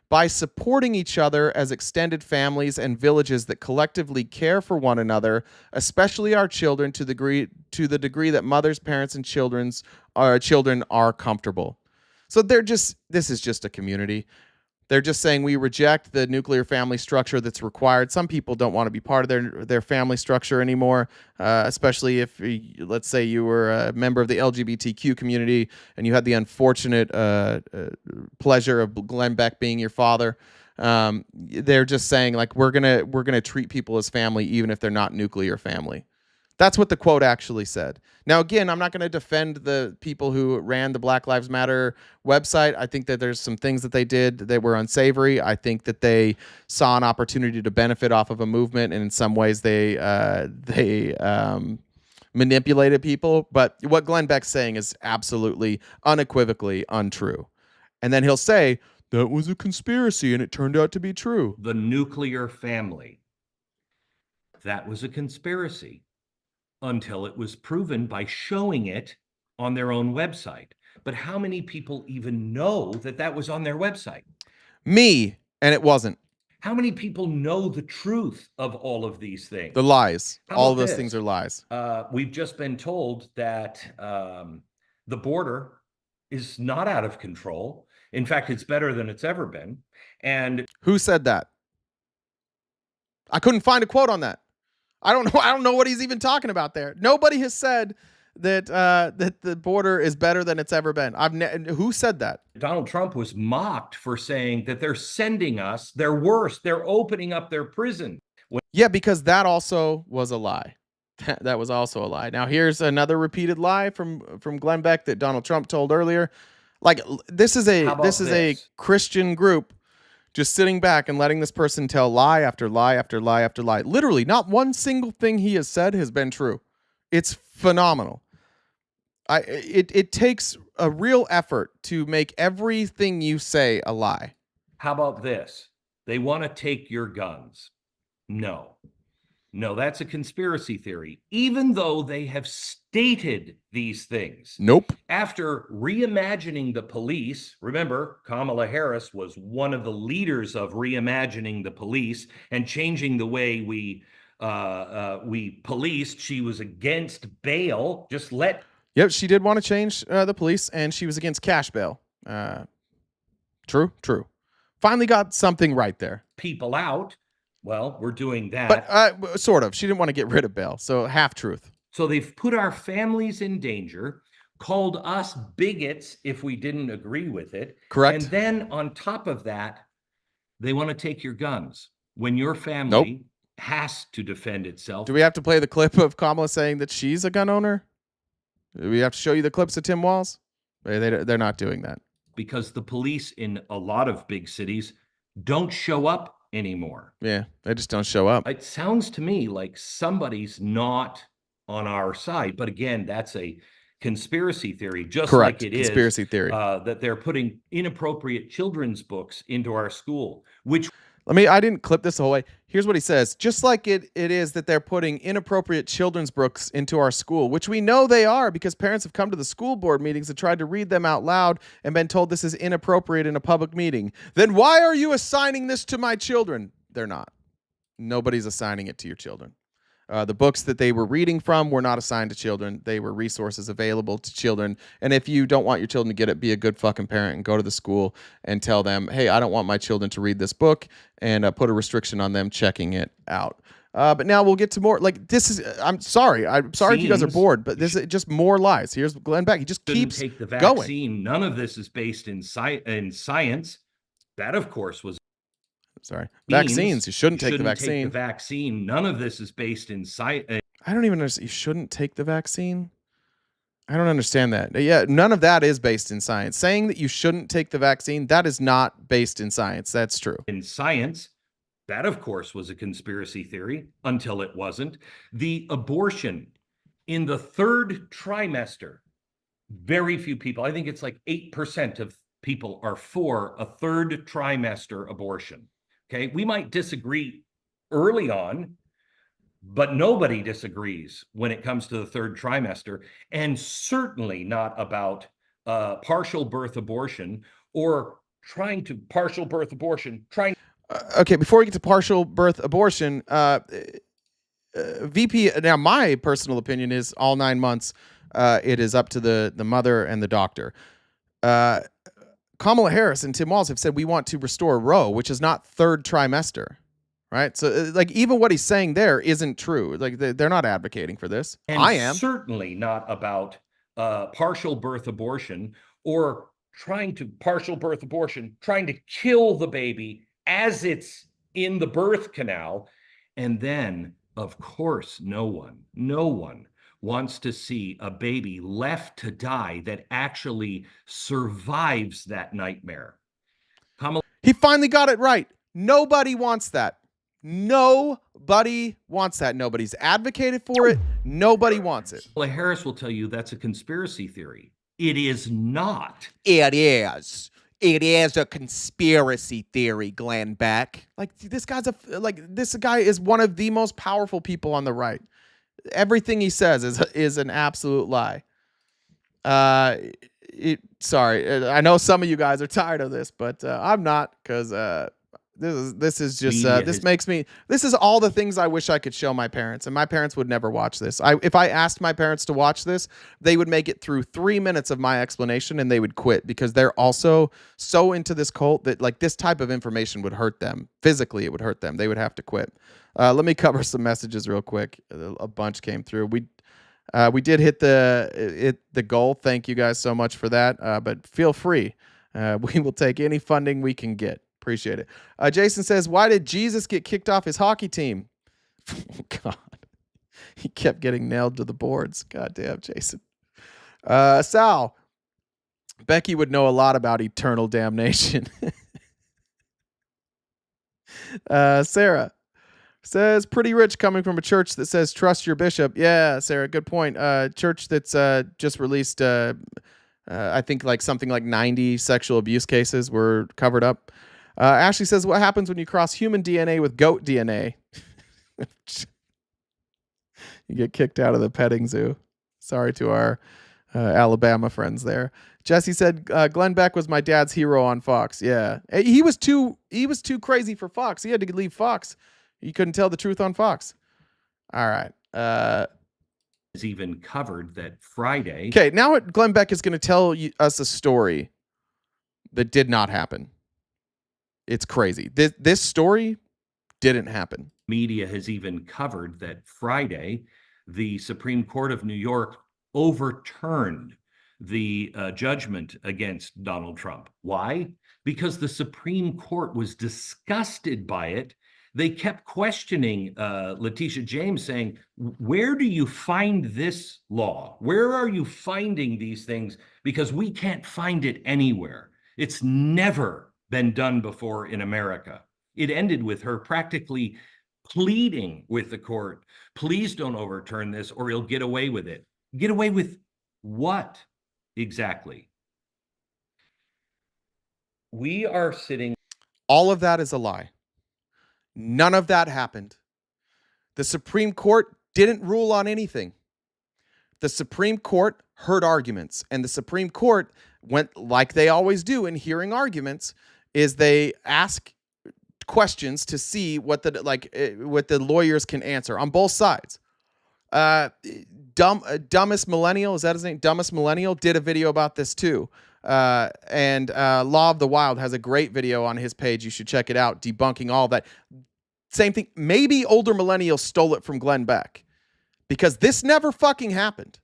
by supporting each other as extended families and villages that collectively care for one another, especially our children, to the degree that mothers, parents, and children are comfortable. So this is just a community. They're just saying we reject the nuclear family structure that's required. Some people don't want to be part of their family structure anymore, especially if, let's say, you were a member of the LGBTQ community and you had the unfortunate pleasure of Glenn Beck being your father. They're just saying, like, we're gonna treat people as family even if they're not nuclear family. That's what the quote actually said. Now, again, I'm not going to defend the people who ran the Black Lives Matter website. I think that there's some things that they did that were unsavory. I think that they saw an opportunity to benefit off of a movement, and in some ways they manipulated people. But what Glenn Beck's saying is absolutely, unequivocally untrue. And then he'll say, that was a conspiracy and it turned out to be true. The nuclear family. That was a conspiracy. Until it was proven by showing it on their own website. But how many people even know that that was on their website? Me, and it wasn't. How many people know the truth of all of these things? The lies. How All about of those this? things are lies. We've just been told that the border is not out of control. In fact, it's better than it's ever been. And Who said that? I couldn't find a quote on that. I don't know. I don't know what he's even talking about there. Nobody has said that that the border is better than it's ever been. Who said that? Donald Trump was mocked for saying that they're sending us their worst. They're opening up their prison. Yeah, because that also was a lie. That was also a lie. Now here's another repeated lie from Glenn Beck that Donald Trump told earlier. Like this is a a Christian group just sitting back and letting this person tell lie after lie after lie after lie. Literally, not one single thing he has said has been true. It's phenomenal. It takes a real effort to make everything you say a lie. How about this? They want to take your guns. No, that's a conspiracy theory, even though they have stated these things. Nope. After reimagining the police, remember, Kamala Harris was one of the leaders of reimagining the police and changing the way we policed. She was against bail. Yep, she did want to change the police, and she was against cash bail. True. Finally got something right there. People out. Well, we're doing that. But sort of. She didn't want to get rid of bail, so half truth. So they've put our families in danger, called us bigots if we didn't agree with it. Correct. And then on top of that, they want to take your guns when your family has to defend itself. Do we have to play the clip of Kamala saying that she's a gun owner? Do we have to show you the clips of Tim Walz? They're not doing that. Because the police in a lot of big cities don't show up anymore. Yeah, they just don't show up. It sounds to me like somebody's not on our side. But again, that's a conspiracy theory, just Correct. like it is Conspiracy theory. that they're putting inappropriate children's books into our school, which I didn't clip this the whole way. Here's what he says. Just like it is that they're putting inappropriate children's books into our school, which we know they are because parents have come to the school board meetings and tried to read them out loud and been told this is inappropriate in a public meeting. Then why are you assigning this to my children? They're not. Nobody's assigning it to your children. The books that they were reading from were not assigned to children. They were resources available to children. And if you don't want your children to get it, be a good fucking parent and go to the school and tell them, hey, I don't want my children to read this book, and put a restriction on them checking it out. But now we'll get to more. Like, this is, I'm sorry if you guys are bored, but this is just more lies. Here's Glenn Beck. He just keeps take the going. vaccine. None of this is based in science. That, of course, was vaccines. You shouldn't take the vaccine. Take the vaccine. None of this is based in science. I don't even understand. You shouldn't take the vaccine. I don't understand that. Yeah, none of that is based in science. Saying that you shouldn't take the vaccine, that is not based in science. That's true. In science, that, of course, was a conspiracy theory until it wasn't. The abortion in the third trimester, very few people, I think it's like 8% of people are for a third trimester abortion. Okay, we might disagree early on, but nobody disagrees when it comes to the third trimester, and certainly not about partial birth abortion or partial birth abortion. Okay, before we get to partial birth abortion, VP, now my personal opinion is all 9 months, it is up to the mother and the doctor. Kamala Harris and Tim Walz have said we want to restore Roe, which is not third trimester, right? So, like, even what he's saying there isn't true. Like, they're not advocating for this. And I am. Certainly not about partial birth abortion or trying to kill the baby as it's in the birth canal. And then, of course, no one wants to see a baby left to die that actually survives that nightmare. He finally got it right. Nobody wants that. Nobody wants that. Nobody's advocated for it. Nobody wants it. Kamala Harris will tell you that's a conspiracy theory. It is not. It is. It is a conspiracy theory, Glenn Beck. Like, this guy is one of the most powerful people on the right. Everything he says is an absolute lie. sorry, I know some of you guys are tired of this, but I'm not, because this is just this is all the things I wish I could show my parents, and my parents would never watch this. If I asked my parents to watch this, they would make it through 3 minutes of my explanation and they would quit, because they're also so into this cult that like this type of information would hurt them physically. It would hurt them. They would have to quit. Let me cover some messages real quick. A bunch came through. We did hit the goal. Thank you guys so much for that. But feel free. We will take any funding we can get. Appreciate it. Jason says, why did Jesus get kicked off his hockey team? Oh, God. He kept getting nailed to the boards. God damn, Jason. Sal. Becky would know a lot about eternal damnation. Sarah says, pretty rich coming from a church that says trust your bishop. Yeah, Sarah, good point. Church that's just released, I think like something like 90 sexual abuse cases were covered up. Ashley says, what happens when you cross human DNA with goat DNA? You get kicked out of the petting zoo. Sorry to our Alabama friends there. Jesse said, Glenn Beck was my dad's hero on Fox. Yeah, he was too crazy for Fox. He had to leave Fox. He couldn't tell the truth on Fox. All right. Is even covered that Friday. Okay, now Glenn Beck is going to tell us a story that did not happen. It's crazy. This story didn't happen. Media has even covered that Friday, the Supreme Court of New York overturned the judgment against Donald Trump. Why? Because the Supreme Court was disgusted by it. They kept questioning Letitia James, saying, where do you find this law? Where are you finding these things? Because we can't find it anywhere. It's never been done before in America. It ended with her practically pleading with the court, please don't overturn this or you'll get away with it. Get away with what exactly? We are sitting. All of that is a lie. None of that happened. The Supreme Court didn't rule on anything. The Supreme Court heard arguments, and the Supreme Court went like they always do in hearing arguments, is they ask questions to see what the lawyers can answer on both sides. Dumbest Millennial, is that his name? Dumbest Millennial did a video about this too. And Law of the Wild has a great video on his page. You should check it out, debunking all that. Same thing. Maybe older millennials stole it from Glenn Beck, because this never fucking happened.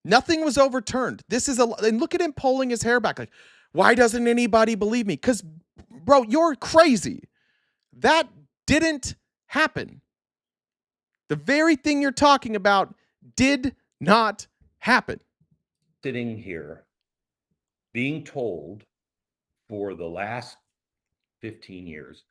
Nothing was overturned. And look at him pulling his hair back. Like, why doesn't anybody believe me? Because, bro, you're crazy. That didn't happen. The very thing you're talking about did not happen. Sitting here being told for the last 15 years,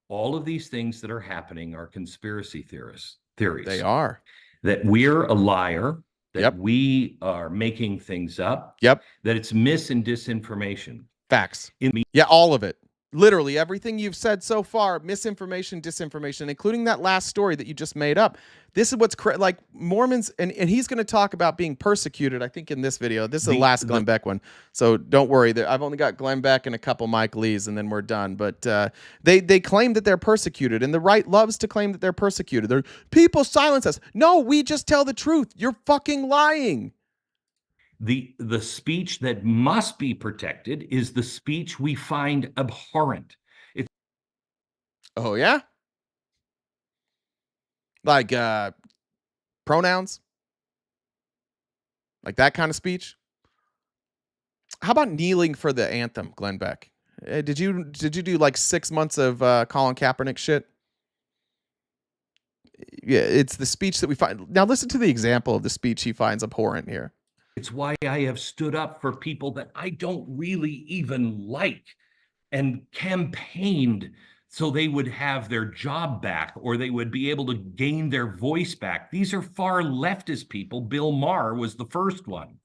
all of these things that are happening are conspiracy theories. They are. That we're a liar, that we are making things up, that it's mis and disinformation. Facts. Yeah, all of it. Literally everything you've said so far, misinformation, disinformation, including that last story that you just made up. This is what's like Mormons, and he's going to talk about being persecuted, I think, in this video. This is the last Glenn Beck one, so don't worry. I've only got Glenn Beck and a couple Mike Lees, and then we're done. But they claim that they're persecuted, and the right loves to claim that they're persecuted. People silence us. No, we just tell the truth. You're fucking lying. The speech that must be protected is the speech we find abhorrent. Oh, yeah? Like pronouns? Like that kind of speech? How about kneeling for the anthem, Glenn Beck? Did you do like 6 months of Colin Kaepernick shit? Yeah, it's the speech that we find. Now listen to the example of the speech he finds abhorrent here. It's why I have stood up for people that I don't really even like and campaigned so they would have their job back or they would be able to gain their voice back. These are far leftist people. Bill Maher was the first one.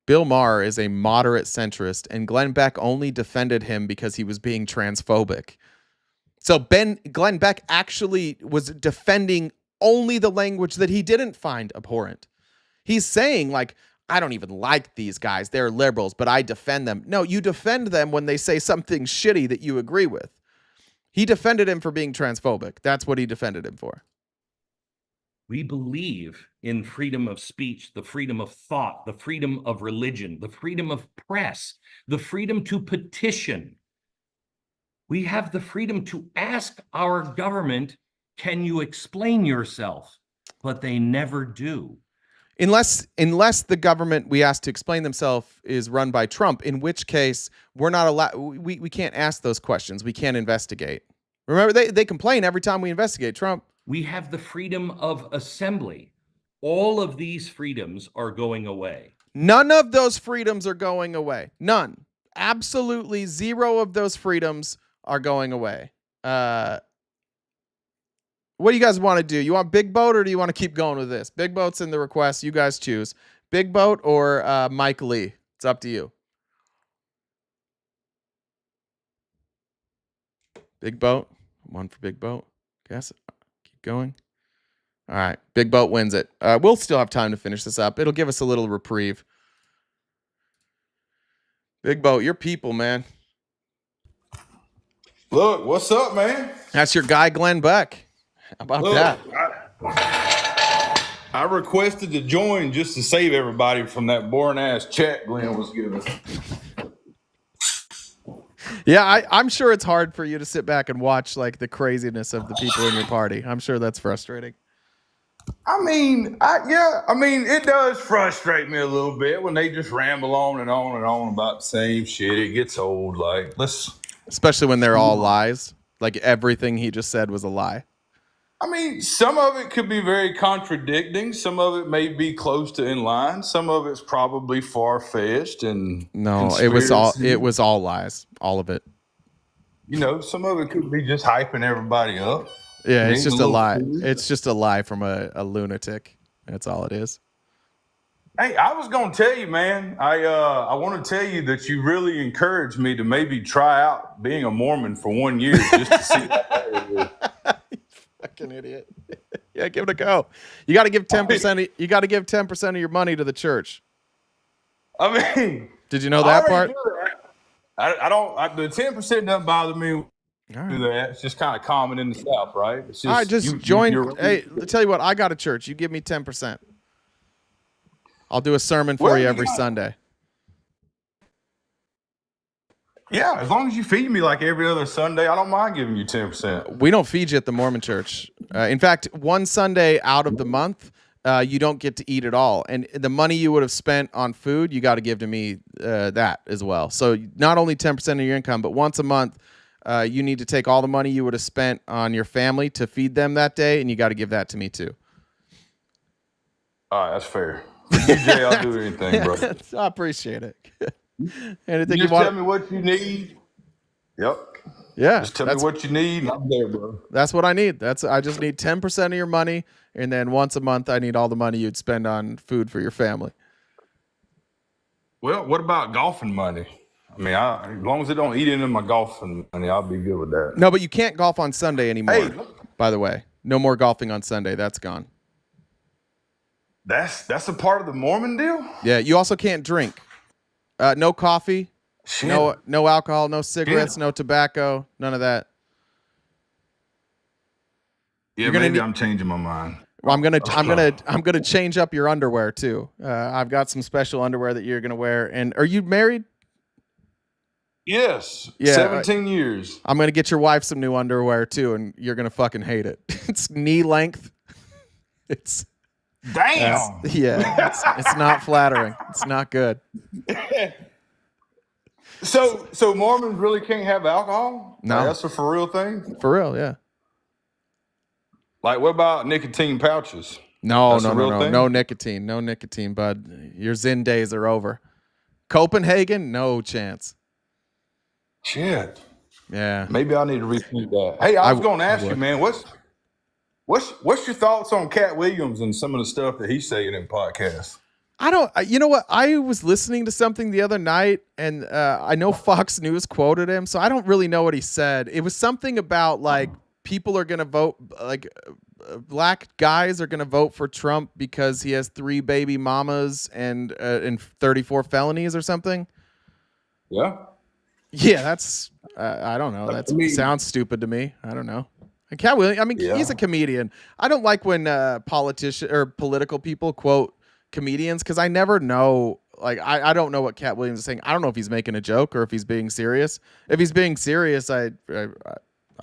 Bill Maher is a moderate centrist, and Glenn Beck only defended him because he was being transphobic. So Glenn Beck actually was defending only the language that he didn't find abhorrent. He's saying, like, I don't even like these guys. They're liberals, but I defend them. No, you defend them when they say something shitty that you agree with. He defended him for being transphobic. That's what he defended him for. We believe in freedom of speech, the freedom of thought, the freedom of religion, the freedom of press, the freedom to petition. We have the freedom to ask our government, can you explain yourself? But they never do. Unless the government we ask to explain themselves is run by Trump, in which case we're not allowed. We can't ask those questions. We can't investigate. Remember, they complain every time we investigate Trump. We have the freedom of assembly. All of these freedoms are going away. None of those freedoms are going away. None. Absolutely zero of those freedoms are going away. What do you guys want to do? You want big boat or do you want to keep going with this? Big boat's in the request. You guys choose. Big boat or Mike Lee. It's up to you. Big boat. One for big boat. Guess. Keep going. All right. Big boat wins it. We'll still have time to finish this up. It'll give us a little reprieve. Big boat, your people, man. Look, what's up, man? That's your guy, Glenn Beck. How about that? I requested to join just to save everybody from that boring ass chat Glenn was giving. Yeah, I'm sure it's hard for you to sit back and watch like the craziness of the people in your party. I'm sure that's frustrating. I mean, it does frustrate me a little bit when they just ramble on and on and on about the same shit. It gets old. Like, especially when they're all lies. Like everything he just said was a lie. I mean, some of it could be very contradicting. Some of it may be close to in line. Some of it's probably far-fetched and no, it was all lies, all of it. You know, some of it could be just hyping everybody up. Yeah, it's just a lie. It's just a lie from a lunatic. That's all it is. Hey, I was gonna tell you, man. I want to tell you that you really encouraged me to maybe try out being a Mormon for 1 year just to see. Fucking idiot. Yeah, give it a go. You got to give 10%. You got to give 10% of your money to the church. I mean, did you know that part? I don't. The 10% doesn't bother me. Do that. It's just kind of common in the South, right? It's just, all right, just join. Hey, I'll tell you what. I got a church. You give me 10%. I'll do a sermon for you every Sunday. Yeah, as long as you feed me like every other Sunday, I don't mind giving you 10%. We don't feed you at the Mormon church. In fact, one Sunday out of the month, you don't get to eat at all. And the money you would have spent on food, you got to give to me that as well. So not only 10% of your income, but once a month, you need to take all the money you would have spent on your family to feed them that day, and you got to give that to me too. All right, that's fair. For you, Jay, I'll do anything, bro. I appreciate it. Anything you want? Tell me what you need. Yep. Yeah. Just tell me what you need, and I'm there, bro. That's what I need. I just need 10% of your money, and then once a month, I need all the money you'd spend on food for your family. Well, what about golfing money? I mean, as long as it don't eat into my golfing money, I'll be good with that. No, but you can't golf on Sunday anymore. By the way, no more golfing on Sunday. That's gone. That's a part of the Mormon deal? Yeah, you also can't drink. No coffee, no alcohol, no cigarettes, no tobacco, none of that. Yeah, maybe I'm changing my mind. Well, I'm gonna change up your underwear too. I've got some special underwear that you're gonna wear. And are you married? Yes. Yeah, 17 years. I'm gonna get your wife some new underwear too, and you're gonna fucking hate it. It's knee length. It's damn. It's not flattering. It's not good. So Mormons really can't have alcohol? No, like, that's a for real thing. For real, yeah. Like, what about nicotine pouches? No nicotine, bud. Your Zen days are over. Copenhagen, no chance. Shit. Yeah. Maybe I need to repeat that. Hey, I was going to ask you, man. What's your thoughts on Cat Williams and some of the stuff that he's saying in podcasts? You know what? I was listening to something the other night, and I know Fox News quoted him, so I don't really know what he said. It was something about like people are going to vote, like black guys are going to vote for Trump because he has 3 baby mamas and 34 felonies or something. Yeah. Yeah, that's I don't know. That sounds stupid to me. I don't know. And Cat Williams, I mean, he's a comedian. I don't like when politician or political people quote comedians because I never know. Like, I don't know what Cat Williams is saying. I don't know if he's making a joke or if he's being serious. If he's being serious, I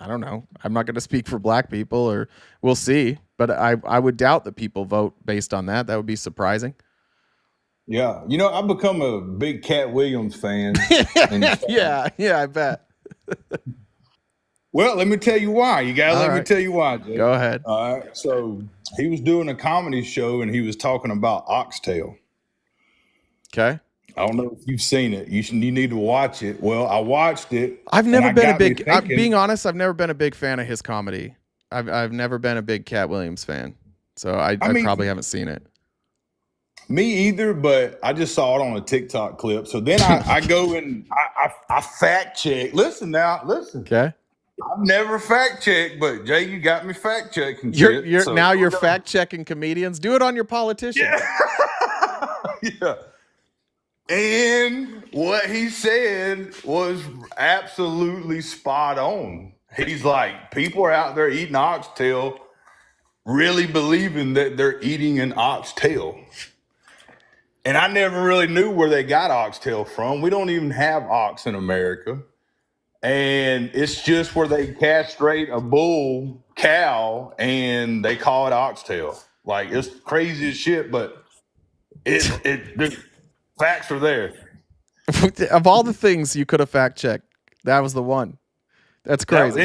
don't know. I'm not going to speak for black people, or we'll see. But I would doubt that people vote based on that. That would be surprising. Yeah. You know, I've become a big Cat Williams fan. Yeah, I bet. Well, let me tell you why. You gotta let me tell you why, Jay. Go ahead. All right. So he was doing a comedy show and he was talking about oxtail. Okay. I don't know if you've seen it. You need to watch it. Well, I watched it. I've never been a big. Being honest, I've never been a big fan of his comedy. I've never been a big Cat Williams fan, so I probably haven't seen it. Me either, but I just saw it on a TikTok clip. So then I go and I fact check. Listen now, listen. Okay. I've never fact checked, but Jay, you got me fact checking. You're fact checking comedians. Do it on your politician. Yeah. And what he said was absolutely spot on. He's like, people are out there eating oxtail, really believing that they're eating an oxtail. And I never really knew where they got oxtail from. We don't even have ox in America. And it's just where they castrate a bull cow and they call it oxtail. Like, it's crazy as shit, but the facts are there. Of all the things you could have fact checked, that was the one. That's crazy.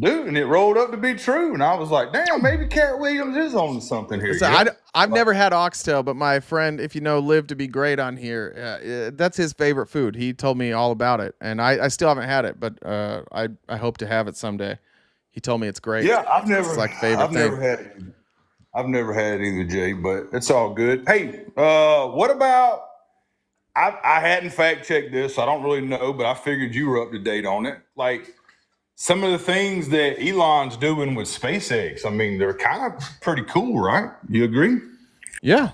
And it rolled up to be true. And I was like, damn, maybe Cat Williams is on something here. So I've never had oxtail, but my friend, if you know, Live to Be Great on here, that's his favorite food. He told me all about it. And I still haven't had it, but I hope to have it someday. He told me it's great. Yeah, I've never had it. I've never had it either, Jay, but it's all good. Hey, what about, I hadn't fact checked this, so I don't really know, but I figured you were up to date on it. Like, some of the things that Elon's doing with SpaceX, I mean, they're kind of pretty cool, right? You agree? Yeah.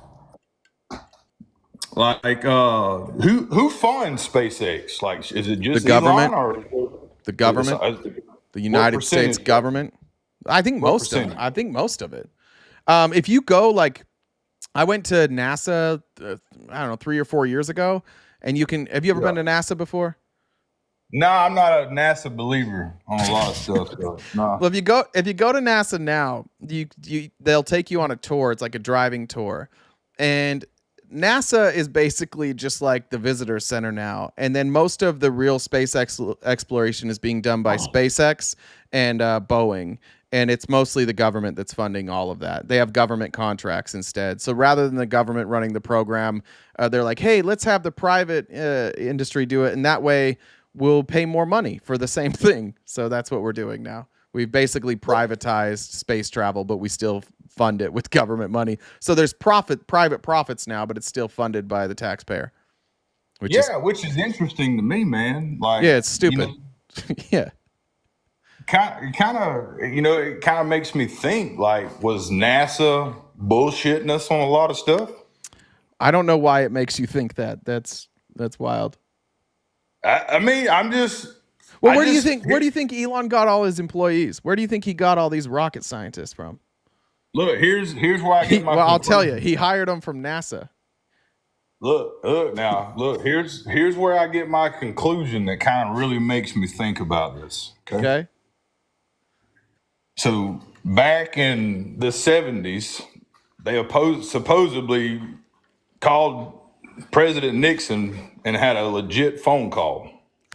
Like, who funds SpaceX? Like, is it just the government Elon or the government? The United States government? I think most of it. I think most of it. If you go, like, I went to NASA, I don't know, 3 or 4 years ago, and have you ever been to NASA before? No, I'm not a NASA believer on a lot of stuff. So, no. Well, if you go to NASA now, they'll take you on a tour. It's like a driving tour, and NASA is basically just like the visitor center now. And then most of the real space exploration is being done by SpaceX and Boeing. And it's mostly the government that's funding all of that. They have government contracts instead. So rather than the government running the program, they're like, hey, let's have the private industry do it. And that way we'll pay more money for the same thing. So that's what we're doing now. We've basically privatized space travel, but we still fund it with government money. So there's private profits now, but it's still funded by the taxpayer. Which is interesting to me, man. Like, yeah, it's stupid. Yeah. It kind of makes me think, like, was NASA bullshitting us on a lot of stuff? I don't know why it makes you think that. That's wild. I mean, I'm just. Well, where do you think Elon got all his employees? Where do you think he got all these rocket scientists from? Look, here's where I get my. Well, I'll tell you, he hired them from NASA. Look, here's where I get my conclusion that kind of really makes me think about this. Okay. So back in the 70s, they supposedly called President Nixon and had a legit phone call.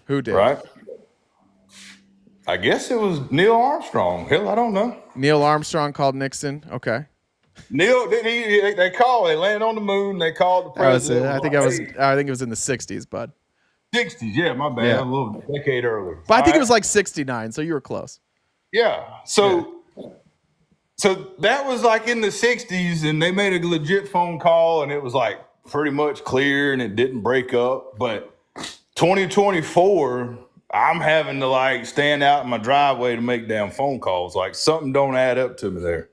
Who did? Right? I guess it was Neil Armstrong. Hell, I don't know. Neil Armstrong called Nixon. Okay. Neil, they landed on the moon. They called the president. I think it was in the 60s, bud. 60s, yeah, my bad. Yeah. A little decade earlier. But I think it was like 69, so you were close. Yeah. So that was like in the 60s, and they made a legit phone call, and it was like pretty much clear, and it didn't break up. But 2024, I'm having to like stand out in my driveway to make damn phone calls. Like, something don't add up to me there.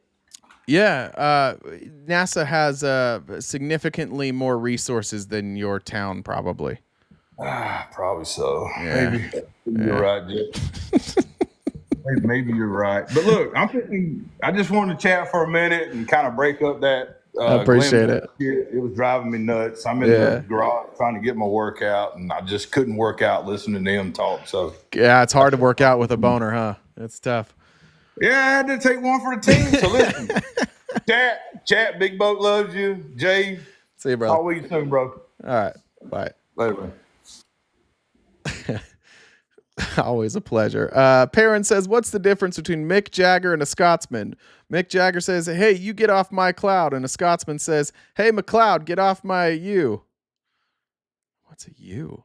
Yeah, NASA has significantly more resources than your town, probably. Probably so. Yeah. Maybe you're right, Jeff. Maybe you're right. But look, I just wanted to chat for a minute and kind of break up that. I appreciate Glenn it. shit. It was driving me nuts. I'm in the garage trying to get my workout, and I just couldn't work out listening to him talk. So yeah, it's hard to work out with a boner, huh? It's tough. yeah, I had to take one for the team. So listen, chat, Big Boat loves you. Jay, see you, bro. Talk with you soon, bro. All right, bye. Later, man. Always a pleasure. Perrin says, what's the difference between Mick Jagger and a Scotsman? Mick Jagger says, hey, you get off my cloud. And a Scotsman says, hey, McLeod, get off my U. What's a U?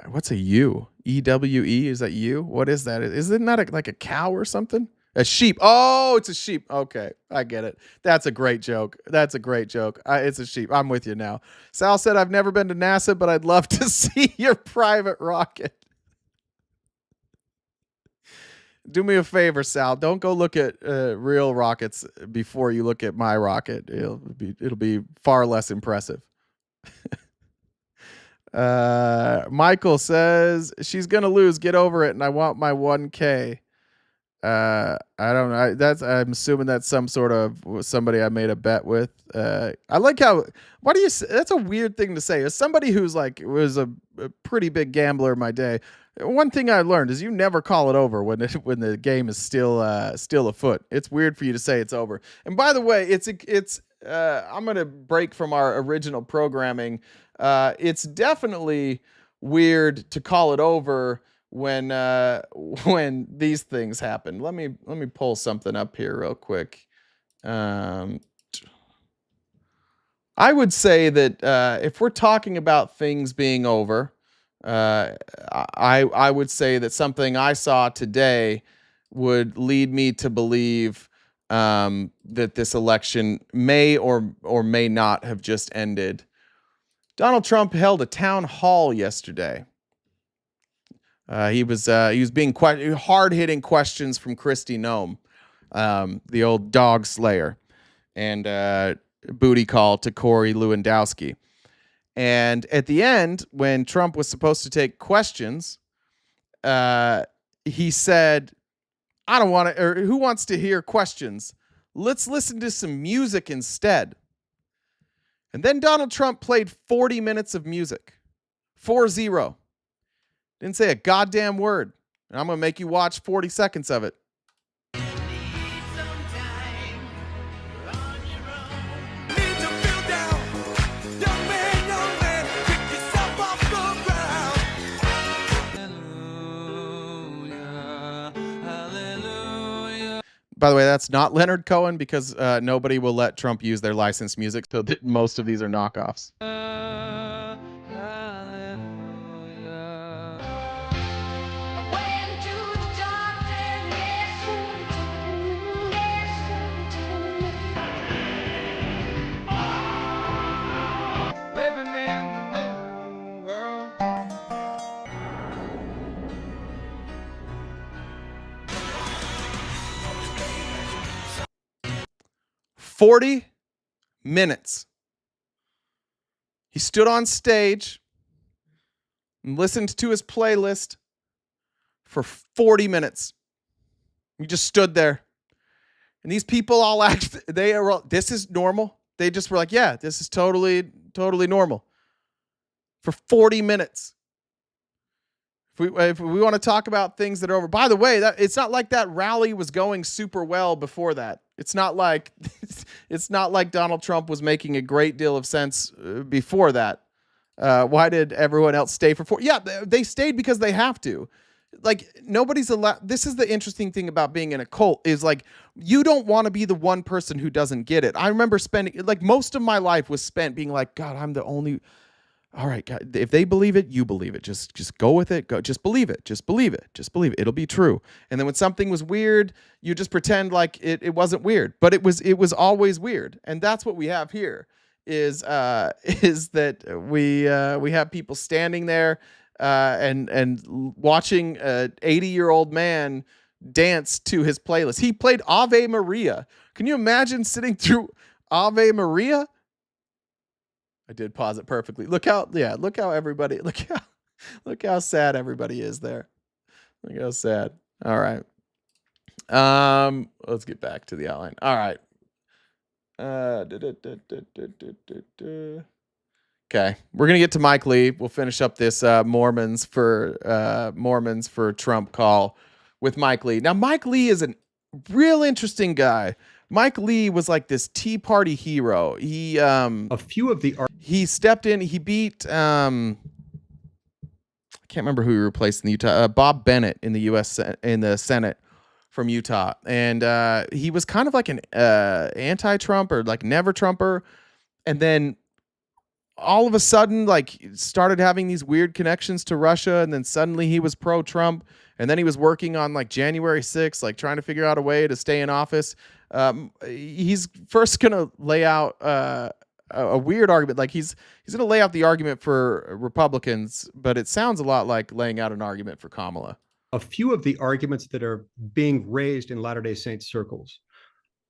What's a U? E-W-E? Is that U? What is that? Isn't that like a cow or something? A sheep. Oh, it's a sheep. Okay, I get it. That's a great joke. It's a sheep. I'm with you now. Sal said, I've never been to NASA, but I'd love to see your private rocket. Do me a favor, Sal. Don't go look at real rockets before you look at my rocket. It'll be far less impressive. Michael says, she's going to lose. Get over it. And I want my 1K. I don't know. I'm assuming that's some sort of somebody I made a bet with. I like how, that's a weird thing to say. As somebody who's was a pretty big gambler in my day, one thing I learned is you never call it over when the game is still afoot. It's weird for you to say it's over. And by the way, I'm going to break from our original programming. It's definitely weird to call it over when these things happen. Let me pull something up here real quick. I would say that if we're talking about things being over, I would say that something I saw today would lead me to believe that this election may or may not have just ended. Donald Trump held a town hall yesterday. He was being hard-hitting questions from Kristi Noem, the old dog slayer, and booty call to Corey Lewandowski. And at the end, when Trump was supposed to take questions, he said, "I don't want to," or "Who wants to hear questions? Let's listen to some music instead." And then Donald Trump played 40 minutes of music. 4-0. Didn't say a goddamn word. And I'm going to make you watch 40 seconds of it. By the way, that's not Leonard Cohen because nobody will let Trump use their licensed music, so most of these are knockoffs. "40 minutes. He stood on stage and listened to his playlist for 40 minutes. He just stood there. And these people all this is normal. They just were like, yeah, this is totally normal. For 40 minutes. If we want to talk about things that are over, by the way, it's not like that rally was going super well before that. It's not like Donald Trump was making a great deal of sense before that. Why did everyone else stay for 4? Yeah, they stayed because they have to. Like, nobody's allowed. This is the interesting thing about being in a cult is like, you don't want to be the one person who doesn't get it. I remember spending most of my life was spent being like, God, I'm the only. All right, God, if they believe it, you believe it. Just go with it. Just believe it. Just believe it. Just believe it. It'll be true. And then when something was weird, you just pretend like it wasn't weird, but it was always weird. And that's what we have here is that we have people standing there and watching a 80-year-old man dance to his playlist. He played Ave Maria. Can you imagine sitting through Ave Maria? I did pause it perfectly. Look how everybody, look how sad everybody is there. Look how sad. All right. Let's get back to the outline. All right. Okay, we're gonna get to Mike Lee. We'll finish up this Mormons for Trump call with Mike Lee. Now, Mike Lee is a real interesting guy. Mike Lee was like this Tea Party hero. He he stepped in. He beat I can't remember who he replaced in the Utah. Bob Bennett in the U.S. in the Senate from Utah, and he was kind of like an anti-Trump or like never Trumper, and then all of a sudden like started having these weird connections to Russia, and then suddenly he was pro-Trump, and then he was working on like January 6th, like trying to figure out a way to stay in office. He's first gonna lay out a weird argument. Like he's gonna lay out the argument for Republicans, but it sounds a lot like laying out an argument for Kamala. A few of the arguments that are being raised in Latter-day Saints circles,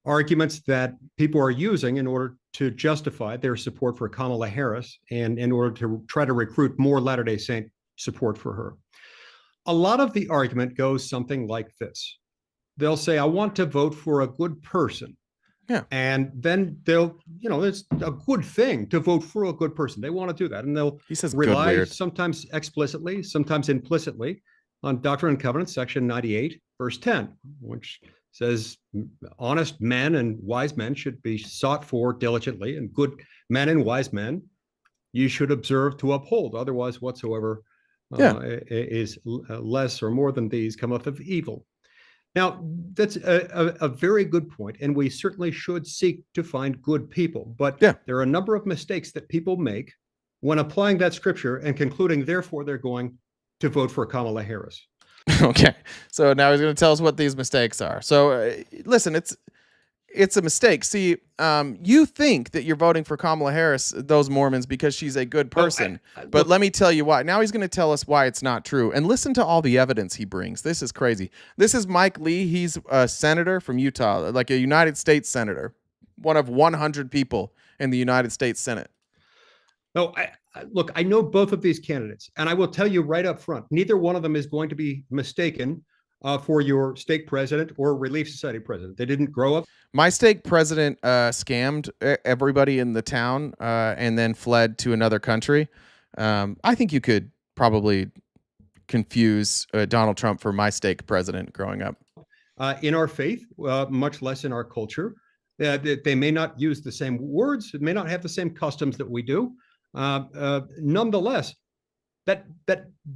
arguments that people are using in order to justify their support for Kamala Harris and in order to try to recruit more Latter-day Saint support for her. A lot of the argument goes something like this. They'll say, I want to vote for a good person. Yeah. And then they'll, it's a good thing to vote for a good person. They want to do that. And they'll rely sometimes explicitly, sometimes implicitly on Doctrine and Covenants, section 98, verse 10, which says honest men and wise men should be sought for diligently, and good men and wise men you should observe to uphold. Otherwise, whatsoever is less or more than these cometh of evil. Now, that's a very good point, and we certainly should seek to find good people. But there are a number of mistakes that people make when applying that scripture and concluding, therefore, they're going to vote for Kamala Harris. Okay, so now he's going to tell us what these mistakes are. So listen, it's a mistake. See, you think that you're voting for Kamala Harris, those Mormons, because she's a good person. But let me tell you why. Now he's going to tell us why it's not true. And listen to all the evidence he brings. This is crazy. This is Mike Lee. He's a senator from Utah, like a United States senator, one of 100 people in the United States Senate. No, look, I know both of these candidates, and I will tell you right up front, neither one of them is going to be mistaken for your stake president or Relief Society president. They didn't grow up. My stake president scammed everybody in the town and then fled to another country. I think you could probably confuse Donald Trump for my stake president growing up. In our faith, much less in our culture. They may not use the same words, it may not have the same customs that we do. Nonetheless, that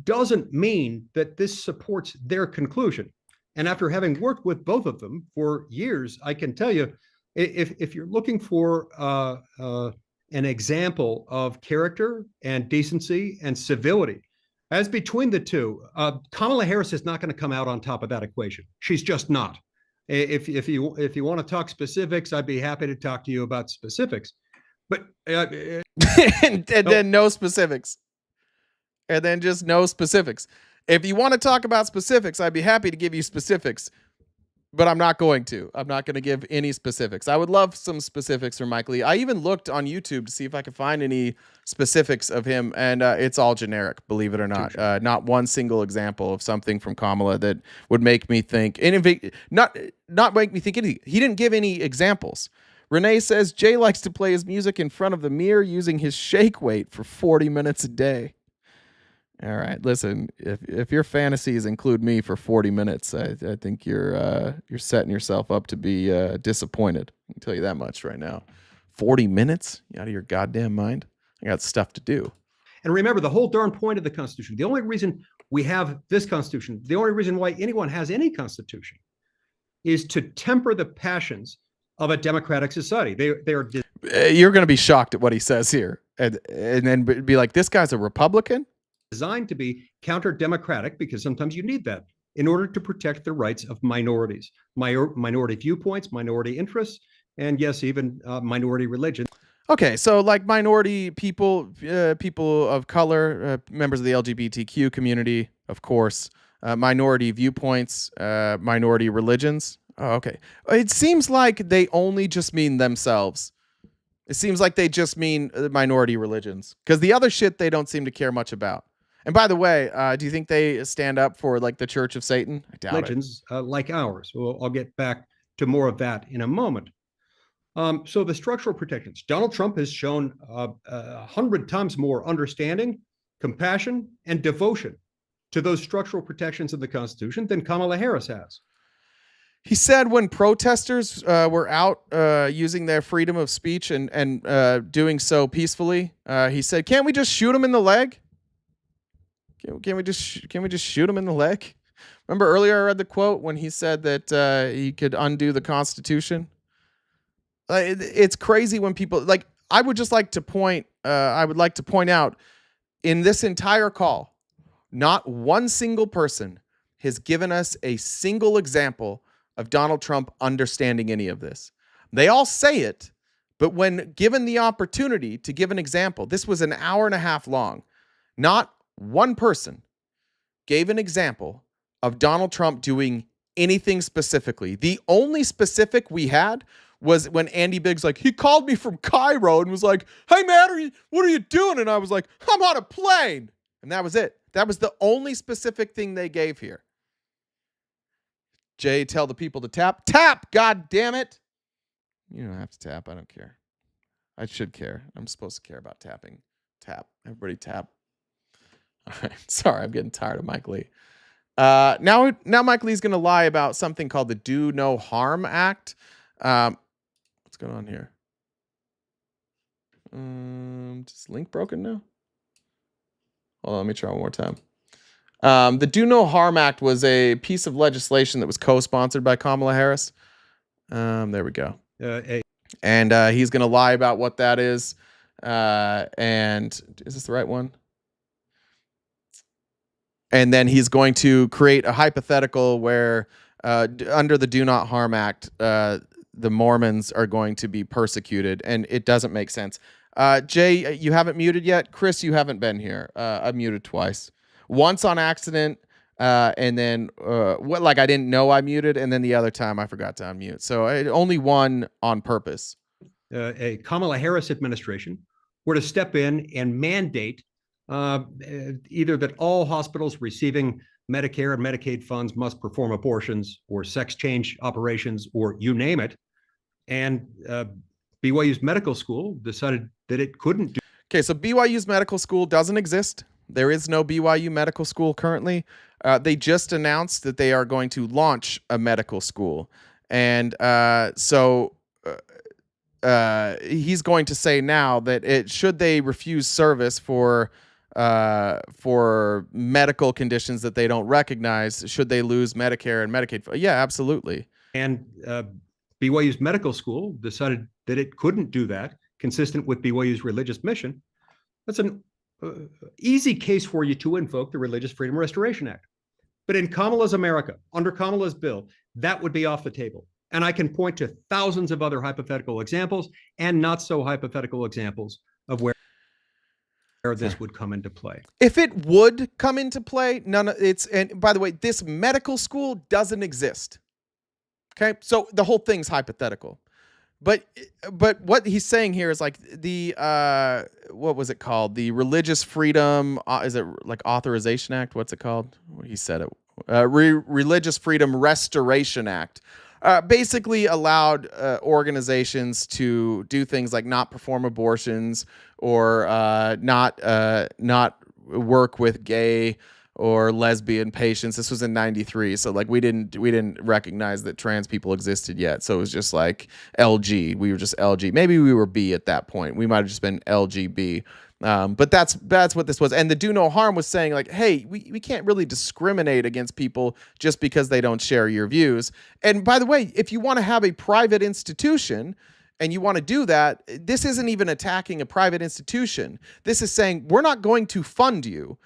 doesn't mean that this supports their conclusion. And after having worked with both of them for years, I can tell you, if you're looking for an example of character and decency and civility, as between the two, Kamala Harris is not going to come out on top of that equation. She's just not. If you want to talk specifics, I'd be happy to talk to you about specifics. But and then no specifics. And then just no specifics. If you want to talk about specifics, I'd be happy to give you specifics, but I'm not going to. I'm not going to give any specifics. I would love some specifics from Mike Lee. I even looked on YouTube to see if I could find any specifics of him, and it's all generic, believe it or not. Not one single example of something from Kamala that would make me think, not make me think anything. He didn't give any examples. Renee says Jay likes to play his music in front of the mirror using his shake weight for 40 minutes a day. All right, listen, if your fantasies include me for 40 minutes, I think you're setting yourself up to be disappointed. I can tell you that much right now. 40 minutes? You out of your goddamn mind? I got stuff to do. And remember, the whole darn point of the Constitution, the only reason we have this Constitution, the only reason why anyone has any Constitution is to temper the passions of a democratic society. They are. You're going to be shocked at what he says here, and then be like, "This guy's a Republican." Designed to be counter-democratic because sometimes you need that in order to protect the rights of minorities, minority viewpoints, minority interests, and yes, even minority religion. Okay, so like minority people, people of color, members of the LGBTQ community, of course, minority viewpoints, minority religions. Oh, okay. It seems like they only just mean themselves. It seems like they just mean minority religions, because the other shit they don't seem to care much about. And by the way, do you think they stand up for like the Church of Satan? I doubt religions like ours. Well, I'll get back to more of that in a moment. So the structural protections, Donald Trump has shown 100 times more understanding, compassion, and devotion to those structural protections of the Constitution than Kamala Harris has. He said when protesters were out using their freedom of speech and doing so peacefully, he said, "Can't we just shoot him in the leg? Can we just shoot him in the leg?" Remember earlier I read the quote when he said that he could undo the Constitution. It's crazy when people like. I would like to point out in this entire call, not one single person has given us a single example of Donald Trump understanding any of this. They all say it, but when given the opportunity to give an example, this was an hour and a half long. Not one person gave an example of Donald Trump doing anything specifically. The only specific we had was when Andy Biggs, like, he called me from Cairo and was like, "Hey man, what are you doing?" And I was like, "I'm on a plane." And that was it. That was the only specific thing they gave here. Jay, tell the people to tap. Tap, god damn it. You don't have to tap. I don't care. I should care. I'm supposed to care about tapping. Tap. Everybody tap. All right. Sorry, I'm getting tired of Mike Lee. Now Mike Lee's going to lie about something called the Do No Harm Act. What's going on here? Just link broken now? Hold on, let me try one more time. The Do No Harm Act was a piece of legislation that was co-sponsored by Kamala Harris. There we go. And he's going to lie about what that is. And is this the right one? And then he's going to create a hypothetical where under the Do Not Harm Act, the Mormons are going to be persecuted. And it doesn't make sense. Jay, you haven't muted yet. Chris, you haven't been here. I muted twice. Once on accident, and then I didn't know I muted, and then the other time I forgot to unmute. So only one on purpose. A Kamala Harris administration were to step in and mandate either that all hospitals receiving Medicare and Medicaid funds must perform abortions or sex change operations or you name it. And BYU's medical school decided that it couldn't do. Okay, so BYU's medical school doesn't exist. There is no BYU medical school currently. They just announced that they are going to launch a medical school. And so he's going to say now that should they refuse service for medical conditions that they don't recognize, should they lose Medicare and Medicaid? Yeah, absolutely. And BYU's medical school decided that it couldn't do that, consistent with BYU's religious mission. That's an easy case for you to invoke the Religious Freedom Restoration Act. But in Kamala's America, under Kamala's bill, that would be off the table. And I can point to thousands of other hypothetical examples and not so hypothetical examples of where this would come into play. If it would come into play, and by the way, this medical school doesn't exist. Okay, so the whole thing's hypothetical. But what he's saying here is like the what was it called? The Religious Freedom is it like Authorization Act? What's it called? He said it. Religious Freedom Restoration Act basically allowed organizations to do things like not perform abortions or not work with gay or lesbian patients. This was in 93. So like we didn't recognize that trans people existed yet. So it was just like LG. We were just LG. Maybe we were B at that point. We might have just been LGB. But that's what this was. And the Do No Harm was saying like, hey, we can't really discriminate against people just because they don't share your views. And by the way, if you want to have a private institution and you want to do that, this isn't even attacking a private institution. This is saying we're not going to fund you.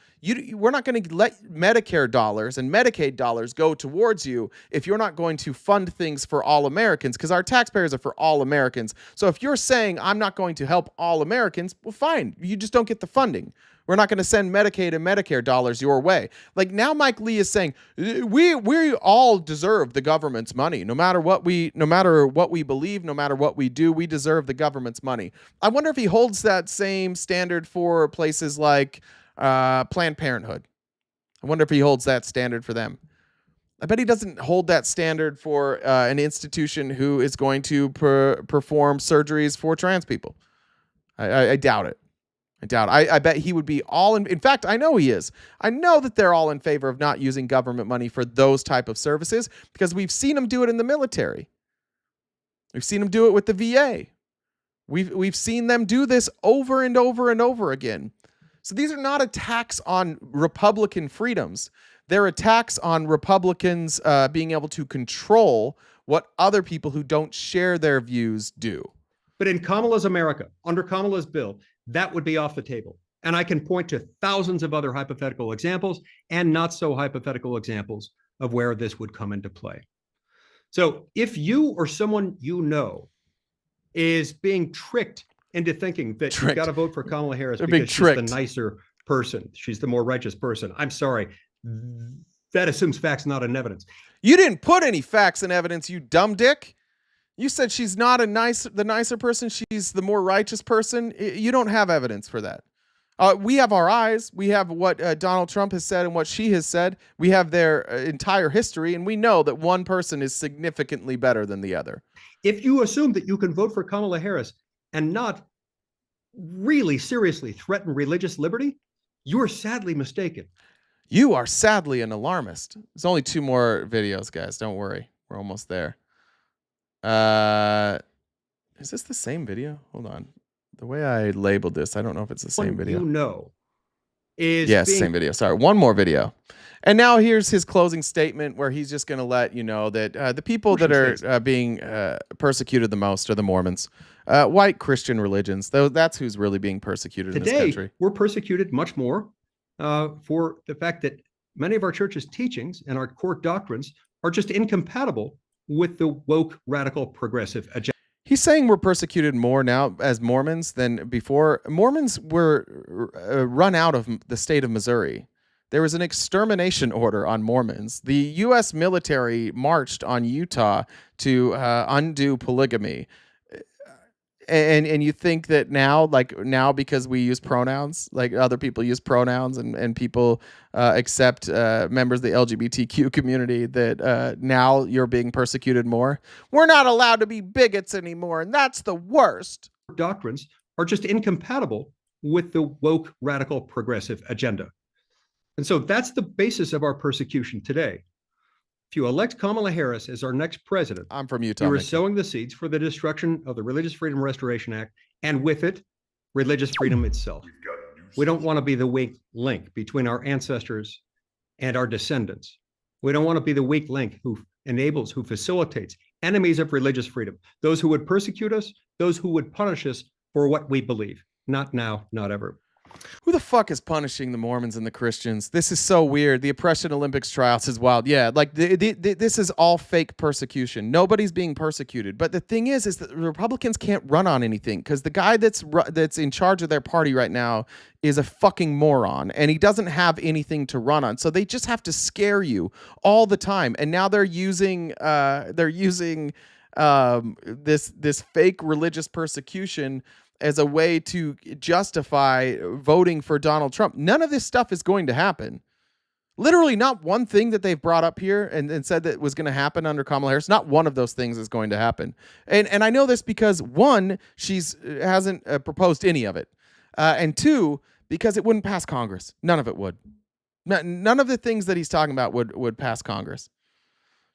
We're not going to let Medicare dollars and Medicaid dollars go towards you if you're not going to fund things for all Americans, because our taxpayers are for all Americans. So if you're saying I'm not going to help all Americans, well, fine. You just don't get the funding. We're not going to send Medicaid and Medicare dollars your way. Like now Mike Lee is saying we all deserve the government's money. No matter what we believe, no matter what we do, we deserve the government's money. I wonder if he holds that same standard for places like Planned Parenthood. I wonder if he holds that standard for them. I bet he doesn't hold that standard for an institution who is going to perform surgeries for trans people. I doubt it. I bet he would be all in fact, I know he is. I know that they're all in favor of not using government money for those type of services because we've seen them do it in the military. We've seen them do it with the VA. We've seen them do this over and over and over again. So these are not attacks on Republican freedoms. They're attacks on Republicans being able to control what other people who don't share their views do. But in Kamala's America, under Kamala's bill, that would be off the table. And I can point to thousands of other hypothetical examples and not so hypothetical examples of where this would come into play. So if you or someone you know is being tricked into thinking that you've got to vote for Kamala Harris because she's the nicer person, she's the more righteous person, I'm sorry, that assumes facts, not in evidence. You didn't put any facts in evidence, you dumb dick. You said she's not the nicer person. She's the more righteous person. You don't have evidence for that. We have our eyes. We have what Donald Trump has said and what she has said. We have their entire history, and we know that one person is significantly better than the other. If you assume that you can vote for Kamala Harris and not really seriously threaten religious liberty, you are sadly mistaken. You are sadly an alarmist. There's only 2 more videos, guys. Don't worry. We're almost there. Is this the same video? Hold on. The way I labeled this, I don't know if it's the same video. You know, is yes, same video. Sorry, one more video. And now here's his closing statement where he's just going to let you know that the people that are being persecuted the most are the Mormons, white Christian religions. That's who's really being persecuted in this country. Today, we're persecuted much more for the fact that many of our church's teachings and our core doctrines are just incompatible with the woke, radical, progressive agenda. He's saying we're persecuted more now as Mormons than before. Mormons were run out of the state of Missouri. There was an extermination order on Mormons. The U.S. military marched on Utah to undo polygamy. And you think that now because we use pronouns, like other people use pronouns and people accept members of the LGBTQ community, that now you're being persecuted more? We're not allowed to be bigots anymore, and that's the worst. Doctrines are just incompatible with the woke, radical, progressive agenda. And so that's the basis of our persecution today. If you elect Kamala Harris as our next president, I'm from Utah. You are sowing the seeds for the destruction of the Religious Freedom Restoration Act, and with it, religious freedom itself. We don't want to be the weak link between our ancestors and our descendants. We don't want to be the weak link who facilitates enemies of religious freedom, those who would persecute us, those who would punish us for what we believe. Not now, not ever. Who the fuck is punishing the Mormons and the Christians? This is so weird. The Oppression Olympics trials is wild. Yeah, like this is all fake persecution. Nobody's being persecuted. But the thing is that the Republicans can't run on anything because the guy that's in charge of their party right now is a fucking moron, and he doesn't have anything to run on. So they just have to scare you all the time. And now they're using this fake religious persecution as a way to justify voting for Donald Trump. None of this stuff is going to happen. Literally not one thing that they've brought up here and said that was going to happen under Kamala Harris, not one of those things is going to happen. And I know this because, one, she's hasn't proposed any of it. And two, because it wouldn't pass Congress. None of it would. None of the things that he's talking about would pass Congress.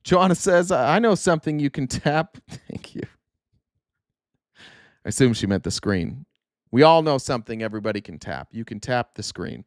Joanna says, I know something you can tap. Thank you. I assume she meant the screen. We all know something everybody can tap. You can tap the screen.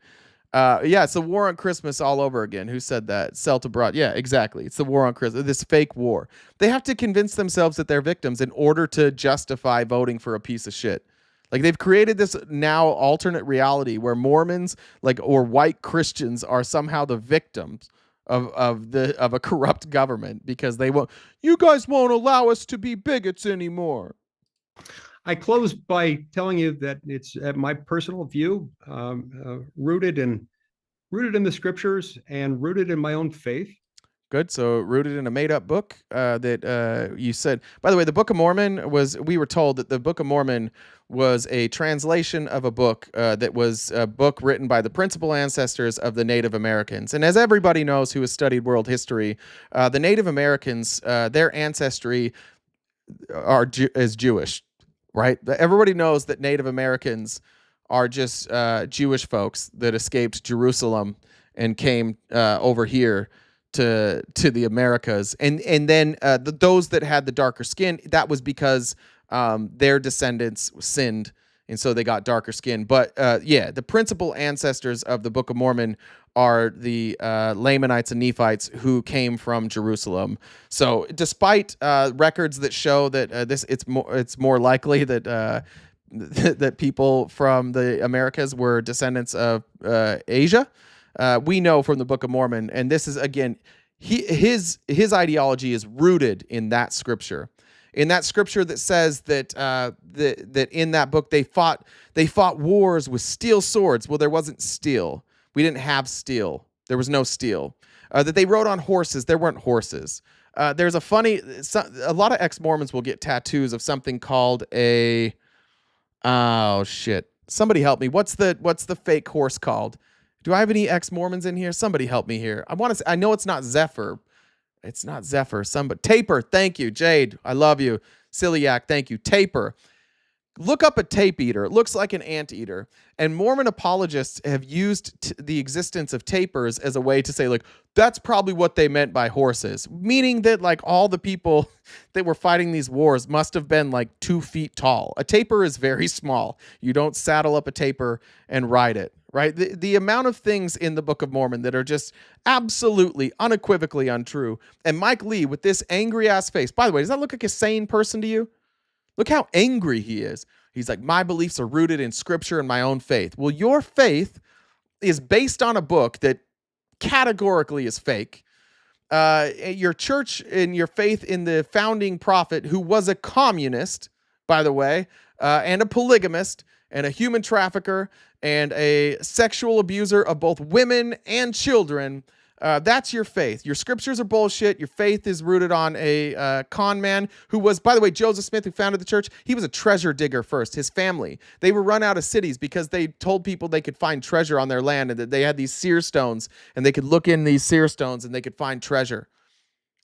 Yeah, it's the war on Christmas all over again. Who said that? Celta Broad. Yeah, exactly. It's the war on Christmas, this fake war. They have to convince themselves that they're victims in order to justify voting for a piece of shit. Like they've created this now alternate reality where Mormons or white Christians are somehow the victims of a corrupt government because you guys won't allow us to be bigots anymore. I close by telling you that it's my personal view, rooted in the scriptures and rooted in my own faith. Good. So rooted in a made-up book that you said. By the way, the Book of Mormon we were told that the Book of Mormon was a translation of a book that was a book written by the principal ancestors of the Native Americans. And as everybody knows who has studied world history, the Native Americans, their ancestry is Jewish, right? Everybody knows that Native Americans are just Jewish folks that escaped Jerusalem and came over here to the Americas, and then those that had the darker skin, that was because their descendants sinned, and so they got darker skin. But the principal ancestors of the Book of Mormon are the Lamanites and Nephites who came from Jerusalem. So despite records that show that it's more likely that that people from the Americas were descendants of Asia. We know from the Book of Mormon, and this is again, his ideology is rooted in that scripture, that says that that in that book they fought wars with steel swords. Well, there wasn't steel. We didn't have steel. There was no steel. That they rode on horses. There weren't horses. There's a lot of ex-Mormons will get tattoos of something called oh shit. Somebody help me. What's the fake horse called? Do I have any ex-Mormons in here? Somebody help me here. I know it's not Zephyr. It's not Zephyr. Taper. Thank you. Jade, I love you. Celiac, thank you. Taper. Look up a tape eater. It looks like an anteater. And Mormon apologists have used the existence of tapers as a way to say, that's probably what they meant by horses. Meaning that, all the people that were fighting these wars must have been, 2 feet tall. A taper is very small. You don't saddle up a taper and ride it, right? The amount of things in the Book of Mormon that are just absolutely, unequivocally untrue. And Mike Lee, with this angry-ass face. By the way, does that look like a sane person to you? Look how angry he is. He's like, my beliefs are rooted in scripture and my own faith. Well, your faith is based on a book that categorically is fake. Your church and your faith in the founding prophet, who was a communist, by the way, and a polygamist and a human trafficker and a sexual abuser of both women and children. That's your faith. Your scriptures are bullshit. Your faith is rooted on a con man who was, by the way, Joseph Smith, who founded the church. He was a treasure digger first. His family, they were run out of cities because they told people they could find treasure on their land and that they had these seer stones and they could look in these seer stones and they could find treasure.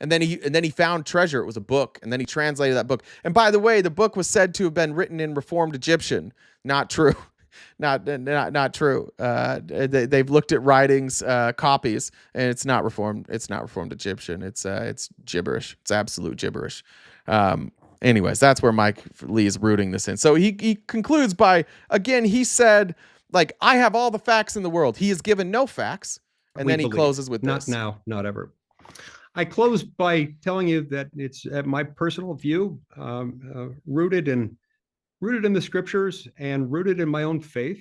And then he found treasure. It was a book, and then he translated that book. And by the way, the book was said to have been written in Reformed Egyptian. Not true. Not true. They've looked at writings, copies, and it's not Reformed. It's not Reformed Egyptian. It's gibberish. It's absolute gibberish. Anyways, that's where Mike Lee is rooting this in. So he concludes by, again, he said, I have all the facts in the world. He has given no facts, and then he closes with not this. Now, not ever. I close by telling you that it's my personal view, rooted in the scriptures and rooted in my own faith,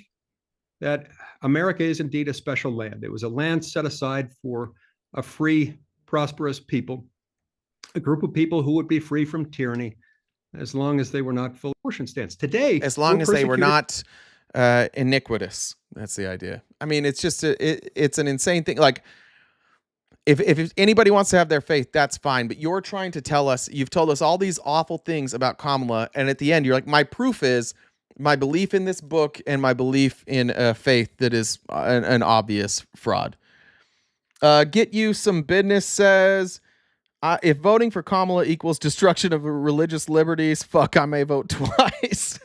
that America is indeed a special land. It was a land set aside for a free, prosperous people, a group of people who would be free from tyranny as long as they were not full abortion stance. Today, as long as they were not iniquitous. That's the idea. I mean, it's just it's an insane thing. If anybody wants to have their faith, that's fine. But you're trying to tell us, you've told us all these awful things about Kamala, and at the end, you're like, my proof is my belief in this book and my belief in a faith that is an obvious fraud. Get you some business says, if voting for Kamala equals destruction of religious liberties, fuck, I may vote twice.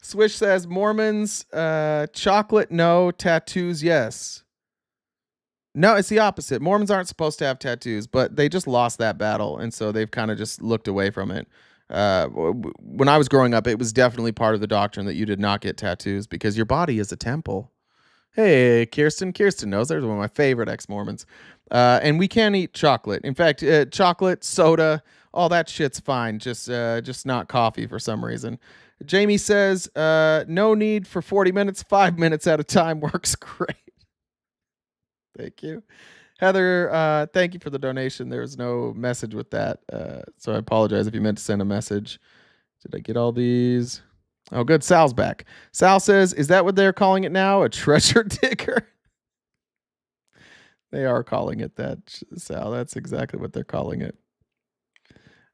Swish says, Mormons, chocolate, no, tattoos, yes. No, it's the opposite. Mormons aren't supposed to have tattoos, but they just lost that battle, and so they've kind of just looked away from it. When I was growing up, it was definitely part of the doctrine that you did not get tattoos because your body is a temple. Hey, Kirsten. Kirsten knows. There's one of my favorite ex-Mormons. And we can't eat chocolate. In fact, chocolate, soda, all that shit's fine. Just not coffee for some reason. Jamie says, no need for 40 minutes. 5 minutes at a time works great. Thank you. Heather, thank you for the donation. There's no message with that. So I apologize if you meant to send a message. Did I get all these? Oh, good. Sal's back. Sal says, is that what they're calling it now? A treasure digger? They are calling it that, Sal. That's exactly what they're calling it.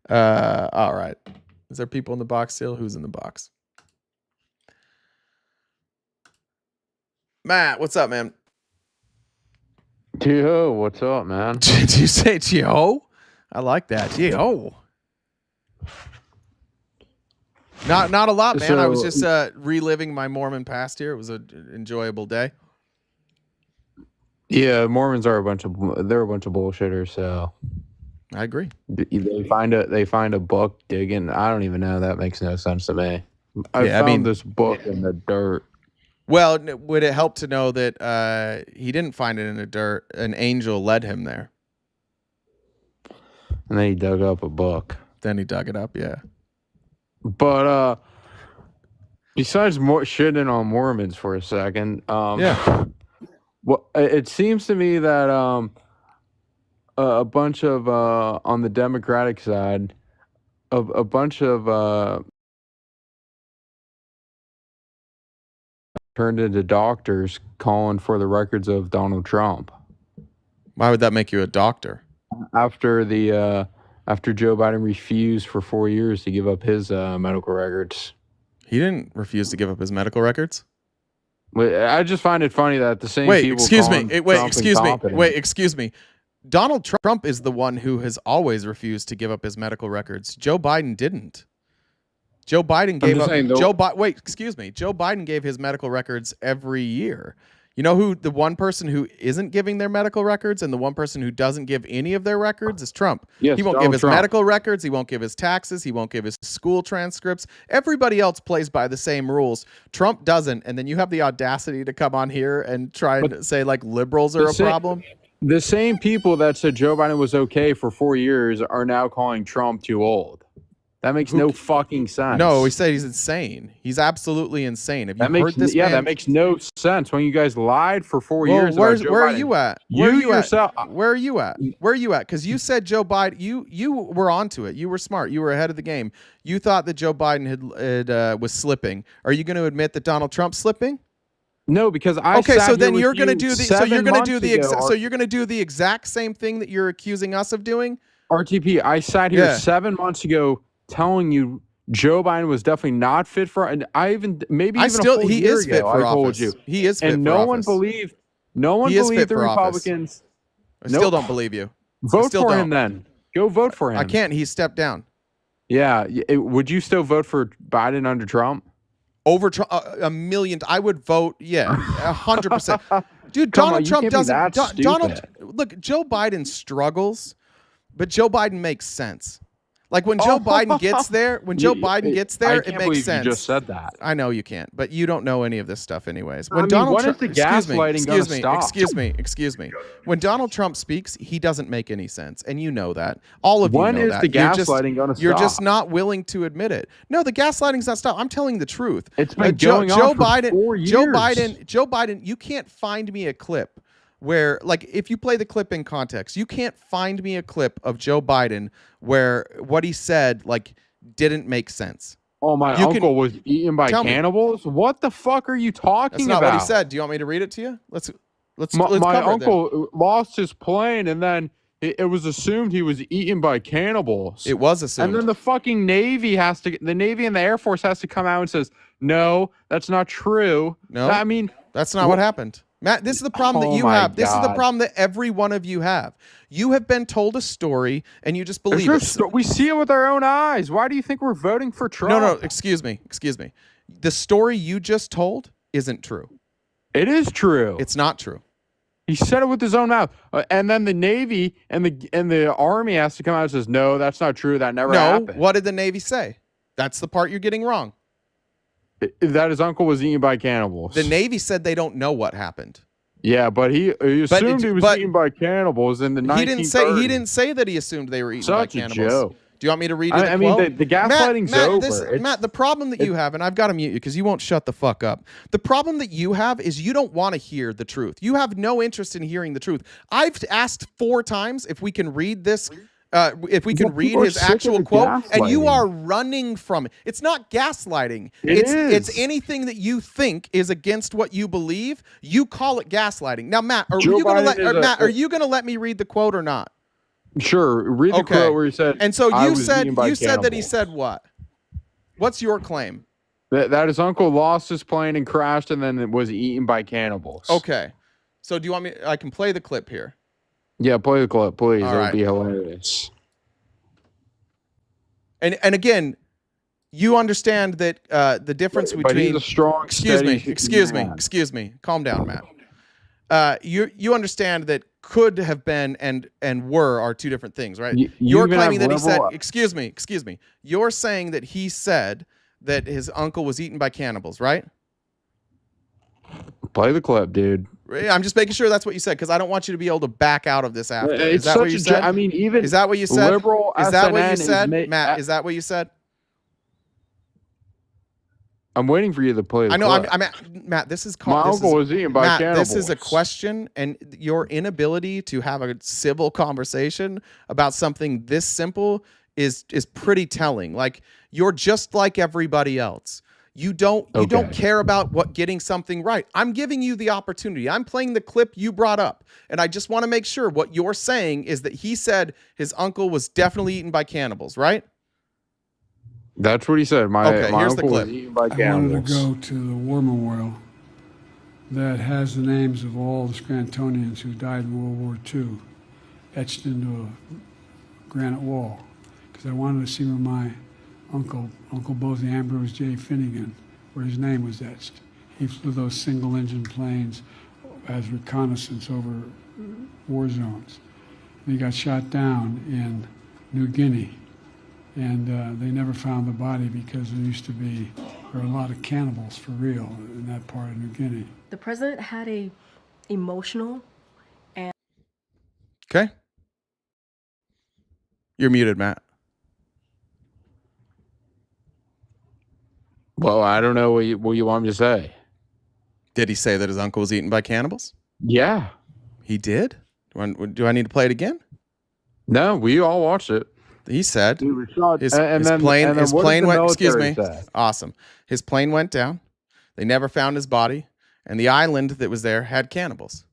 All right. Is there people in the box still? Who's in the box? Matt, what's up, man? T-Ho, what's up, man? Did you say T-Ho? I like that. T-Ho. Not a lot, man. I was just reliving my Mormon past here. It was an enjoyable day. Yeah, Mormons are a bunch of bullshitters. So I agree. They find a book digging. I don't even know. That makes no sense to me. I found this book in the dirt. Well, would it help to know that he didn't find it in the dirt? An angel led him there. And then he dug up a book. Then he dug it up, yeah. But besides shitting on Mormons for a second, yeah. Well, it seems to me that a bunch of on the Democratic side, a bunch of turned into doctors calling for the records of Donald Trump. Why would that make you a doctor? After Joe Biden refused for 4 years to give up his medical records. He didn't refuse to give up his medical records? I just find it funny that the same people excuse me. Donald Trump is the one who has always refused to give up his medical records. Joe Biden didn't. Joe Biden gave up. Joe Biden gave his medical records every year. You know who the one person who isn't giving their medical records and the one person who doesn't give any of their records is Trump. Yes, he won't give his medical records. He won't give his taxes. He won't give his school transcripts. Everybody else plays by the same rules. Trump doesn't. And then you have the audacity to come on here and try and say like liberals are a problem. The same people that said Joe Biden was okay for 4 years are now calling Trump too old. That makes no fucking sense. No, he said he's insane. He's absolutely insane. Have you heard this? Yeah, that makes no sense. When you guys lied for 4 years, where are you at? Where are you at? Because you said Joe Biden. You were onto it. You were smart. You were ahead of the game. You thought that Joe Biden had was slipping. Are you going to admit that Donald Trump's slipping? No, because so then you're going to do the exact same thing that you're accusing us of doing. RTP, I sat here 7 months ago telling you Joe Biden was definitely not fit for, and he is fit for office. He is fit for office. And no one believed the Republicans. I still don't believe you. Vote for him then. Go vote for him. I can't. He stepped down. Yeah. Would you still vote for Biden under Trump? Over Trump, a million. I would vote. Yeah, 100%. Dude, Donald Trump doesn't. Look, Joe Biden struggles, but Joe Biden makes sense. Like when Joe Biden gets there, it makes sense. You just said that. I know you can't, but you don't know any of this stuff anyways. When when is the gaslighting going to stop? Excuse me. When Donald Trump speaks, he doesn't make any sense, and you know that. All of you know that. When is the gaslighting going to stop? You're just not willing to admit it. No, the gaslighting's not stopped. I'm telling the truth. It's been going on for 4 years. Joe Biden, you can't find me a clip where, like, if you play the clip in context, you can't find me a clip of Joe Biden where what he said, like, didn't make sense. Oh, my uncle was eaten by cannibals? What the fuck are you talking about? That's not what he said. Do you want me to read it to you? Let's my uncle lost his plane, and then it was assumed he was eaten by cannibals. It was assumed. And then the fucking Navy the Navy and the Air Force has to come out and says, no, that's not true. No, I mean, that's not what happened. Matt, this is the problem that you have. This is the problem that every one of you have. You have been told a story and you just believe it. We see it with our own eyes. Why do you think we're voting for Trump? No, excuse me. The story you just told isn't true. It is true. It's not true. He said it with his own mouth. And then the Navy and the Army has to come out and says, no, that's not true. That never happened. No, what did the Navy say? That's the part you're getting wrong. That his uncle was eaten by cannibals. The Navy said they don't know what happened. Yeah, but he assumed he was eaten by cannibals in the 1930s. He didn't say that he assumed they were eaten by cannibals. Such a joke. Do you want me to read you the I mean, quote? the gaslighting's over. Matt, the problem that you have, and I've got to mute you because you won't shut the fuck up. The problem that you have is you don't want to hear the truth. You have no interest in hearing the truth. I've asked 4 times if we can read this. If we can read his actual quote, and you are running from it. It's not gaslighting. It's anything that you think is against what you believe. You call it gaslighting. Now, Matt, are you going to let me read the quote or not? Sure. Read the quote where he said. And so you said that he said what? What's your claim? That his uncle lost his plane and crashed, and then it was eaten by cannibals. Okay. So do you want me? I can play the clip here. Yeah, play the clip, please. All It right. would be hilarious. And again, you understand that the difference But between he's a strong, excuse me. Calm down, Matt. You understand that could have been and were are 2 different things, right? You're claiming that he said, excuse me. You're saying that he said that his uncle was eaten by cannibals, right? Play the clip, dude. I'm just making sure that's what you said because I don't want you to be able to back out of this after. Is that what you said? I mean, even is that what you said? Liberal is that what you SNN said, Matt? Is that what you said? I'm waiting for you to play the I know. clip. Matt, this is My uncle was eaten by cannibals. This is a question, and your inability to have a civil conversation about something this simple is pretty telling. Like you're just like everybody else. You don't care about getting something right. I'm giving you the opportunity. I'm playing the clip you brought up, and I just want to make sure what you're saying is that he said his uncle was definitely eaten by cannibals, right? That's what he said. My here's the uncle clip. was eaten by I cannibals. wanted to go to the war memorial that has the names of all the Scrantonians who died in World War II etched into a granite wall because I wanted to see where my Uncle Bosie Ambrose J. Finnegan, where his name was etched. He flew those single-engine planes as reconnaissance over war zones. He got shot down in New Guinea, and they never found the body because there were a lot of cannibals for real in that part of New Guinea. The president had a emotional and Okay. You're muted, Matt. Well, I don't know what you want me to say. Did he say that his uncle was eaten by cannibals? Yeah. He did? Do I need to play it again? No, we all watched it. He said his then plane went, excuse me. say? Awesome. His plane went down. They never found his body. And the island that was there had cannibals.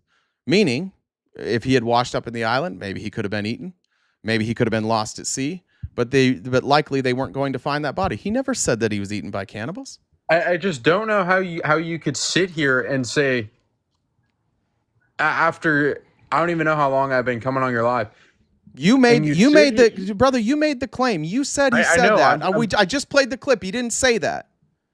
Meaning, if he had washed up in the island, maybe he could have been eaten. Maybe he could have been lost at sea. But likely they weren't going to find that body. He never said that he was eaten by cannibals. I just don't know how you could sit here and say after I don't even know how long I've been coming on your live. You made the claim. You said he said that. I just played the clip. He didn't say that.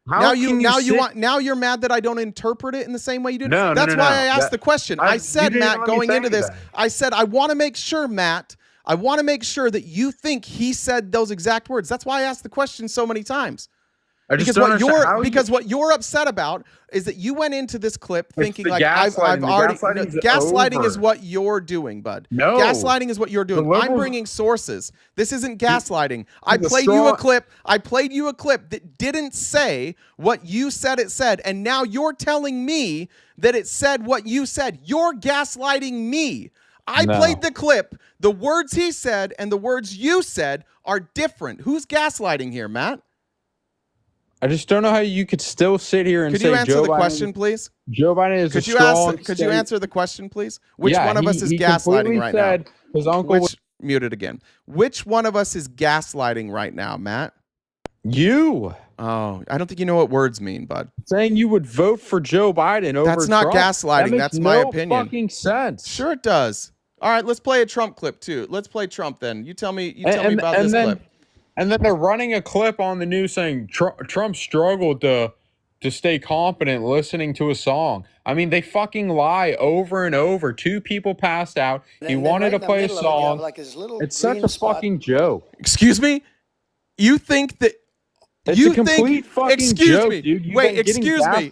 Now you're mad that I don't interpret it in the same way you do. That's why I asked the question. I said, Matt, going into this, I said I want to make sure, Matt. I want to make sure that you think he said those exact words. That's why I asked the question so many times. Because what you're upset about is that you went into this clip thinking like I've already gaslighting is what you're doing, bud. No, gaslighting is what you're doing. I'm bringing sources. This isn't gaslighting. I played you a clip. I played you a clip that didn't say what you said it said, and now you're telling me that it said what you said. You're gaslighting me. I played the clip. The words he said and the words you said are different. Who's gaslighting here, Matt? I just don't know how you could still sit here and say Could you answer the question, please? Joe Biden is strong. Could you answer the question, please? Which one of us is gaslighting right now? His uncle muted again. Which one of us is gaslighting right now, Matt? You. Oh, I don't think you know what words mean, bud. Saying you would vote for Joe Biden over That's not Trump. gaslighting. That's my opinion. Fucking sense. Sure it does. All right, let's play a Trump clip too. Let's play Trump then. You tell me about this clip. And then they're running a clip on the news saying Trump struggled to stay confident listening to a song. I mean, they fucking lie over and over. 2 people passed out. He wanted to play a song. It's such a fucking joke. Excuse me? You think that it's a complete fucking joke, dude. Wait, excuse me.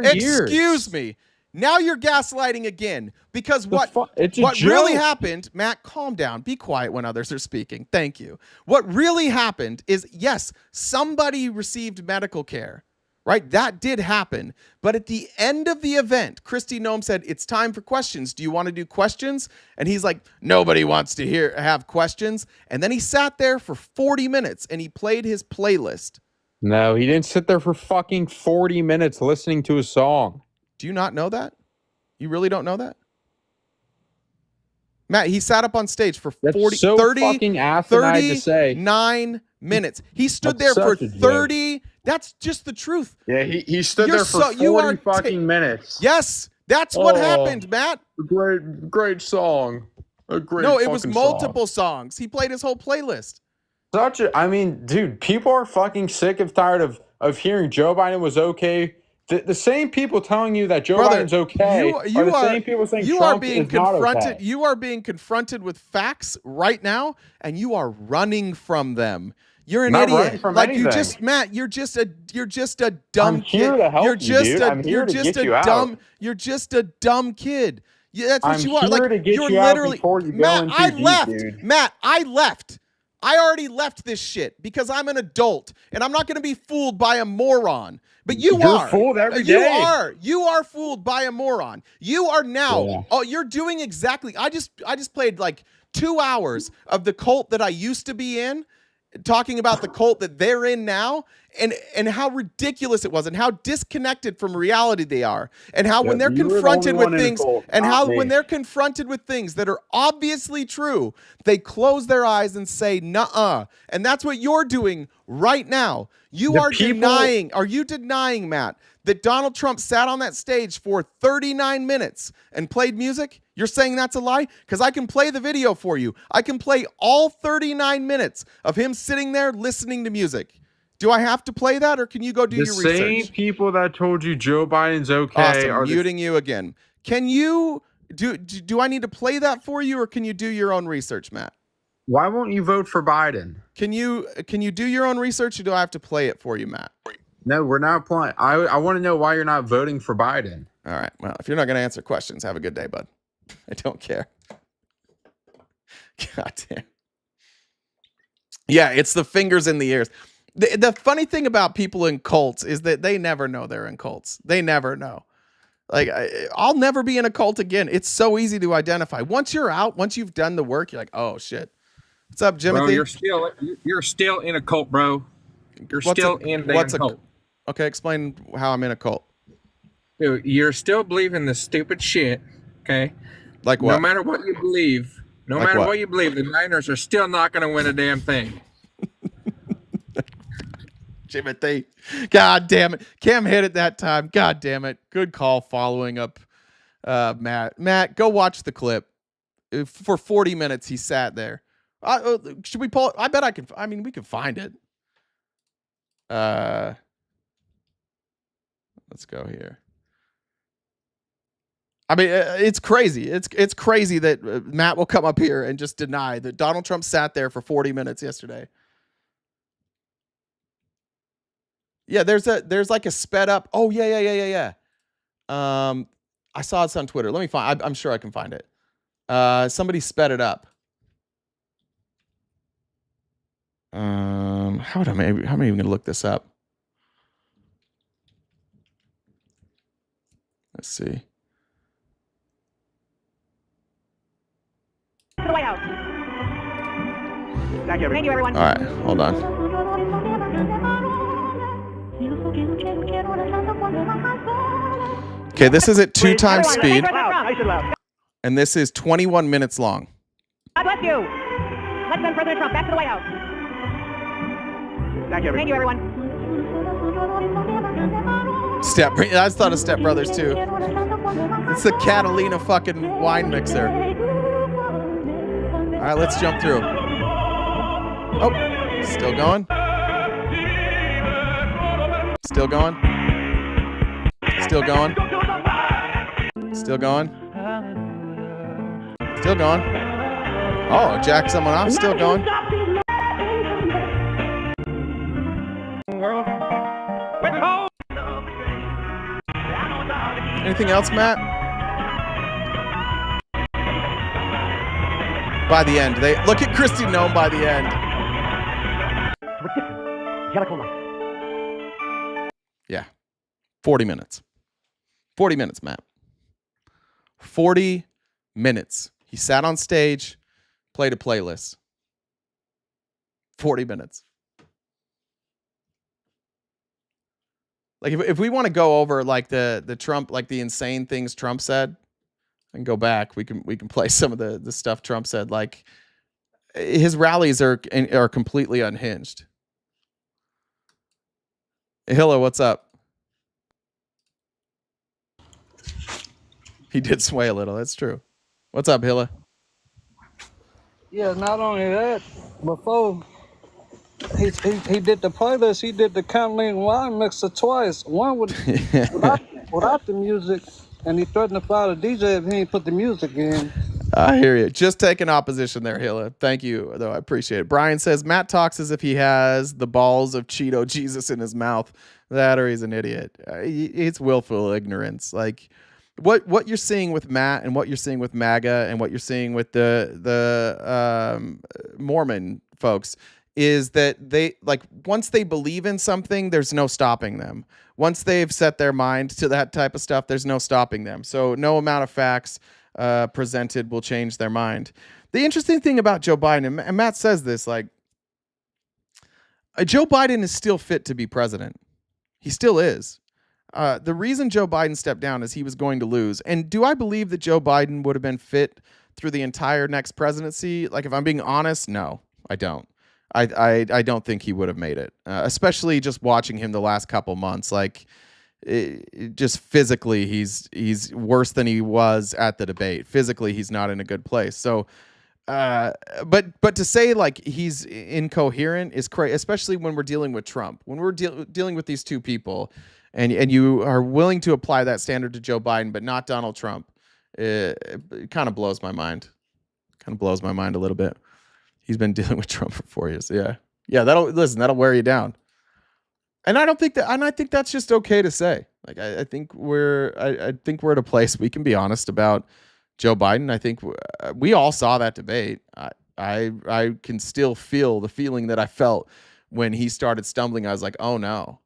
Excuse me. Now you're gaslighting again because what joke. really happened, Matt, calm down. Be quiet when others are speaking. Thank you. What really happened is, yes, somebody received medical care, right? That did happen. But at the end of the event, Kristi Noem said, it's time for questions. Do you want to do questions? And he's like, nobody wants to have questions. And then he sat there for 40 minutes and he played his playlist. No, he didn't sit there for fucking 40 minutes listening to a song. Do you not know that? You really don't know that? Matt, he sat up on stage for 39 minutes. He stood there for 30. That's just the truth. Yeah, he stood there for 40 fucking minutes. Yes, that's what happened, Matt. Great song. No, it was multiple songs. He played his whole playlist. I mean, dude, people are fucking sick and tired of hearing Joe Biden was okay. The same people telling you that Joe Biden's okay are the same people saying Trump is not okay. You are being confronted with facts right now, and you are running from them. You're an idiot. Like anything. Matt, you're just a dumb kid. I'm here to help you, dude. I'm here to get you out. You're just a dumb kid. Yeah, that's what you are. I'm here to get you out before you go in too deep, dude. Matt, I left. I already left this shit because I'm an adult and I'm not going to be fooled by a moron. But you're fooled every day. You are fooled by a moron. You are now. Yeah. Oh, you're doing exactly. I just played like 2 hours of the cult that I used to be in, talking about the cult that they're in now, and how ridiculous it was, and how disconnected from reality they are, and how when they're confronted with things, when they're confronted with things that are obviously true, they close their eyes and say nuh-uh. And that's what you're doing right now. Are you denying, Matt, that Donald Trump sat on that stage for 39 minutes and played music? You're saying that's a lie? Because I can play the video for you. I can play all 39 minutes of him sitting there listening to music. Do I have to play that, or can you go do your research? The same people that told you Joe Biden's okay are muting you again. Can you do I need to play that for you, or can you do your own research, Matt? Why won't you vote for Biden? Can you do your own research, or do I have to play it for you, Matt? No, we're not playing. I want to know why you're not voting for Biden. All right. Well, if you're not going to answer questions, have a good day, bud. I don't care. God damn. Yeah, it's the fingers in the ears. The funny thing about people in cults is that they never know they're in cults. They never know. Like, I'll never be in a cult again. It's so easy to identify. Once you're out, once you've done the work, you're like, oh, shit. What's up, Jimothy? Bro, you're still in a cult, bro. You're still in a cult. Okay, explain how I'm in a cult. Dude, you're still believing this stupid shit, okay? Like what? No matter what you believe, the Niners are still not going to win a damn thing. Jimothy. God damn it. Cam hit it that time. God damn it. Good call following up Matt. Matt, go watch the clip. For 40 minutes, he sat there. Should we pull it? I bet I can. I mean, we can find it. Let's go here. I mean, it's crazy. It's crazy that Matt will come up here and just deny that Donald Trump sat there for 40 minutes yesterday. Yeah, there's like a sped up. Oh yeah. I saw this on Twitter. Let me find. I'm sure I can find it. Somebody sped it up. How am I even going to look this up? Let's see. To the White House. Thank you, everyone. All right, hold on. Okay, this is at 2 times speed, and this is 21 minutes long. God bless you. Let's send President Trump back to the White House. Thank you, everyone. I thought of Step Brothers too. It's the Catalina fucking wine mixer. All right, let's jump through. Oh, still going. Still going. Still going. Still going. Still going. Oh, jack someone off. Still going. Anything else, Matt? By the end, they look at Kristi Noem by the end. Yeah. 40 minutes. 40 minutes, Matt. 40 minutes. He sat on stage, played a playlist. 40 minutes. Like if we want to go over like the Trump, like the insane things Trump said, and go back, we can play some of the stuff Trump said. Like his rallies are completely unhinged. Hilla, what's up? He did sway a little. That's true. What's up, Hilla? Yeah, not only that, before he did the playlist, he did the Kathleen Wine mixer twice. One without the music, and he threatened to fire the DJ if he ain't put the music in. I hear you. Just taking opposition there, Hilla. Thank you, though. I appreciate it. Brian says, Matt talks as if he has the balls of Cheeto Jesus in his mouth. That or he's an idiot. It's willful ignorance. Like what you're seeing with Matt and what you're seeing with MAGA and what you're seeing with the Mormon folks is that they, like, once they believe in something, there's no stopping them. Once they've set their mind to that type of stuff, there's no stopping them. So no amount of facts presented will change their mind. The interesting thing about Joe Biden, and Matt says this, like, Joe Biden is still fit to be president. He still is. The reason Joe Biden stepped down is he was going to lose. And do I believe that Joe Biden would have been fit through the entire next presidency? Like, if I'm being honest, no, I don't. I don't think he would have made it, especially just watching him the last couple months. Like, just physically, he's worse than he was at the debate. Physically, he's not in a good place. So, but to say like he's incoherent is crazy, especially when we're dealing with Trump. When we're dealing with these two people, and you are willing to apply that standard to Joe Biden, but not Donald Trump, it kind of blows my mind. Kind of blows my mind a little bit. He's been dealing with Trump for 4 years. Yeah. That'll wear you down. And I think that's just okay to say. Like, I think we're at a place we can be honest about Joe Biden. I think we all saw that debate. I can still feel the feeling that I felt when he started stumbling. I was like, oh no,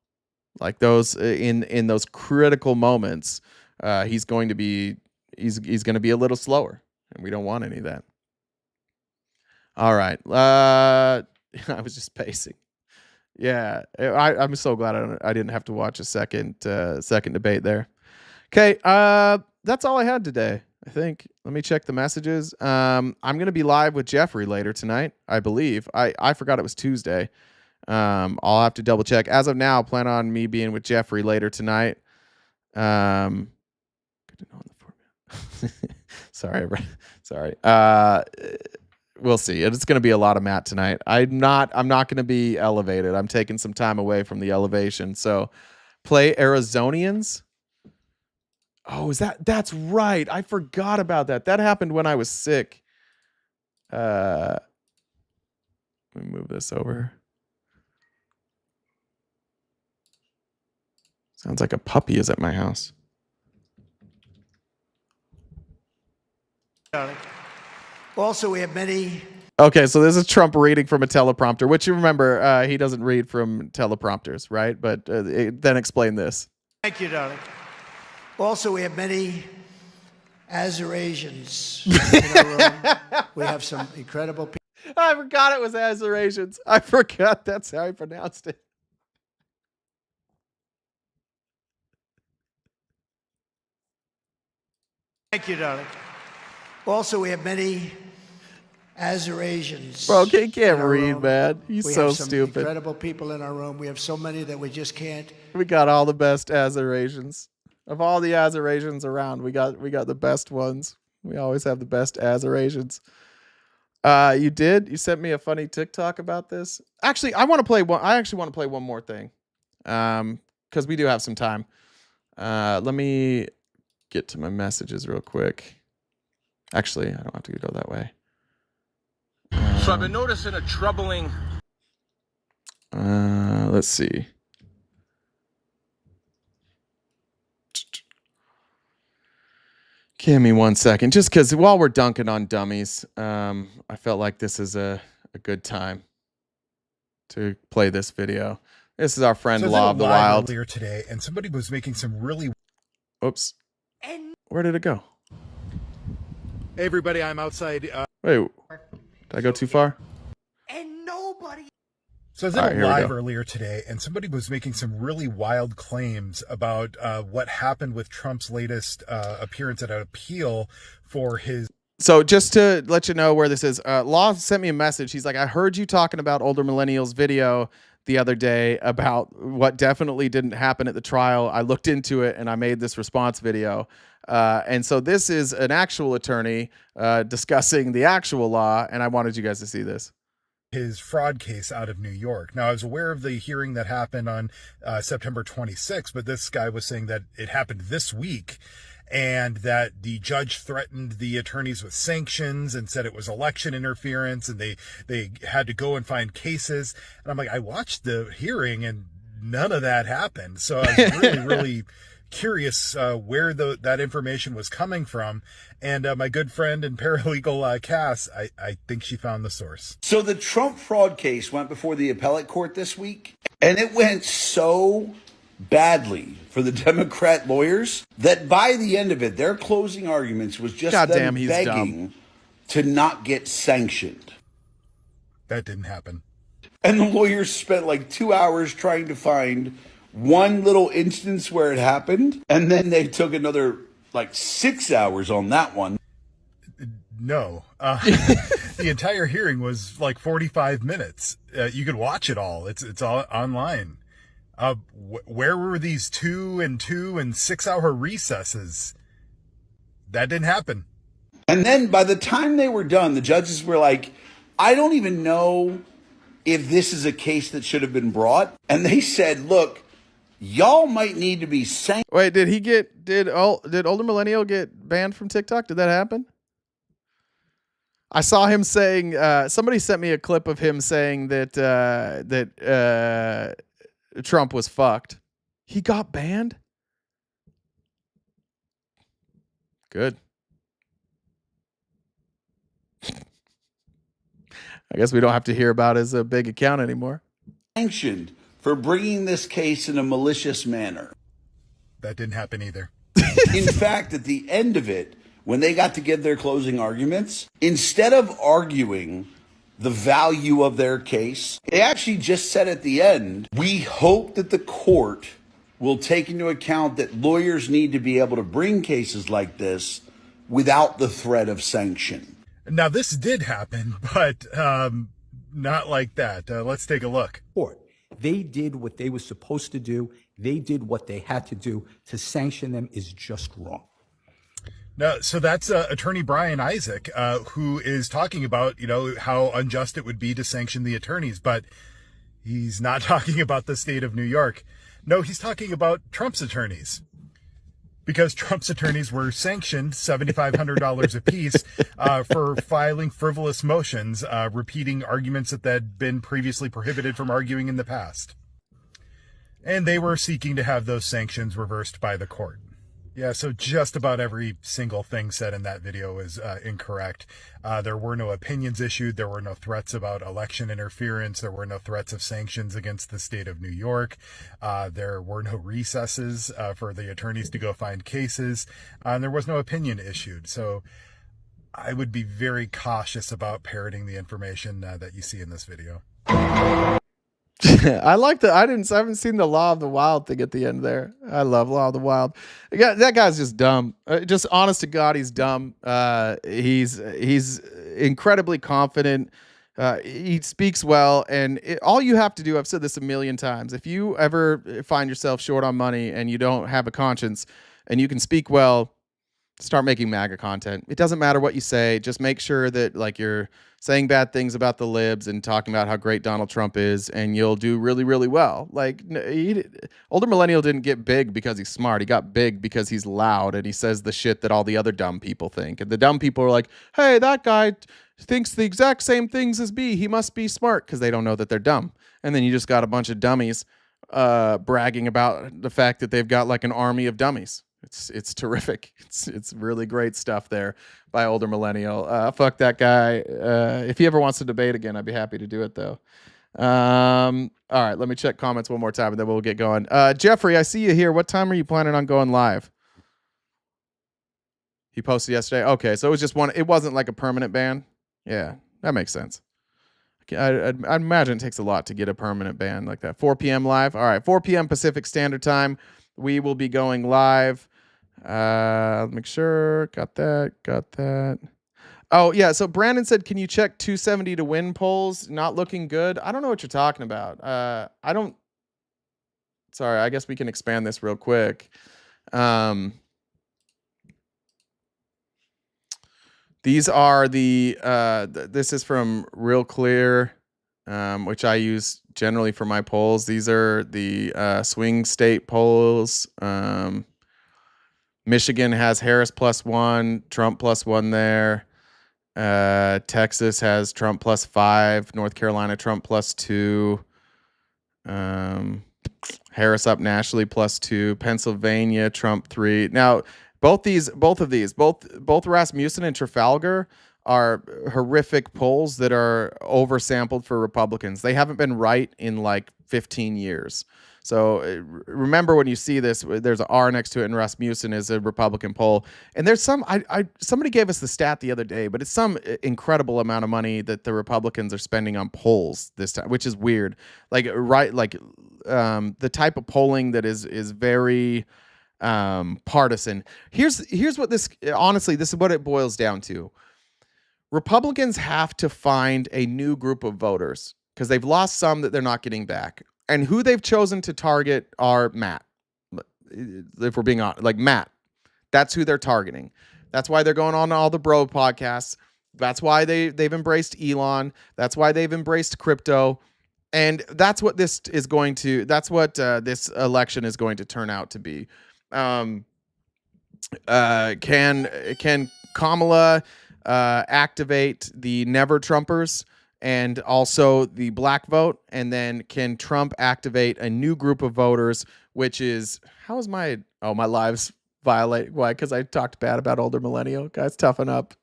like those in those critical moments, he's going to be a little slower, and we don't want any of that. All right. I was just pacing. Yeah, I'm so glad I didn't have to watch a second debate there. Okay, that's all I had today, I think. Let me check the messages. I'm going to be live with Jeffrey later tonight, I believe. I forgot it was Tuesday. I'll have to double check. As of now, plan on me being with Jeffrey later tonight. Good to know in the format. Sorry. We'll see. It's going to be a lot of Matt tonight. I'm not going to be elevated. I'm taking some time away from the elevation. So play Arizonians. Oh, that's right. I forgot about that. That happened when I was sick. Let me move this over. Sounds like a puppy is at my house. Also, we have many. Okay, so this is Trump reading from a teleprompter, which you remember, he doesn't read from teleprompters, right? But then explain this. Thank you, darling. Also, we have many Azerasians in our room. We have some incredible people. I forgot it was Azerasians. I forgot that's how I pronounced it. Thank you, darling. Also, we have many Azerasians. Bro, he can't read, man. He's we so have some stupid. Incredible people in our room. We have so many that we just can't. We got all the best Azerasians. Of all the Azerasians around, we got the best ones. We always have the best Azerasians. You did? You sent me a funny TikTok about this? Actually, I want to play one. I actually want to play one more thing. Because we do have some time. Let me get to my messages real quick. Actually, I don't have to go that way. So I've been noticing a troubling. Let's see. Give me 1 second, just because while we're dunking on dummies, I felt like this is a good time to play this video. This is our friend Law of the Wild. Earlier today, and somebody was making some really. Oops. Where did it go? Hey everybody, I'm outside. Wait, did I go too far? So I was in a live earlier today, and somebody was making some really wild claims about what happened with Trump's latest appearance at an appeal for his. So just to let you know where this is, Law sent me a message. He's like, I heard you talking about older millennials video the other day about what definitely didn't happen at the trial. I looked into it and I made this response video. And so this is an actual attorney discussing the actual law, and I wanted you guys to see this. His fraud case out of New York. Now, I was aware of the hearing that happened on September 26th, but this guy was saying that it happened this week and that the judge threatened the attorneys with sanctions and said it was election interference and they had to go and find cases. And I'm like, I watched the hearing and none of that happened. So I was really, really curious where that information was coming from. And my good friend and paralegal Cass, I think she found the source. So the Trump fraud case went before the appellate court this week, and it went so badly for the Democrat lawyers that by the end of it, their closing arguments was just them begging to not get sanctioned. That didn't happen. And the lawyers spent like 2 hours trying to find one little instance where it happened, and then they took another like 6 hours on that one. No, the entire hearing was like 45 minutes. You could watch it all. It's all online. Where were these 2 and 6 hour recesses? That didn't happen. And then by the time they were done, the judges were like, I don't even know if this is a case that should have been brought. And they said, look, y'all might need to be sanctioned. Wait, did Older Millennial get banned from TikTok? Did that happen? I saw him saying, somebody sent me a clip of him saying that Trump was fucked. He got banned? Good. I guess we don't have to hear about his big account anymore. Sanctioned for bringing this case in a malicious manner. That didn't happen either. In fact, at the end of it, when they got to give their closing arguments, instead of arguing the value of their case, they actually just said at the end, we hope that the court will take into account that lawyers need to be able to bring cases like this without the threat of sanction. Now, this did happen, but not like that. Let's take a look. They did what they were supposed to do. They did what they had to do. To sanction them is just wrong. No, so that's attorney Brian Isaac, who is talking about, how unjust it would be to sanction the attorneys, but he's not talking about the state of New York. No, he's talking about Trump's attorneys, because Trump's attorneys were sanctioned $7,500 apiece for filing frivolous motions, repeating arguments that had been previously prohibited from arguing in the past. And they were seeking to have those sanctions reversed by the court. Yeah, so just about every single thing said in that video is incorrect. There were no opinions issued. There were no threats about election interference. There were no threats of sanctions against the state of New York. There were no recesses for the attorneys to go find cases. And there was no opinion issued. So I would be very cautious about parroting the information that you see in this video. I like I haven't seen the Law of the Wild thing at the end there. I love Law of the Wild. That guy's just dumb. Just honest to God, he's dumb. He's incredibly confident. He speaks well, and all you have to do, I've said this a million times, if you ever find yourself short on money and you don't have a conscience and you can speak well, start making MAGA content. It doesn't matter what you say. Just make sure that you're saying bad things about the libs and talking about how great Donald Trump is, and you'll do really, really well. Older Millennial didn't get big because he's smart. He got big because he's loud and he says the shit that all the other dumb people think. And the dumb people are like, hey, that guy thinks the exact same things as me. He must be smart, because they don't know that they're dumb. And then you just got a bunch of dummies bragging about the fact that they've got an army of dummies. It's terrific. It's really great stuff there by Older Millennial. Fuck that guy. If he ever wants to debate again, I'd be happy to do it though. All right, let me check comments one more time and then we'll get going. Jeffrey, I see you here. What time are you planning on going live? He posted yesterday. Okay, so it was just one. It wasn't like a permanent ban. Yeah, that makes sense. I'd imagine it takes a lot to get a permanent ban like that. 4 p.m. live. All right, 4 p.m. Pacific Standard Time. We will be going live. Make sure. Got that. Oh, yeah. So Brandon said, can you check 270 to win polls? Not looking good. I don't know what you're talking about. Sorry, I guess we can expand this real quick. These are the, this is from Real Clear, which I use generally for my polls. These are the swing state polls. Michigan has Harris +1, Trump +1 there. Texas has Trump +5, North Carolina Trump +2. Harris up nationally +2, Pennsylvania Trump 3. Now, both of these, Rasmussen and Trafalgar are horrific polls that are oversampled for Republicans. They haven't been right in like 15 years. So remember when you see this, there's an R next to it, and Rasmussen is a Republican poll. And there's somebody gave us the stat the other day, but it's some incredible amount of money that the Republicans are spending on polls this time, which is weird. The type of polling that is very partisan. Here's what this is what it boils down to. Republicans have to find a new group of voters because they've lost some that they're not getting back. And who they've chosen to target are Matt. If we're being honest, like Matt, that's who they're targeting. That's why they're going on all the bro podcasts. That's why they've embraced Elon. That's why they've embraced crypto. And that's what this election is going to turn out to be. Can Kamala activate the never Trumpers and also the black vote? And then can Trump activate a new group of voters, which is, my lives violate? Why? Because I talked bad about Older Millennial. Guys, toughen up.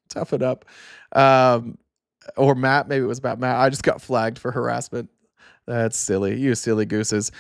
Or Matt, maybe it was about Matt. I just got flagged for harassment. That's silly. You silly gooses.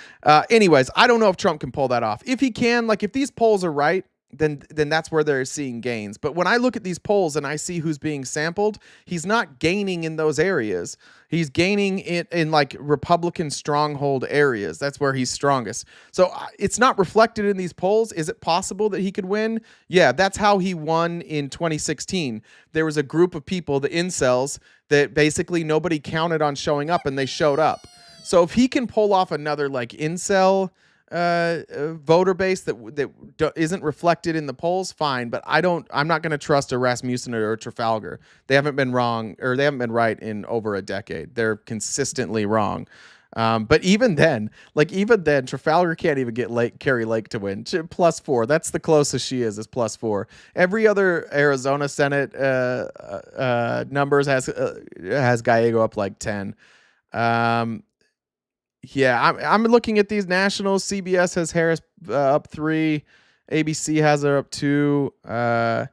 Anyways, I don't know if Trump can pull that off. If he can, if these polls are right, then that's where they're seeing gains. But when I look at these polls and I see who's being sampled, he's not gaining in those areas. He's gaining it in Republican stronghold areas. That's where he's strongest. So it's not reflected in these polls. Is it possible that he could win? Yeah, that's how he won in 2016. There was a group of people, the incels, that basically nobody counted on showing up, and they showed up. So if he can pull off another incel voter base that isn't reflected in the polls, fine. But I'm not going to trust a Rasmussen or a Trafalgar. They haven't been wrong, or they haven't been right in over a decade. They're consistently wrong. But even then, Trafalgar can't even get Carrie Lake to win. +4. That's the closest she is +4. Every other Arizona Senate numbers has Gallego up 10. Yeah, I'm looking at these nationals. CBS has Harris up 3. ABC has her up 2. Yeah,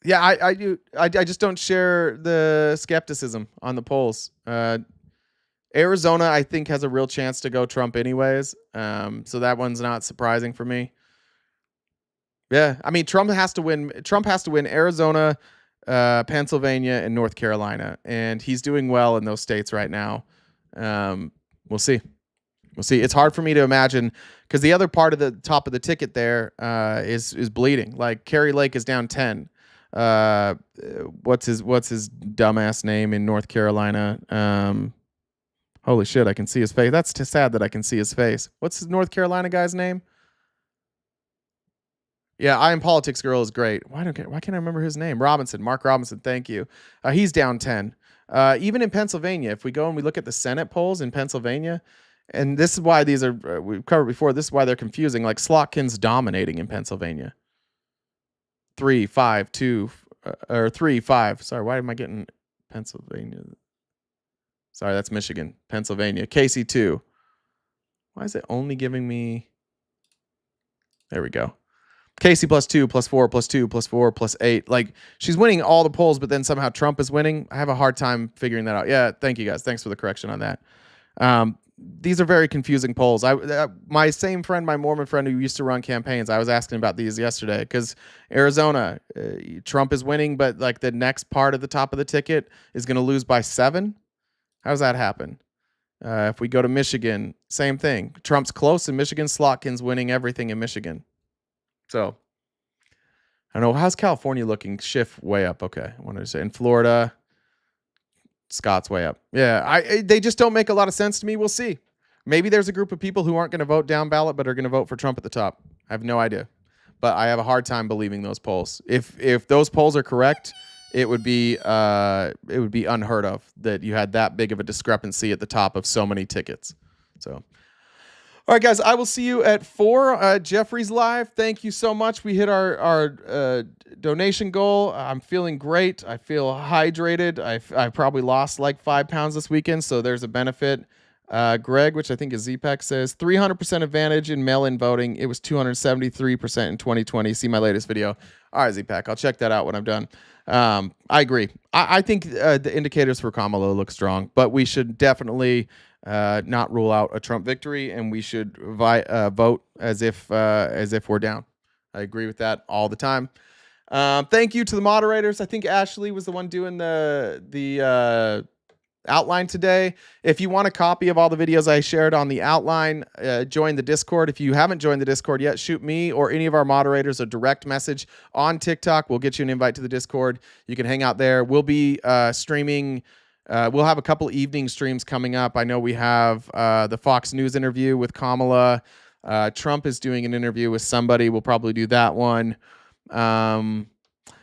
I do. I just don't share the skepticism on the polls. Arizona, I think, has a real chance to go Trump anyways. So that one's not surprising for me. Yeah, I mean, Trump has to win Arizona, Pennsylvania, and North Carolina, and he's doing well in those states right now. We'll see. It's hard for me to imagine because the other part of the top of the ticket there is bleeding. Carrie Lake is down 10. What's his dumbass name in North Carolina? Holy shit, I can see his face. That's too sad that I can see his face. What's his North Carolina guy's name? Yeah, I Am Politics Girl is great. Why can't I remember his name? Mark Robinson. Thank you. He's down 10. Even in Pennsylvania, if we go and we look at the Senate polls in Pennsylvania, and this is why these are, we've covered before, this is why they're confusing. Slotkin's dominating in Pennsylvania. 3, 5, 2, or 3, 5. Sorry, why am I getting Pennsylvania? Sorry, that's Michigan. Pennsylvania. Casey 2. Why is it only giving me? There we go. Casey +2, +4, +2, +4, +8. Like, she's winning all the polls, but then somehow Trump is winning. I have a hard time figuring that out. Yeah, thank you guys. Thanks for the correction on that. These are very confusing polls. My same friend, my Mormon friend who used to run campaigns, I was asking about these yesterday because Arizona, Trump is winning, but like the next part of the top of the ticket is going to lose by 7. How does that happen? If we go to Michigan, same thing. Trump's close in Michigan. Slotkin's winning everything in Michigan. So I don't know. How's California looking? Schiff way up. Okay. I wanted to say in Florida, Scott's way up. Yeah. They just don't make a lot of sense to me. We'll see. Maybe there's a group of people who aren't going to vote down ballot, but are going to vote for Trump at the top. I have no idea, but I have a hard time believing those polls. If those polls are correct, it would be unheard of that you had that big of a discrepancy at the top of so many tickets. So, all right, guys, I will see you at 4. Jeffrey's live. Thank you so much. We hit our donation goal. I'm feeling great. I feel hydrated. I probably lost like 5 pounds this weekend, so there's a benefit. Greg, which I think is ZPEC, says 300% advantage in mail-in voting. It was 273% in 2020. See my latest video. All right, ZPEC, I'll check that out when I'm done. I agree. I think the indicators for Kamala look strong, but we should definitely not rule out a Trump victory, and we should vote as if we're down. I agree with that all the time. Thank you to the moderators. I think Ashley was the one doing the outline today. If you want a copy of all the videos I shared on the outline, join the Discord. If you haven't joined the Discord yet, shoot me or any of our moderators a direct message on TikTok. We'll get you an invite to the Discord. You can hang out there. We'll be streaming. We'll have a couple evening streams coming up. I know we have the Fox News interview with Kamala. Trump is doing an interview with somebody. We'll probably do that one.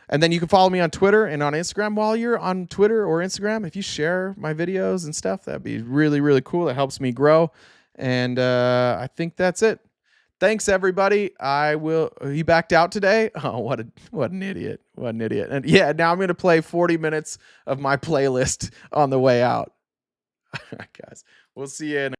And then you can follow me on Twitter and on Instagram. While you're on Twitter or Instagram, if you share my videos and stuff, that'd be really, really cool. It helps me grow. And I think that's it. Thanks, everybody. He backed out today. Oh, what an idiot. What an idiot. And yeah, now I'm going to play 40 minutes of my playlist on the way out. All right, guys. We'll see you in